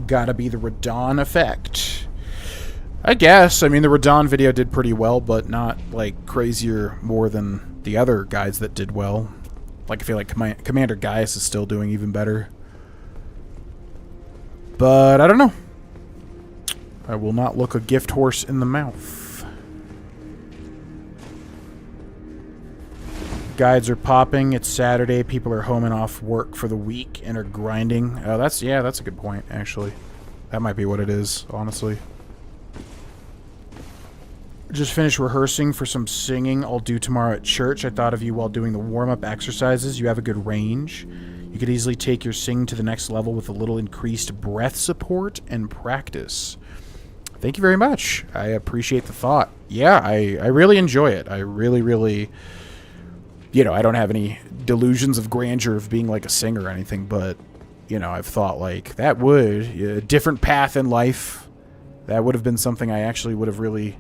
A: Gotta be the Radon effect. I guess. I mean, the Radon video did pretty well, but not, like, crazier more than the other guys that did well. Like, I feel like Commander Gaius is still doing even better. But, I don't know. I will not look a gift horse in the mouth. Guides are popping. It's Saturday. People are home and off work for the week and are grinding. Oh, that's a good point, actually. That might be what it is, honestly. Just finished rehearsing for some singing I'll do tomorrow at church. I thought of you while doing the warm-up exercises. You have a good range. You could easily take your singing to the next level with a little increased breath support and practice. Thank you very much. I appreciate the thought. Yeah, I really enjoy it. I really... You know, I don't have any delusions of grandeur of being like a singer or anything, but, you know, I've thought, like, that would... A different path in life. That would have been something I actually would have really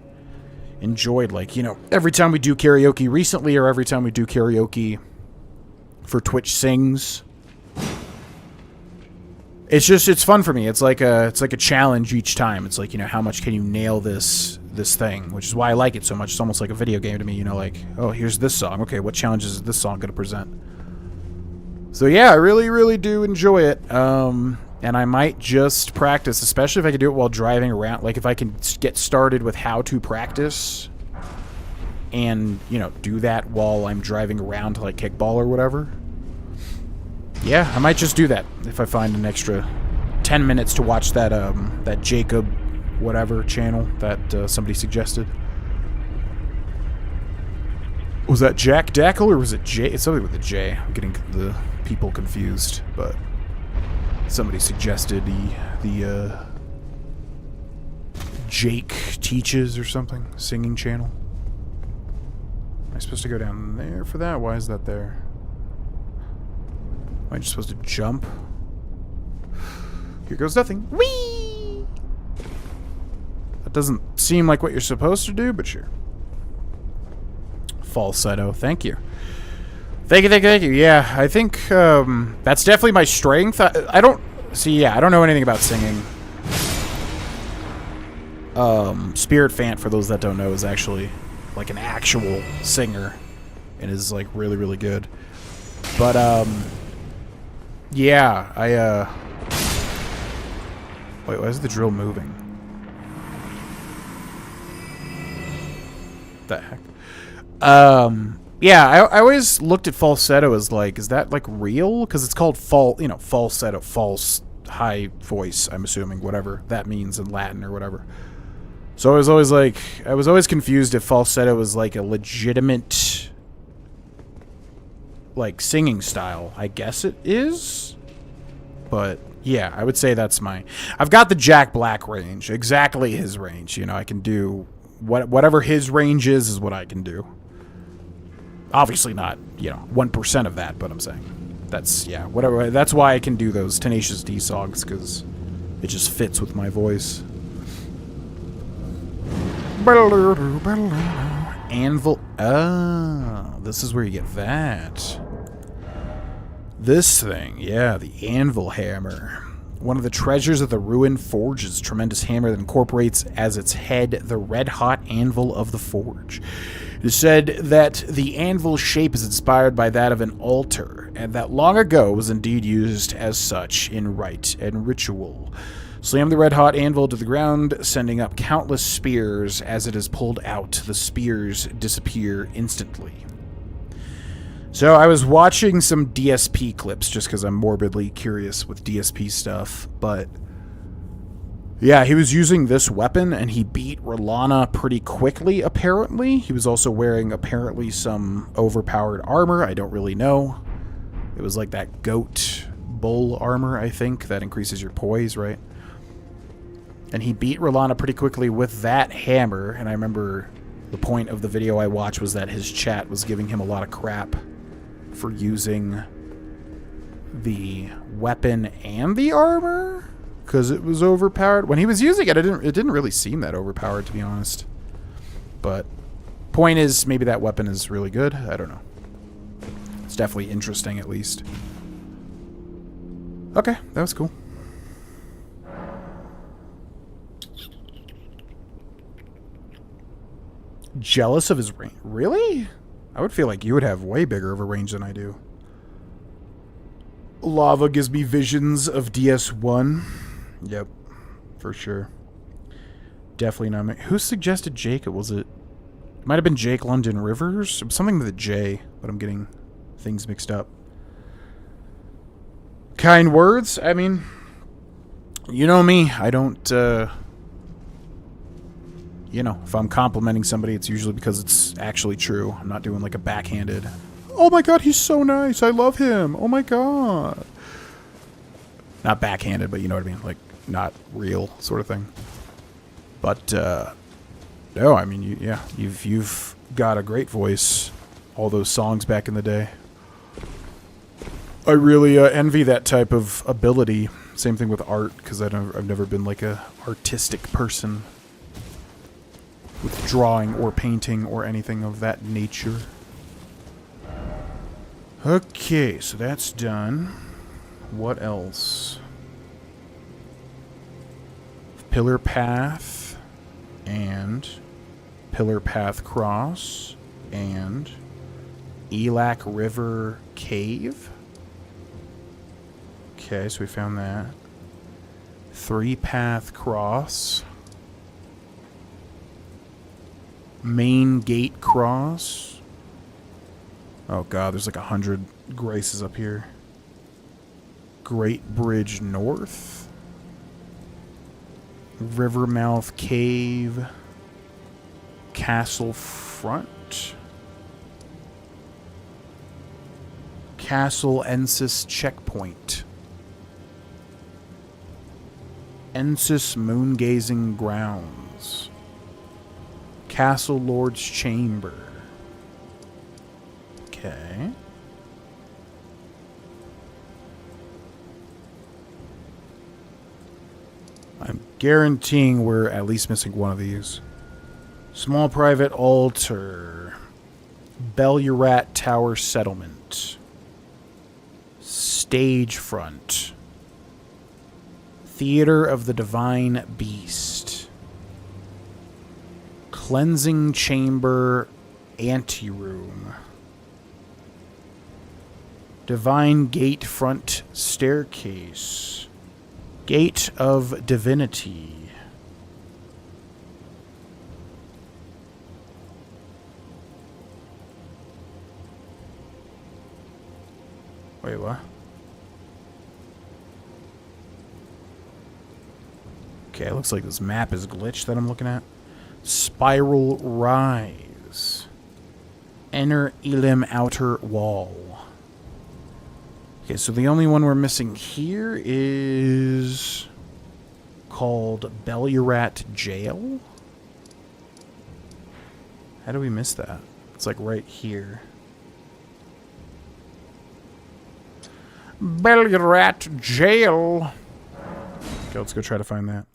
A: enjoyed. Like, you know, every time we do karaoke recently, or every time we do karaoke for Twitch Sings... It's fun for me. It's like a challenge each time. It's like, you know, how much can you nail this thing, which is why I like it so much. It's almost like a video game to me, you know, like, oh, here's this song. Okay, what challenges is this song going to present? So yeah, I really do enjoy it. And I might just practice, especially if I can do it while driving around. Like if I can get started with how to practice and, you know, do that while I'm driving around to like kickball or whatever. Yeah, I might just do that if I find an extra 10 minutes to watch that that Jacob whatever channel that somebody suggested. Was that Jack Dackle or was it J? It's something with a J. I'm getting the people confused, but somebody suggested the Jake Teaches or something singing channel. Am I supposed to go down there for that? Why is that there? Am I just supposed to jump? Here goes nothing. Whee! That doesn't seem like what you're supposed to do, but sure. Falsetto, thank you. Thank you, thank you, thank you. Yeah, I think that's definitely my strength. I don't see. Yeah, I don't know anything about singing. Spirit Fant, for those that don't know, is actually like an actual singer, and is like really, really good. But yeah, wait, why is the drill moving? The heck? Yeah, I always looked at falsetto as like, is that like real? Because it's called falsetto, false high voice, I'm assuming, whatever that means in Latin or whatever. So I was always confused if falsetto was like a legitimate like singing style. I guess it is. But yeah, I would say that's I've got the Jack Black range, exactly his range. You know, I can do whatever his range is what I can do. Obviously not, 1% of that, but I'm saying that's, yeah, whatever. That's why I can do those Tenacious D songs, because it just fits with my voice. Anvil. Oh, this is where you get that. This thing, yeah, the Anvil Hammer. One of the treasures of the Ruined Forge's tremendous hammer that incorporates as its head the red-hot anvil of the forge. It is said that the anvil's shape is inspired by that of an altar, and that long ago was indeed used as such in rite and ritual. Slam the red-hot anvil to the ground, sending up countless spears. As it is pulled out, the spears disappear instantly. So I was watching some DSP clips just because I'm morbidly curious with DSP stuff, but yeah, he was using this weapon and he beat Grohlvana pretty quickly, apparently. He was also wearing apparently some overpowered armor. I don't really know. It was like that goat bull armor, I think, that increases your poise, right? And he beat Grohlvana pretty quickly with that hammer, and I remember the point of the video I watched was that his chat was giving him a lot of crap for using the weapon and the armor because it was overpowered. When he was using it, it didn't really seem that overpowered, to be honest. But point is, maybe that weapon is really good. I don't know. It's definitely interesting, at least. Okay, that was cool. Jealous of his range? Really? I would feel like you would have way bigger of a range than I do. Lava gives me visions of DS1. Yep, for sure. Definitely not me. Who suggested Jake? Was it? It might have been Jake London Rivers? Something with a J, but I'm getting things mixed up. Kind words? I mean, you know me. I don't, if I'm complimenting somebody, it's usually because it's actually true. I'm not doing like a backhanded, oh my god, he's so nice, I love him, oh my god. Not backhanded, but you know what I mean, like not real sort of thing. But no, I mean, you've got a great voice. All those songs back in the day. I really envy that type of ability. Same thing with art, because I've never been like a artistic person with drawing or painting or anything of that nature. Okay, so that's done. What else? Pillar Path and Pillar Path Cross and Elak River Cave. Okay, so we found that. 3 Path Cross. Main Gate Cross. Oh god, there's like 100 graces up here. Great Bridge North. Rivermouth Cave. Castle Front. Castle Ensis Checkpoint. Ensis Moongazing Grounds. Castle Lord's Chamber. Okay. I'm guaranteeing we're at least missing one of these. Small private altar. Bellurat Tower Settlement. Stage Front. Theater of the Divine Beast. Cleansing Chamber Anteroom. Divine Gate Front Staircase. Gate of Divinity. Wait, what? Okay, it looks like this map is glitched that I'm looking at. Spiral Rise. Enter Elim Outer Wall. Okay, so the only one we're missing here is called Bellurat Jail. How do we miss that? It's like right here. Bellurat Jail. Okay, let's go try to find that.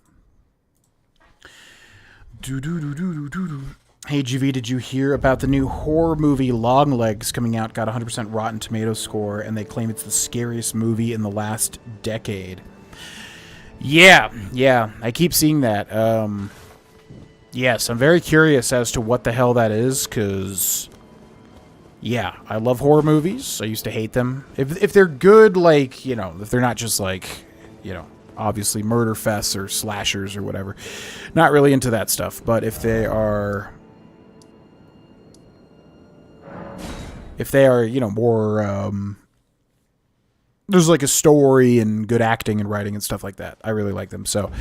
A: Hey, GV, did you hear about the new horror movie Longlegs coming out? Got 100% Rotten Tomatoes score, and they claim it's the scariest movie in the last decade. Yeah, I keep seeing that. Yes, I'm very curious as to what the hell that is, because... yeah, I love horror movies. I used to hate them. If they're good, like, you know, if they're not just like, you know, obviously murder fests or slashers or whatever. Not really into that stuff. But if they are, you know, more, there's like a story and good acting and writing and stuff like that. I really like them. So,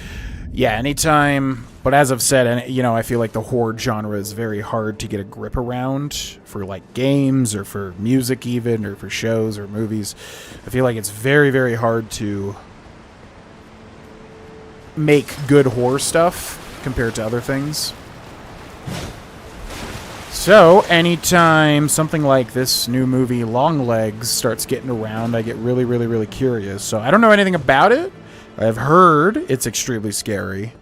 A: yeah, anytime. But as I've said, and you know, I feel like the horror genre is very hard to get a grip around for like games or for music even or for shows or movies. I feel like it's very, very hard to make good horror stuff compared to other things. So, anytime something like this new movie, Longlegs, starts getting around, I get really, really, really curious. So, I don't know anything about it. I've heard it's extremely scary.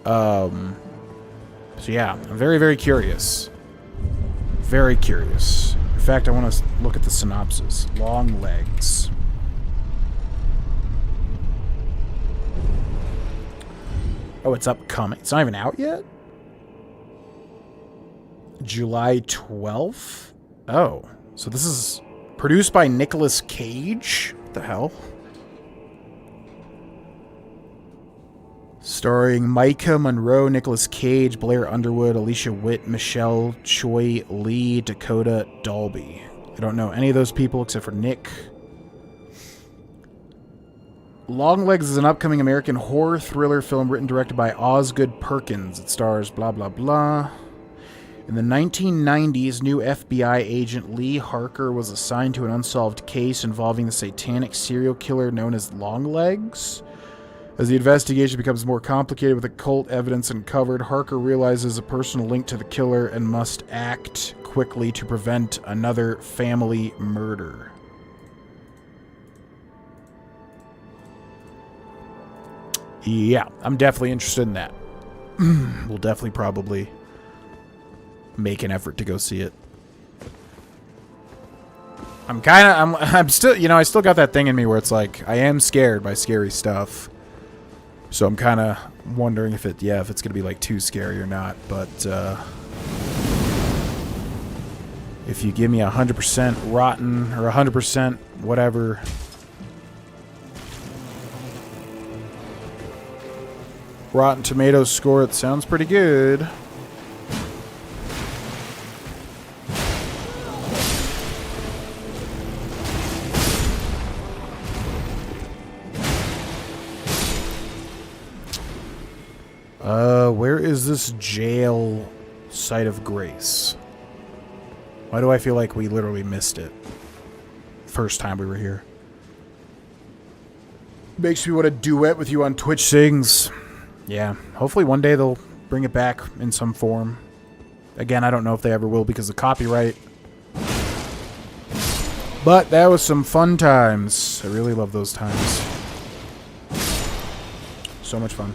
A: So, yeah, I'm very, very curious. Very curious. In fact, I want to look at the synopsis. Longlegs. Oh, it's upcoming. It's not even out yet? July 12th? Oh. So this is produced by Nicolas Cage? What the hell? Starring Micah Monroe, Nicolas Cage, Blair Underwood, Alicia Witt, Michelle Choi Lee, Dakota Dalby. I don't know any of those people except for Nick. Longlegs is an upcoming American horror thriller film written and directed by Osgood Perkins. It stars blah, blah, blah. In the 1990s, new FBI agent Lee Harker was assigned to an unsolved case involving the satanic serial killer known as Longlegs. As the investigation becomes more complicated with occult evidence uncovered, Harker realizes a personal link to the killer and must act quickly to prevent another family murder. Yeah, I'm definitely interested in that. We'll definitely probably make an effort to go see it. I'm still, you know, I still got that thing in me where it's like, I am scared by scary stuff. So I'm kind of wondering if it's going to be like too scary or not. But if you give me 100% rotten or 100% whatever, Rotten Tomatoes score, it sounds pretty good. Where is this jail site of grace? Why do I feel like we literally missed it first time we were here? Makes me want to duet with you on Twitch Sings. Yeah, hopefully one day they'll bring it back in some form. Again, I don't know if they ever will because of copyright. But that was some fun times. I really love those times. So much fun.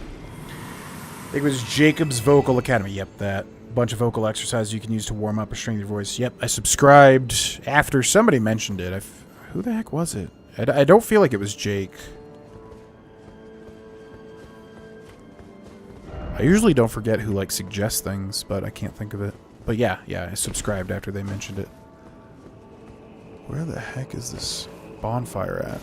A: I think it was Jacob's Vocal Academy. Yep, that. bunch of vocal exercises you can use to warm up or strengthen your voice. Yep, I subscribed after somebody mentioned it. Who the heck was it? I don't feel like it was Jake. I usually don't forget who, like, suggests things, but I can't think of it. But yeah, I subscribed after they mentioned it. Where the heck is this bonfire at?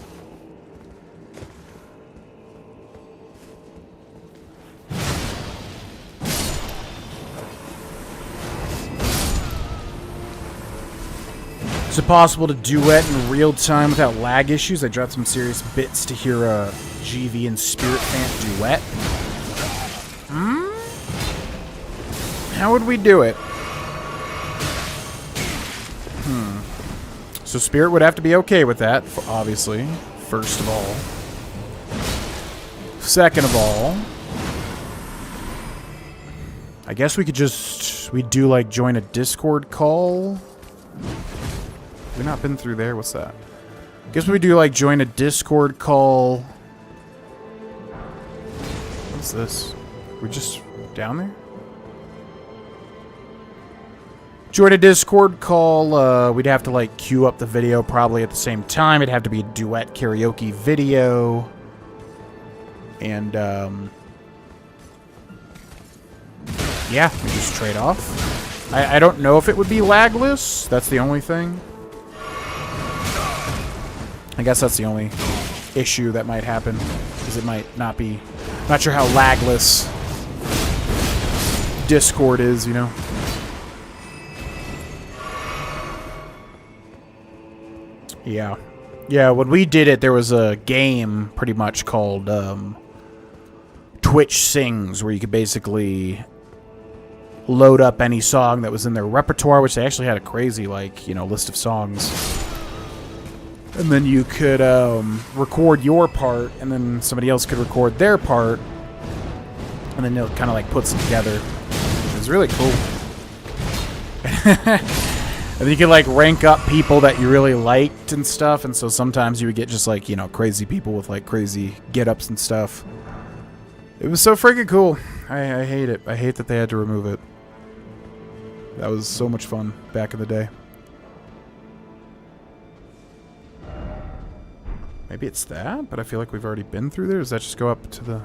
A: Is it possible to duet in real time without lag issues? I dropped some serious bits to hear a GV and Spirit Fant duet. How would we do it? So Spirit would have to be okay with that, obviously. First of all. Second of all, I guess we could we'd do like join a Discord call. We've not been through there. What's that? I guess we do like join a Discord call. What's this? We're just down there? Join a Discord call. We'd have to like queue up the video probably at the same time. It'd have to be a duet karaoke video. And yeah, we just trade off. I don't know if it would be lagless. That's the only thing. I guess that's the only issue that might happen, because it might not be. Not sure how lagless Discord is, you know. Yeah. Yeah, when we did it, there was a game pretty much called Twitch Sings, where you could basically load up any song that was in their repertoire, which they actually had a crazy, like, you know, list of songs. And then you could record your part, and then somebody else could record their part, and then it kind of like puts it together. It was really cool. And you could like rank up people that you really liked and stuff, and so sometimes you would get just like, you know, crazy people with like crazy get-ups and stuff. It was so freaking cool. I hate it. I hate that they had to remove it. That was so much fun back in the day. Maybe it's that, but I feel like we've already been through there. Does that just go up to the...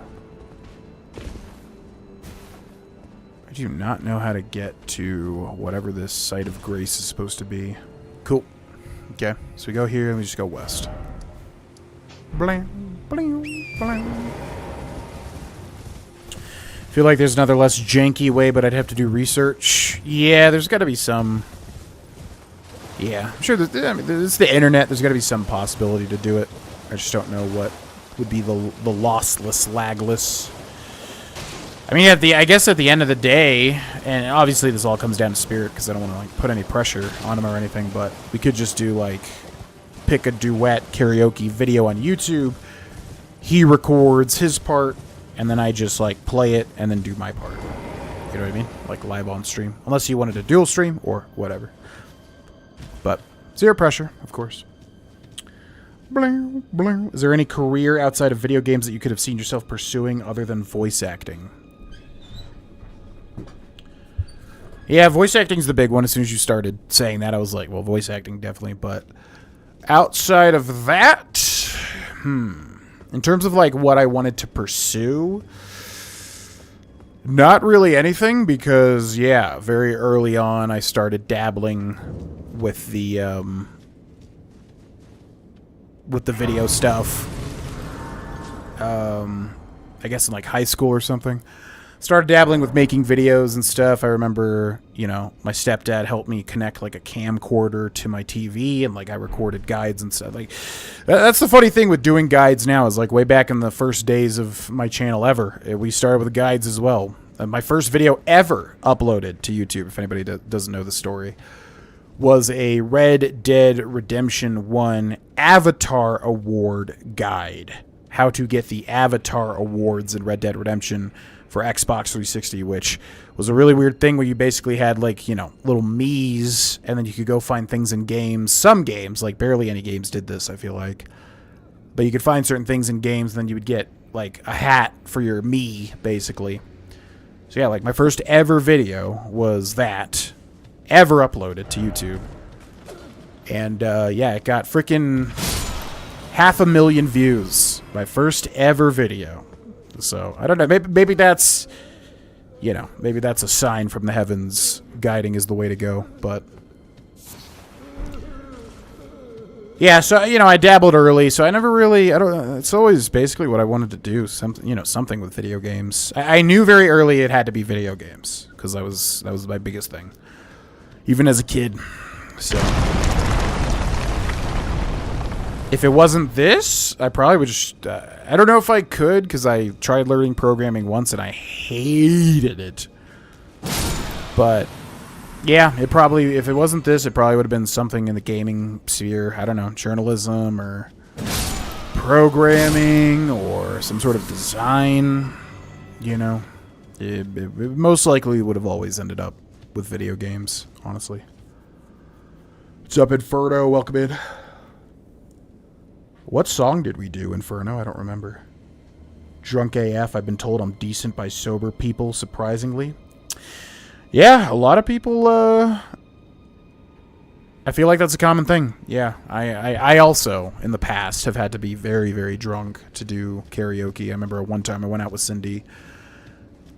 A: I do not know how to get to whatever this site of grace is supposed to be. Cool. Okay, so we go here and we just go west. Blam, blam, blam. Feel like there's another less janky way, but I'd have to do research. Yeah, there's got to be some... Yeah, I'm sure that, I mean, it's the internet. There's got to be some possibility to do it. I just don't know what would be the lossless, lagless. I mean, I guess at the end of the day, and obviously this all comes down to Spirit because I don't want to like put any pressure on him or anything, but we could just do like pick a duet karaoke video on YouTube. He records his part, and then I just like play it and then do my part. You know what I mean? Like live on stream, unless you wanted to dual stream or whatever. But zero pressure, of course. Bling, bling. Is there any career outside of video games that you could have seen yourself pursuing other than voice acting? Yeah, voice acting's the big one. As soon as you started saying that, I was like, well, voice acting definitely. But outside of that, in terms of like what I wanted to pursue, not really anything, because yeah, very early on I started dabbling with the video stuff. I guess in like high school or something. Started dabbling with making videos and stuff. I remember, you know, my stepdad helped me connect like a camcorder to my TV, and like I recorded guides and stuff. Like that's the funny thing with doing guides now, is like way back in the first days of my channel ever, we started with guides as well. My first video ever uploaded to YouTube, if anybody doesn't know the story, was a Red Dead Redemption 1 Avatar Award guide. How to get the Avatar Awards in Red Dead Redemption for Xbox 360, which was a really weird thing where you basically had, like, you know, little me's, and then you could go find things in games. Some games, like barely any games did this, I feel like. But you could find certain things in games, and then you would get, like, a hat for your me, basically. So yeah, like my first ever video was that, ever uploaded to YouTube. And yeah, it got freaking 500,000 views. My first ever video. So I don't know, maybe that's, you know, maybe that's a sign from the heavens guiding is the way to go, but yeah, so, you know, I dabbled early, so I never really, it's always basically what I wanted to do, something, you know, something with video games. I knew very early it had to be video games, because that was my biggest thing, even as a kid, so. If it wasn't this, I probably would just, I don't know if I could, because I tried learning programming once and I hated it. But yeah, it probably, if it wasn't this, it probably would have been something in the gaming sphere. I don't know, journalism or programming or some sort of design, you know. It most likely would have always ended up with video games, honestly. What's up, Inferno? Welcome in. What song did we do, Inferno? I don't remember. Drunk AF. I've been told I'm decent by sober people, surprisingly. Yeah, a lot of people, I feel like that's a common thing. Yeah, I also, in the past, have had to be very, very drunk to do karaoke. I remember one time I went out with Cindy,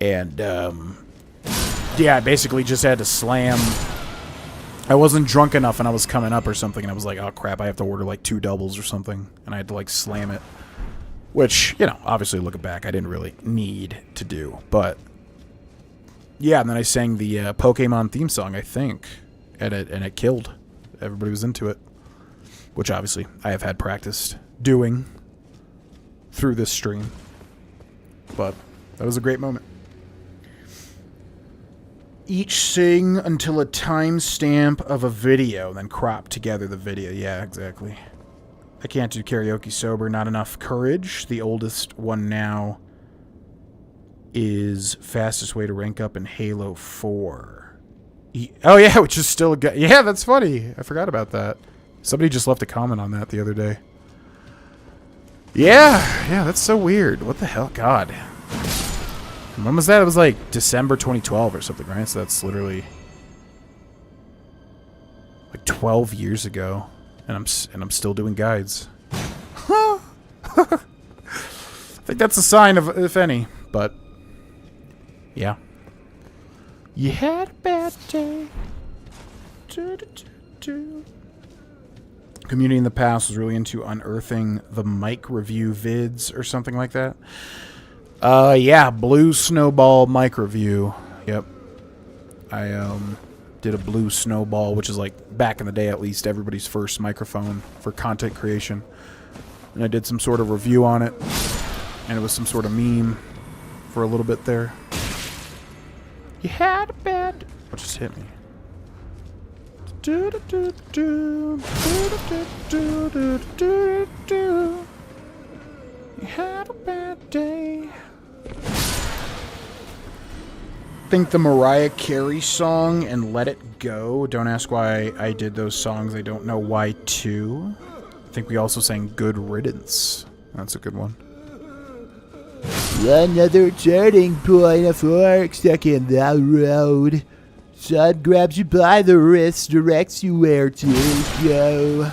A: and, yeah, I basically just had to slam. I wasn't drunk enough and I was coming up or something, and I was like, oh crap, I have to order like 2 doubles or something, and I had to like slam it. Which, you know, obviously looking back, I didn't really need to do, but yeah, and then I sang the Pokemon theme song, I think, and it killed. Everybody was into it, which obviously I have had practiced doing through this stream, but that was a great moment. Each sing until a timestamp of a video, then crop together the video. Yeah, exactly. I can't do karaoke sober, not enough courage. The oldest one now is fastest way to rank up in Halo 4. Oh yeah, which is still a good. Yeah, that's funny. I forgot about that. Somebody just left a comment on that the other day. Yeah, that's so weird. What the hell? God. When was that? It was like December 2012 or something, right? So that's literally like 12 years ago, and I'm still doing guides. I think that's a sign of, if any, but yeah. You had a bad day. Community in the past was really into unearthing the mic review vids or something like that. Yeah, Blue Snowball mic review. Yep. I did a Blue Snowball, which is like, back in the day at least, everybody's first microphone for content creation. And I did some sort of review on it, and it was some sort of meme for a little bit there. You had a bad... What just hit me? You had a bad day. I think the Mariah Carey song and Let It Go. Don't ask why I did those songs. I don't know why too. I think we also sang Good Riddance. That's a good one.
D: Another turning point, a fork stuck in the road. Son grabs you by the wrist, directs you where to go.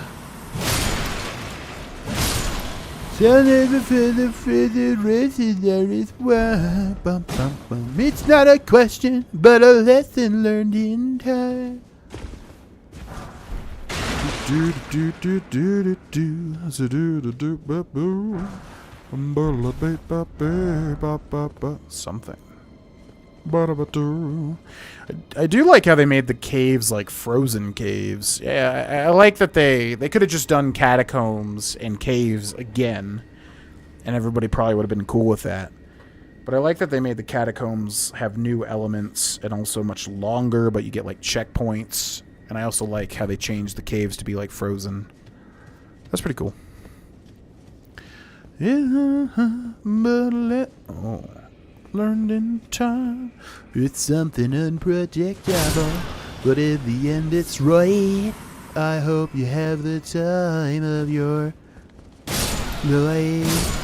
D: Son never further rest is there is one. Bum, bum, bum. It's not a question, but a lesson learned in time.
A: Something. I do like how they made the caves like frozen caves. Yeah, I like that they could have just done catacombs and caves again, and everybody probably would have been cool with that. But I like that they made the catacombs have new elements and also much longer, but you get like checkpoints. And I also like how they changed the caves to be like frozen. That's pretty cool. Oh. Learned in time.
D: It's something unpredictable, but in the end it's right. I hope you have the time of your life.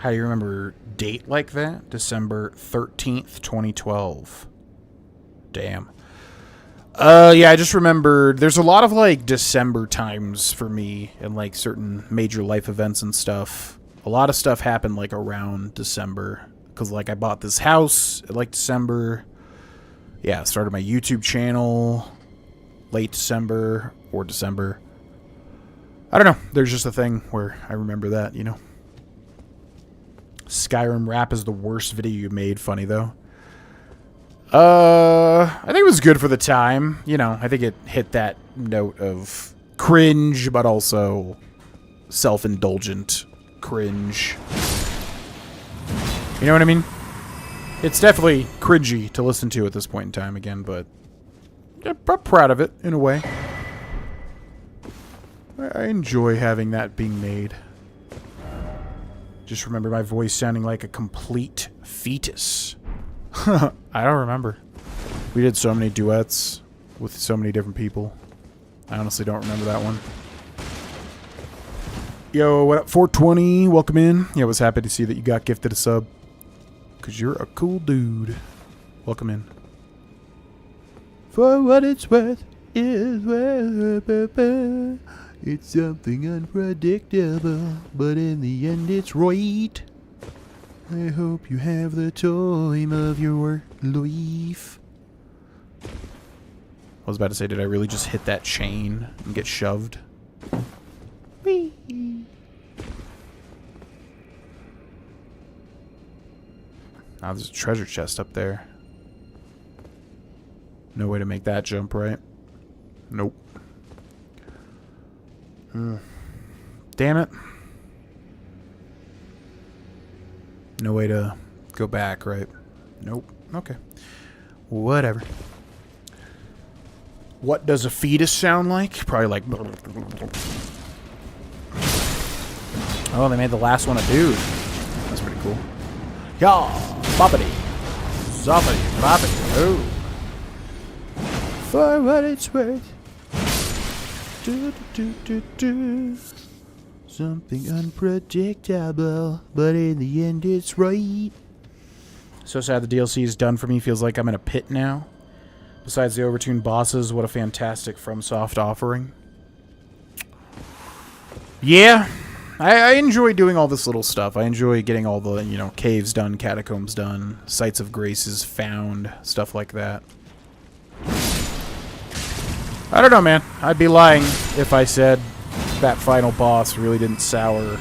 A: How do you remember date like that? December 13th, 2012. Damn. Yeah, I just remembered there's a lot of like December times for me and like certain major life events and stuff. A lot of stuff happened like around December because like I bought this house at like December. Yeah, started my YouTube channel late December or December. I don't know. There's just a thing where I remember that, you know. Skyrim rap is the worst video you made. Funny though. I think it was good for the time. You know, I think it hit that note of cringe, but also self-indulgent cringe. You know what I mean? It's definitely cringy to listen to at this point in time again, but I'm proud of it in a way. I enjoy having that being made. Just remember my voice sounding like a complete fetus. I don't remember. We did so many duets with so many different people. I honestly don't remember that one. Yo, what up, 420? Welcome in. Yeah, I was happy to see that you got gifted a sub. Because you're a cool dude. Welcome in.
D: For what it's worth, is worth. It's something unpredictable, but in the end it's right. I hope you have the time of your life.
A: I was about to say, did I really just hit that chain and get shoved?
D: Whee!
A: Now there's a treasure chest up there. No way to make that jump, right? Nope. Damn it. No way to go back, right? Nope. Okay. Whatever. What does a fetus sound like? Probably like... Oh, they made the last one a dude. That's pretty cool. Yeah, boppity. Zoppity, boppity. Oh.
D: For what it's worth. Do, do, do, do. Something unpredictable, but in the end it's right.
A: So sad the DLC is done for me. Feels like I'm in a pit now. Besides the overtuned bosses, what a fantastic FromSoft offering. Yeah, I enjoy doing all this little stuff. I enjoy getting all the, you know, caves done, catacombs done, sites of graces found, stuff like that. I don't know, man. I'd be lying if I said that final boss really didn't sour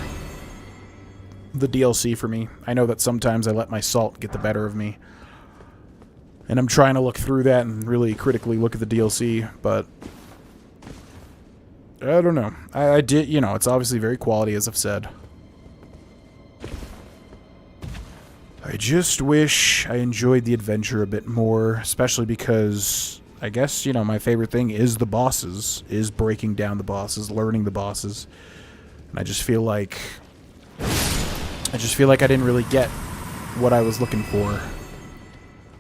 A: the DLC for me. I know that sometimes I let my salt get the better of me. And I'm trying to look through that and really critically look at the DLC, but I don't know. I did, you know, it's obviously very quality, as I've said. I just wish I enjoyed the adventure a bit more, especially because I guess, you know, my favorite thing is the bosses, is breaking down the bosses, learning the bosses. And I just feel like I didn't really get what I was looking for.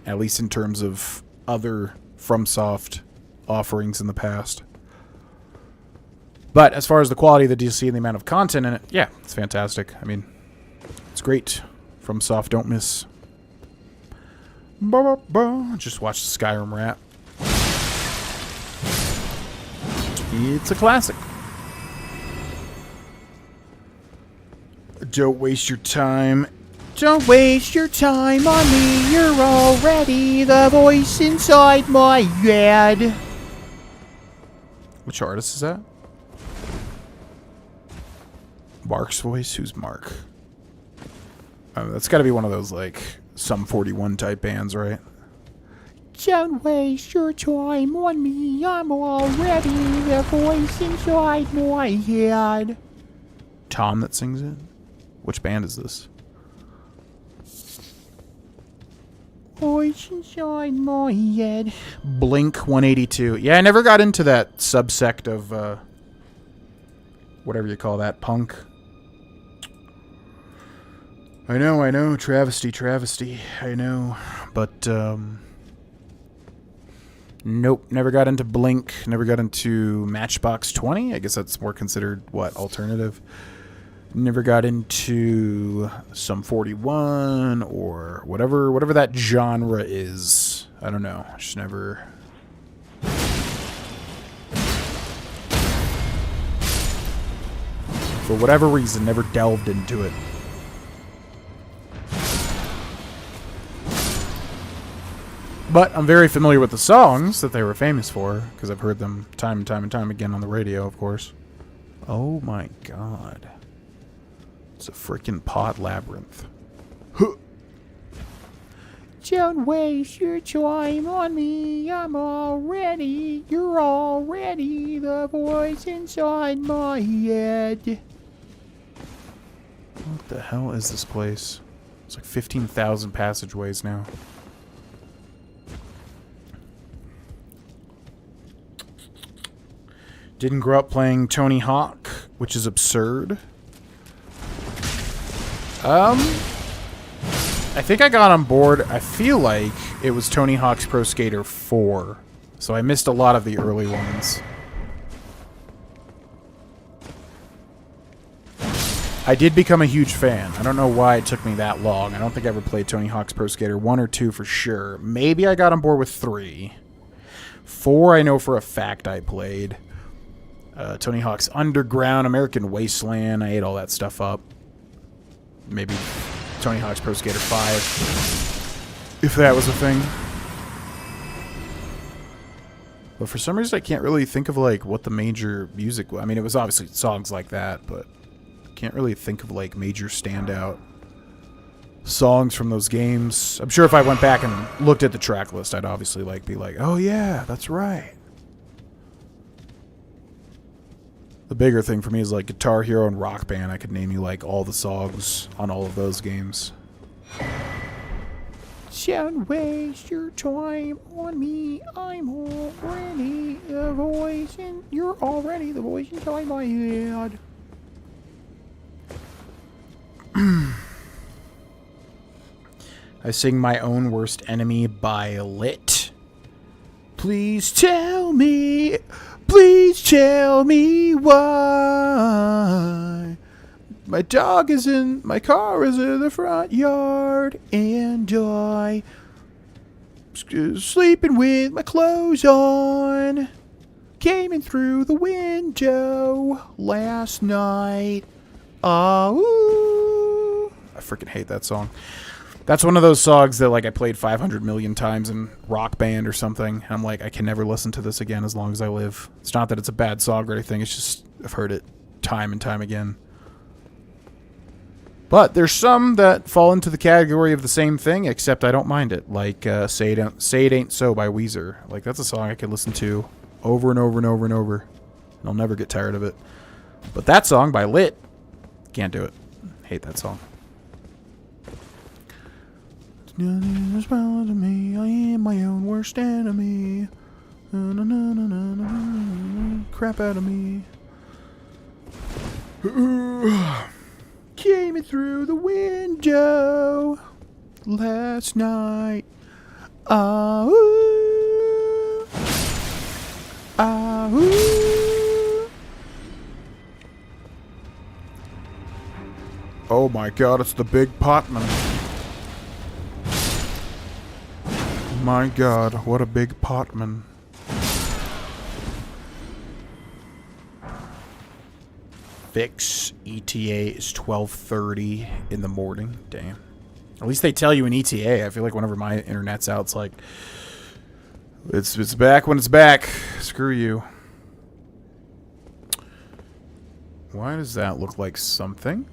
A: At least in terms of other FromSoft offerings in the past. But as far as the quality of the DLC and the amount of content in it, yeah, it's fantastic. I mean, it's great. FromSoft don't miss. Just watch the Skyrim rap. It's a classic. Don't waste your time.
D: Don't waste your time on me, you're already the voice inside my head.
A: Which artist is that? Mark's voice? Who's Mark? That's gotta be one of those, like, Sum 41 type bands, right?
D: Don't waste your time on me, I'm already the voice inside my head.
A: Tom that sings it? Which band is this?
D: Voice inside my head.
A: Blink 182. Yeah, I never got into that subsect of, whatever you call that, punk. I know, travesty, I know. But, nope, never got into Blink, never got into Matchbox 20. I guess that's more considered, what, alternative? Never got into some 41 or whatever that genre is. I don't know. Just never. For whatever reason, never delved into it. But I'm very familiar with the songs that they were famous for, because I've heard them time and time and time again on the radio, of course. Oh my god. It's a freaking pot labyrinth. Huh. Don't waste your time on me. You're already the voice inside my head. What the hell is this place? It's like 15,000 passageways now. Didn't grow up playing Tony Hawk, which is absurd. I think I got on board, I feel like it was Tony Hawk's Pro Skater 4. So I missed a lot of the early ones. I did become a huge fan. I don't know why it took me that long. I don't think I ever played Tony Hawk's Pro Skater 1 or 2 for sure. Maybe I got on board with 3. 4 I know for a fact I played. Tony Hawk's Underground, American Wasteland. I ate all that stuff up. Maybe Tony Hawk's Pro Skater 5, if that was a thing. But for some reason, I can't really think of like what the major music was. I mean, it was obviously songs like that, but I can't really think of like major standout songs from those games. I'm sure if I went back and looked at the track list, I'd obviously like be like, oh yeah, that's right. The bigger thing for me is like Guitar Hero and Rock Band. I could name you like all the songs on all of those games. Don't waste your time on me. I'm already the voice, and you're already the voice inside my head. I sing My Own Worst Enemy by Lit. Please tell me why. My dog is in, my car is in the front yard, and I sleeping with my clothes on. Came in through the window last night. Oh, I freaking hate that song. That's one of those songs that like I played 500 million times in Rock Band or something. And I'm like, I can never listen to this again as long as I live. It's not that it's a bad song or anything. It's just I've heard it time and time again. But there's some that fall into the category of the same thing, except I don't mind it. Like Say It Ain't So by Weezer. Like that's a song I could listen to over and over and over and over. And I'll never get tired of it. But that song by Lit, can't do it. Hate that song. Nothing is bound to me. I am my own worst enemy. Crap out of me. Came in through the window last night. Oh, oh my god, it's the Big Potman. My god, what a big potman. Fix ETA is 12:30 in the morning. Damn. At least they tell you in ETA. I feel like whenever my internet's out, it's like it's back when it's back. Screw you. Why does that look like something?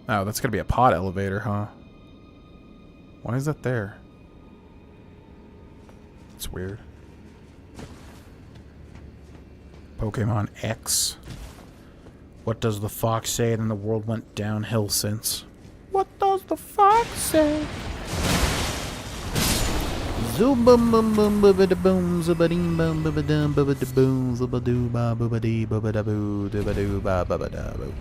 A: Oh, that's gonna be a pod elevator, huh? Why is that there? It's weird. Pokemon X. What does the fox say? And then the world went downhill since. What does the fox say? Zoom bum bum bum bubba boom zubadim bum bubba dum bubba da boom zubadoo ba bubba dee bubba da boo dubadoo ba bubba da boo.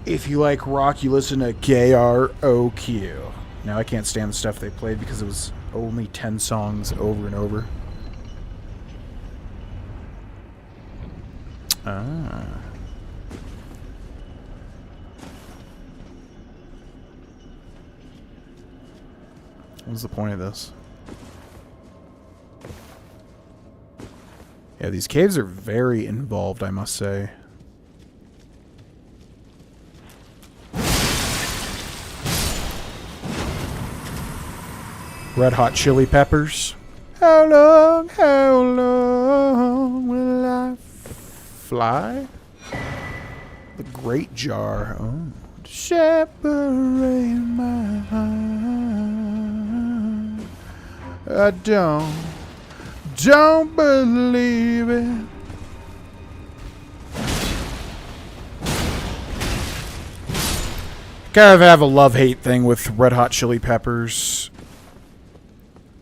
A: If you like rock, you listen to KROQ. Now, I can't stand the stuff they played because it was only 10 songs over and over. Ah. What's the point of this? Yeah, these caves are very involved, I must say. Red Hot Chili Peppers. How long will I fly? The Great Jar. Oh. Separate my heart. I don't believe it. Kind of have a love-hate thing with Red Hot Chili Peppers.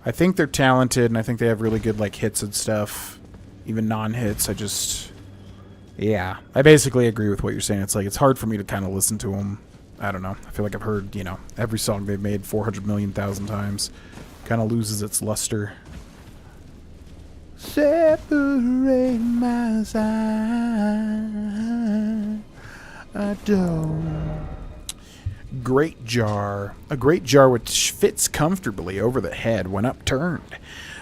A: I think they're talented, and I think they have really good, like, hits and stuff. Even non-hits, yeah. I basically agree with what you're saying. It's like, it's hard for me to kind of listen to them. I don't know. I feel like I've heard, you know, every song they've made 400 million thousand times. Kind of loses its luster. Separate my side. I don't. Great jar. A great jar which fits comfortably over the head when upturned.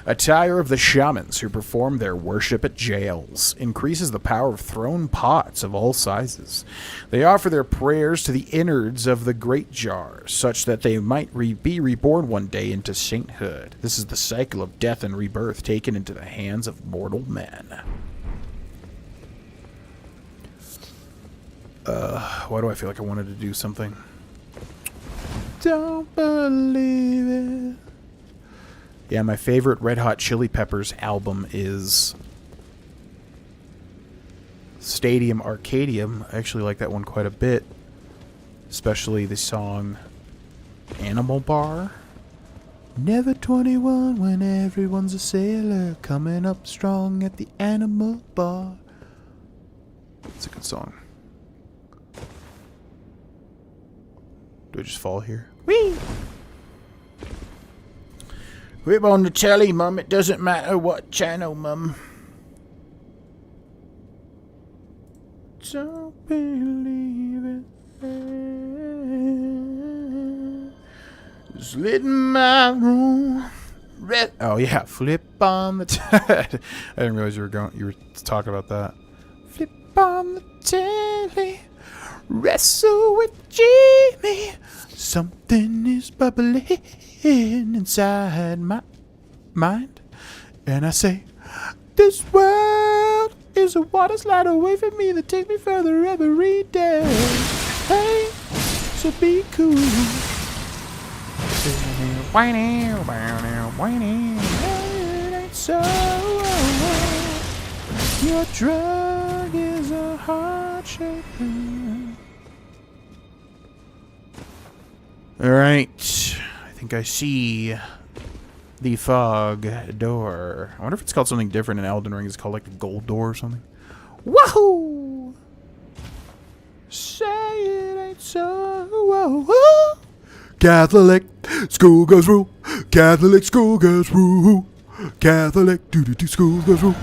A: Attire of the shamans who perform their worship at jails. Increases the power of thrown pots of all sizes. They offer their prayers to the innards of the great jar, such that they might be reborn one day into sainthood. This is the cycle of death and rebirth taken into the hands of mortal men. Why do I feel like I wanted to do something? Don't believe it. Yeah, my favorite Red Hot Chili Peppers album is Stadium Arcadium. I actually like that one quite a bit. Especially the song Animal Bar. Never 21 when everyone's a sailor. Coming up strong at the Animal Bar. It's a good song. Do I just fall here? Whee! Whip on the telly, Mum. It doesn't matter what channel, Mum. Don't believe it. Slid in my room. Oh yeah, flip on the. I didn't realize you were talking about that. Flip on the telly. Wrestle with Jimmy. Something is bubbling inside my mind. And I say, this world is a water slide away from me that takes me further every day. Hey, so be cool. It ain't so. Your drug is a heart shaker. Alright, I think I see the fog door. I wonder if it's called something different in Elden Ring. It's called like the gold door or something. Woohoo! Say it ain't so. Whoa. Catholic schoolgirls rule. Catholic schoolgirls rule. Catholic do schoolgirls rule.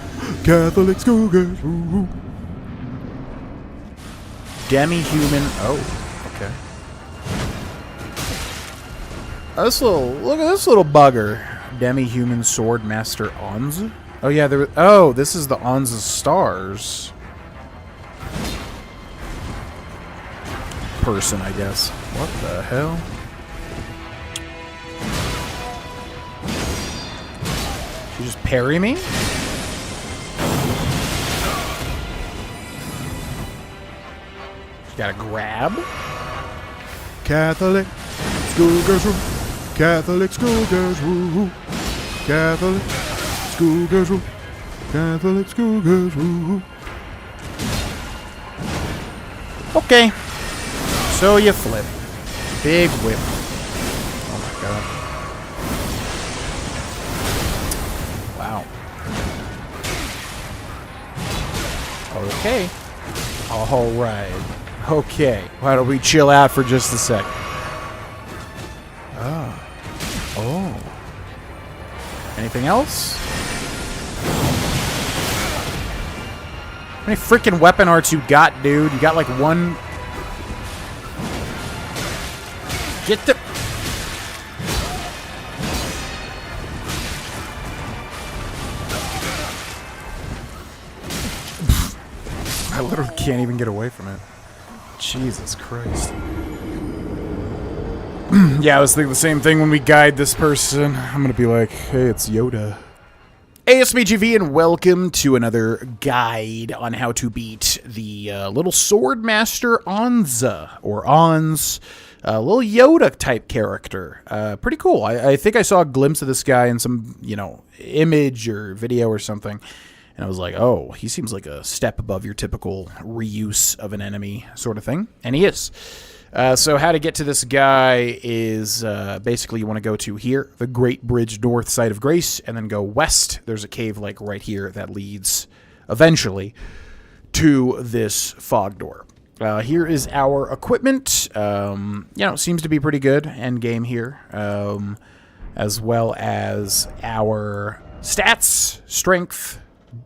A: Catholic schoolgirls rule. Demi-human. Oh, okay. Look at this little bugger. Demi-human sword master Onz. Oh yeah, this is the Onz's stars. Person, I guess. What the hell? She just parry me? She got a grab? Catholic schoolgirls rule. Catholic schoolgirls rule. Catholic schoolgirls rule. Catholic schoolgirls rule. Okay. So you flip. Big whip. Oh my god. Wow. Okay. Alright. Okay. Why don't we chill out for just a second? Oh. Anything else? many freaking weapon arts you got, dude? You got like one... Get the... I literally can't even get away from it. Jesus Christ. Yeah, I was thinking the same thing when we guide this person. I'm gonna be like, hey, it's Yoda. Hey, it's BGV, and welcome to another guide on how to beat the little sword master Anza, or Ons, little Yoda-type character. Pretty cool. I think I saw a glimpse of this guy in some, image or video or something. And I was like, oh, he seems like a step above your typical reuse of an enemy sort of thing. And he is. So how to get to this guy is basically you want to go to here, the Great Bridge north side of Grace, and then go west. There's a cave like right here that leads eventually to this fog door. Here is our equipment. Seems to be pretty good end game here, as well as our stats, strength,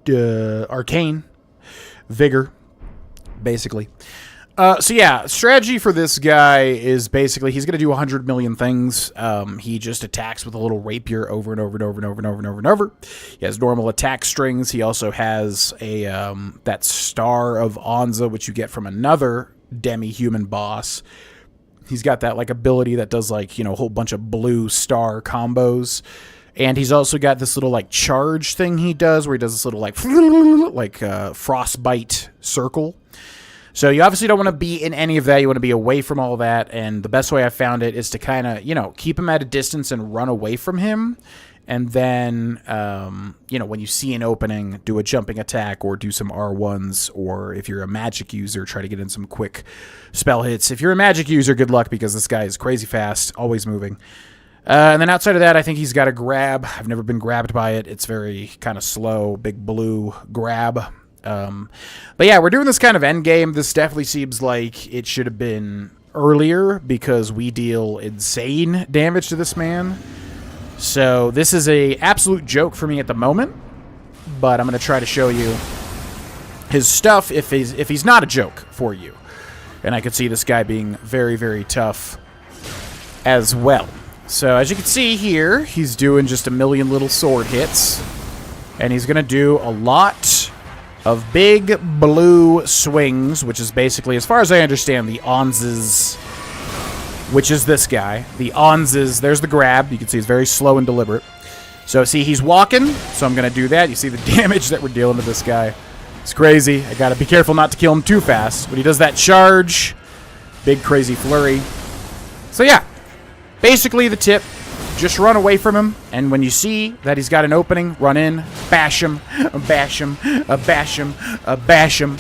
A: arcane, vigor, basically. So yeah, strategy for this guy is basically he's going to do 100 million things. He just attacks with a little rapier over and over and over and over and over and over and over. He has normal attack strings. He also has a that star of Anza, which you get from another demi-human boss. He's got that like ability that does like, a whole bunch of blue star combos. And he's also got this little like charge thing he does where he does this little like frostbite circle. So you obviously don't want to be in any of that. You want to be away from all that. And the best way I found it is to kind of, keep him at a distance and run away from him. And then, when you see an opening, do a jumping attack or do some R1s. Or if you're a magic user, try to get in some quick spell hits. If you're a magic user, good luck because this guy is crazy fast, always moving. And then outside of that, I think he's got a grab. I've never been grabbed by it. It's very kind of slow, big blue grab. But yeah, we're doing this kind of end game. This definitely seems like it should have been earlier because we deal insane damage to this man. So this is a absolute joke for me at the moment, but I'm going to try to show you his stuff if he's not a joke for you. And I could see this guy being very, very tough as well. So as you can see here, he's doing just a million little sword hits. And he's going to do a lot of big blue swings, which is basically, as far as I understand, the Onz's, which is this guy. The Onz's, there's the grab. You can see he's very slow and deliberate. So see, he's walking, so I'm going to do that. You see the damage that we're dealing with this guy. It's crazy. I got to be careful not to kill him too fast. When he does that charge, big crazy flurry. So yeah. Basically, the tip, just run away from him, and when you see that he's got an opening, run in, bash him, bash him, bash him, bash him.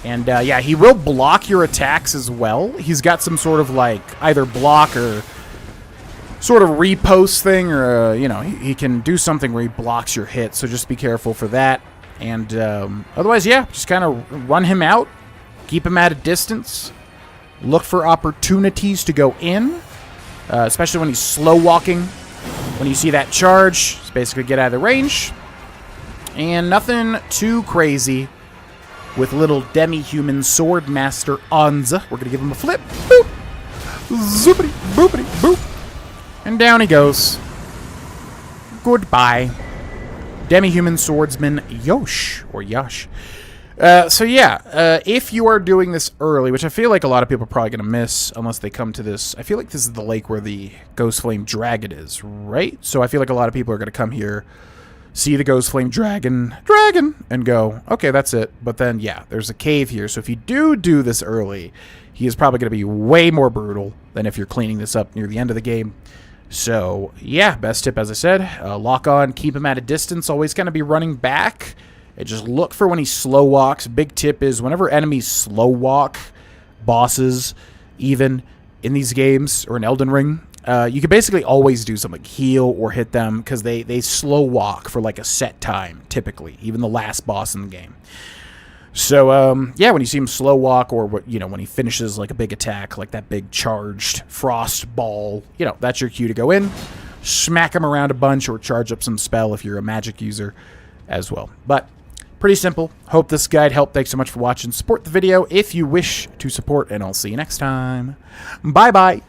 A: And, yeah, he will block your attacks as well. He's got some sort of, like, either block or sort of repost thing, or, he can do something where he blocks your hit, so just be careful for that. And, otherwise, yeah, just kind of run him out, keep him at a distance, look for opportunities to go in. Especially when he's slow walking. When you see that charge, just basically get out of the range. And nothing too crazy with little demi-human sword master Anza. We're going to give him a flip. Boop. Zoopity, boopity, boop. And down he goes. Goodbye. Demi-human swordsman Yosh, or Yash. So yeah, if you are doing this early, which I feel like a lot of people are probably going to miss unless they come to this. I feel like this is the lake where the Ghost Flame Dragon is, right? So I feel like a lot of people are going to come here, see the Ghost Flame Dragon, and go, okay, that's it. But then, yeah, there's a cave here. So if you do this early, he is probably going to be way more brutal than if you're cleaning this up near the end of the game. So, yeah, best tip, as I said, lock on, keep him at a distance, always kind of be running back. And just look for when he slow walks. Big tip is whenever enemies slow walk, bosses, even in these games or in Elden Ring, you can basically always do something, heal or hit them, because they slow walk for like a set time, typically, even the last boss in the game. So, yeah, when you see him slow walk or, when he finishes like a big attack, like that big charged frost ball, that's your cue to go in, smack him around a bunch or charge up some spell if you're a magic user as well. But Pretty simple. Hope this guide helped. Thanks so much for watching. Support the video if you wish to support, and I'll see you next time. Bye-bye.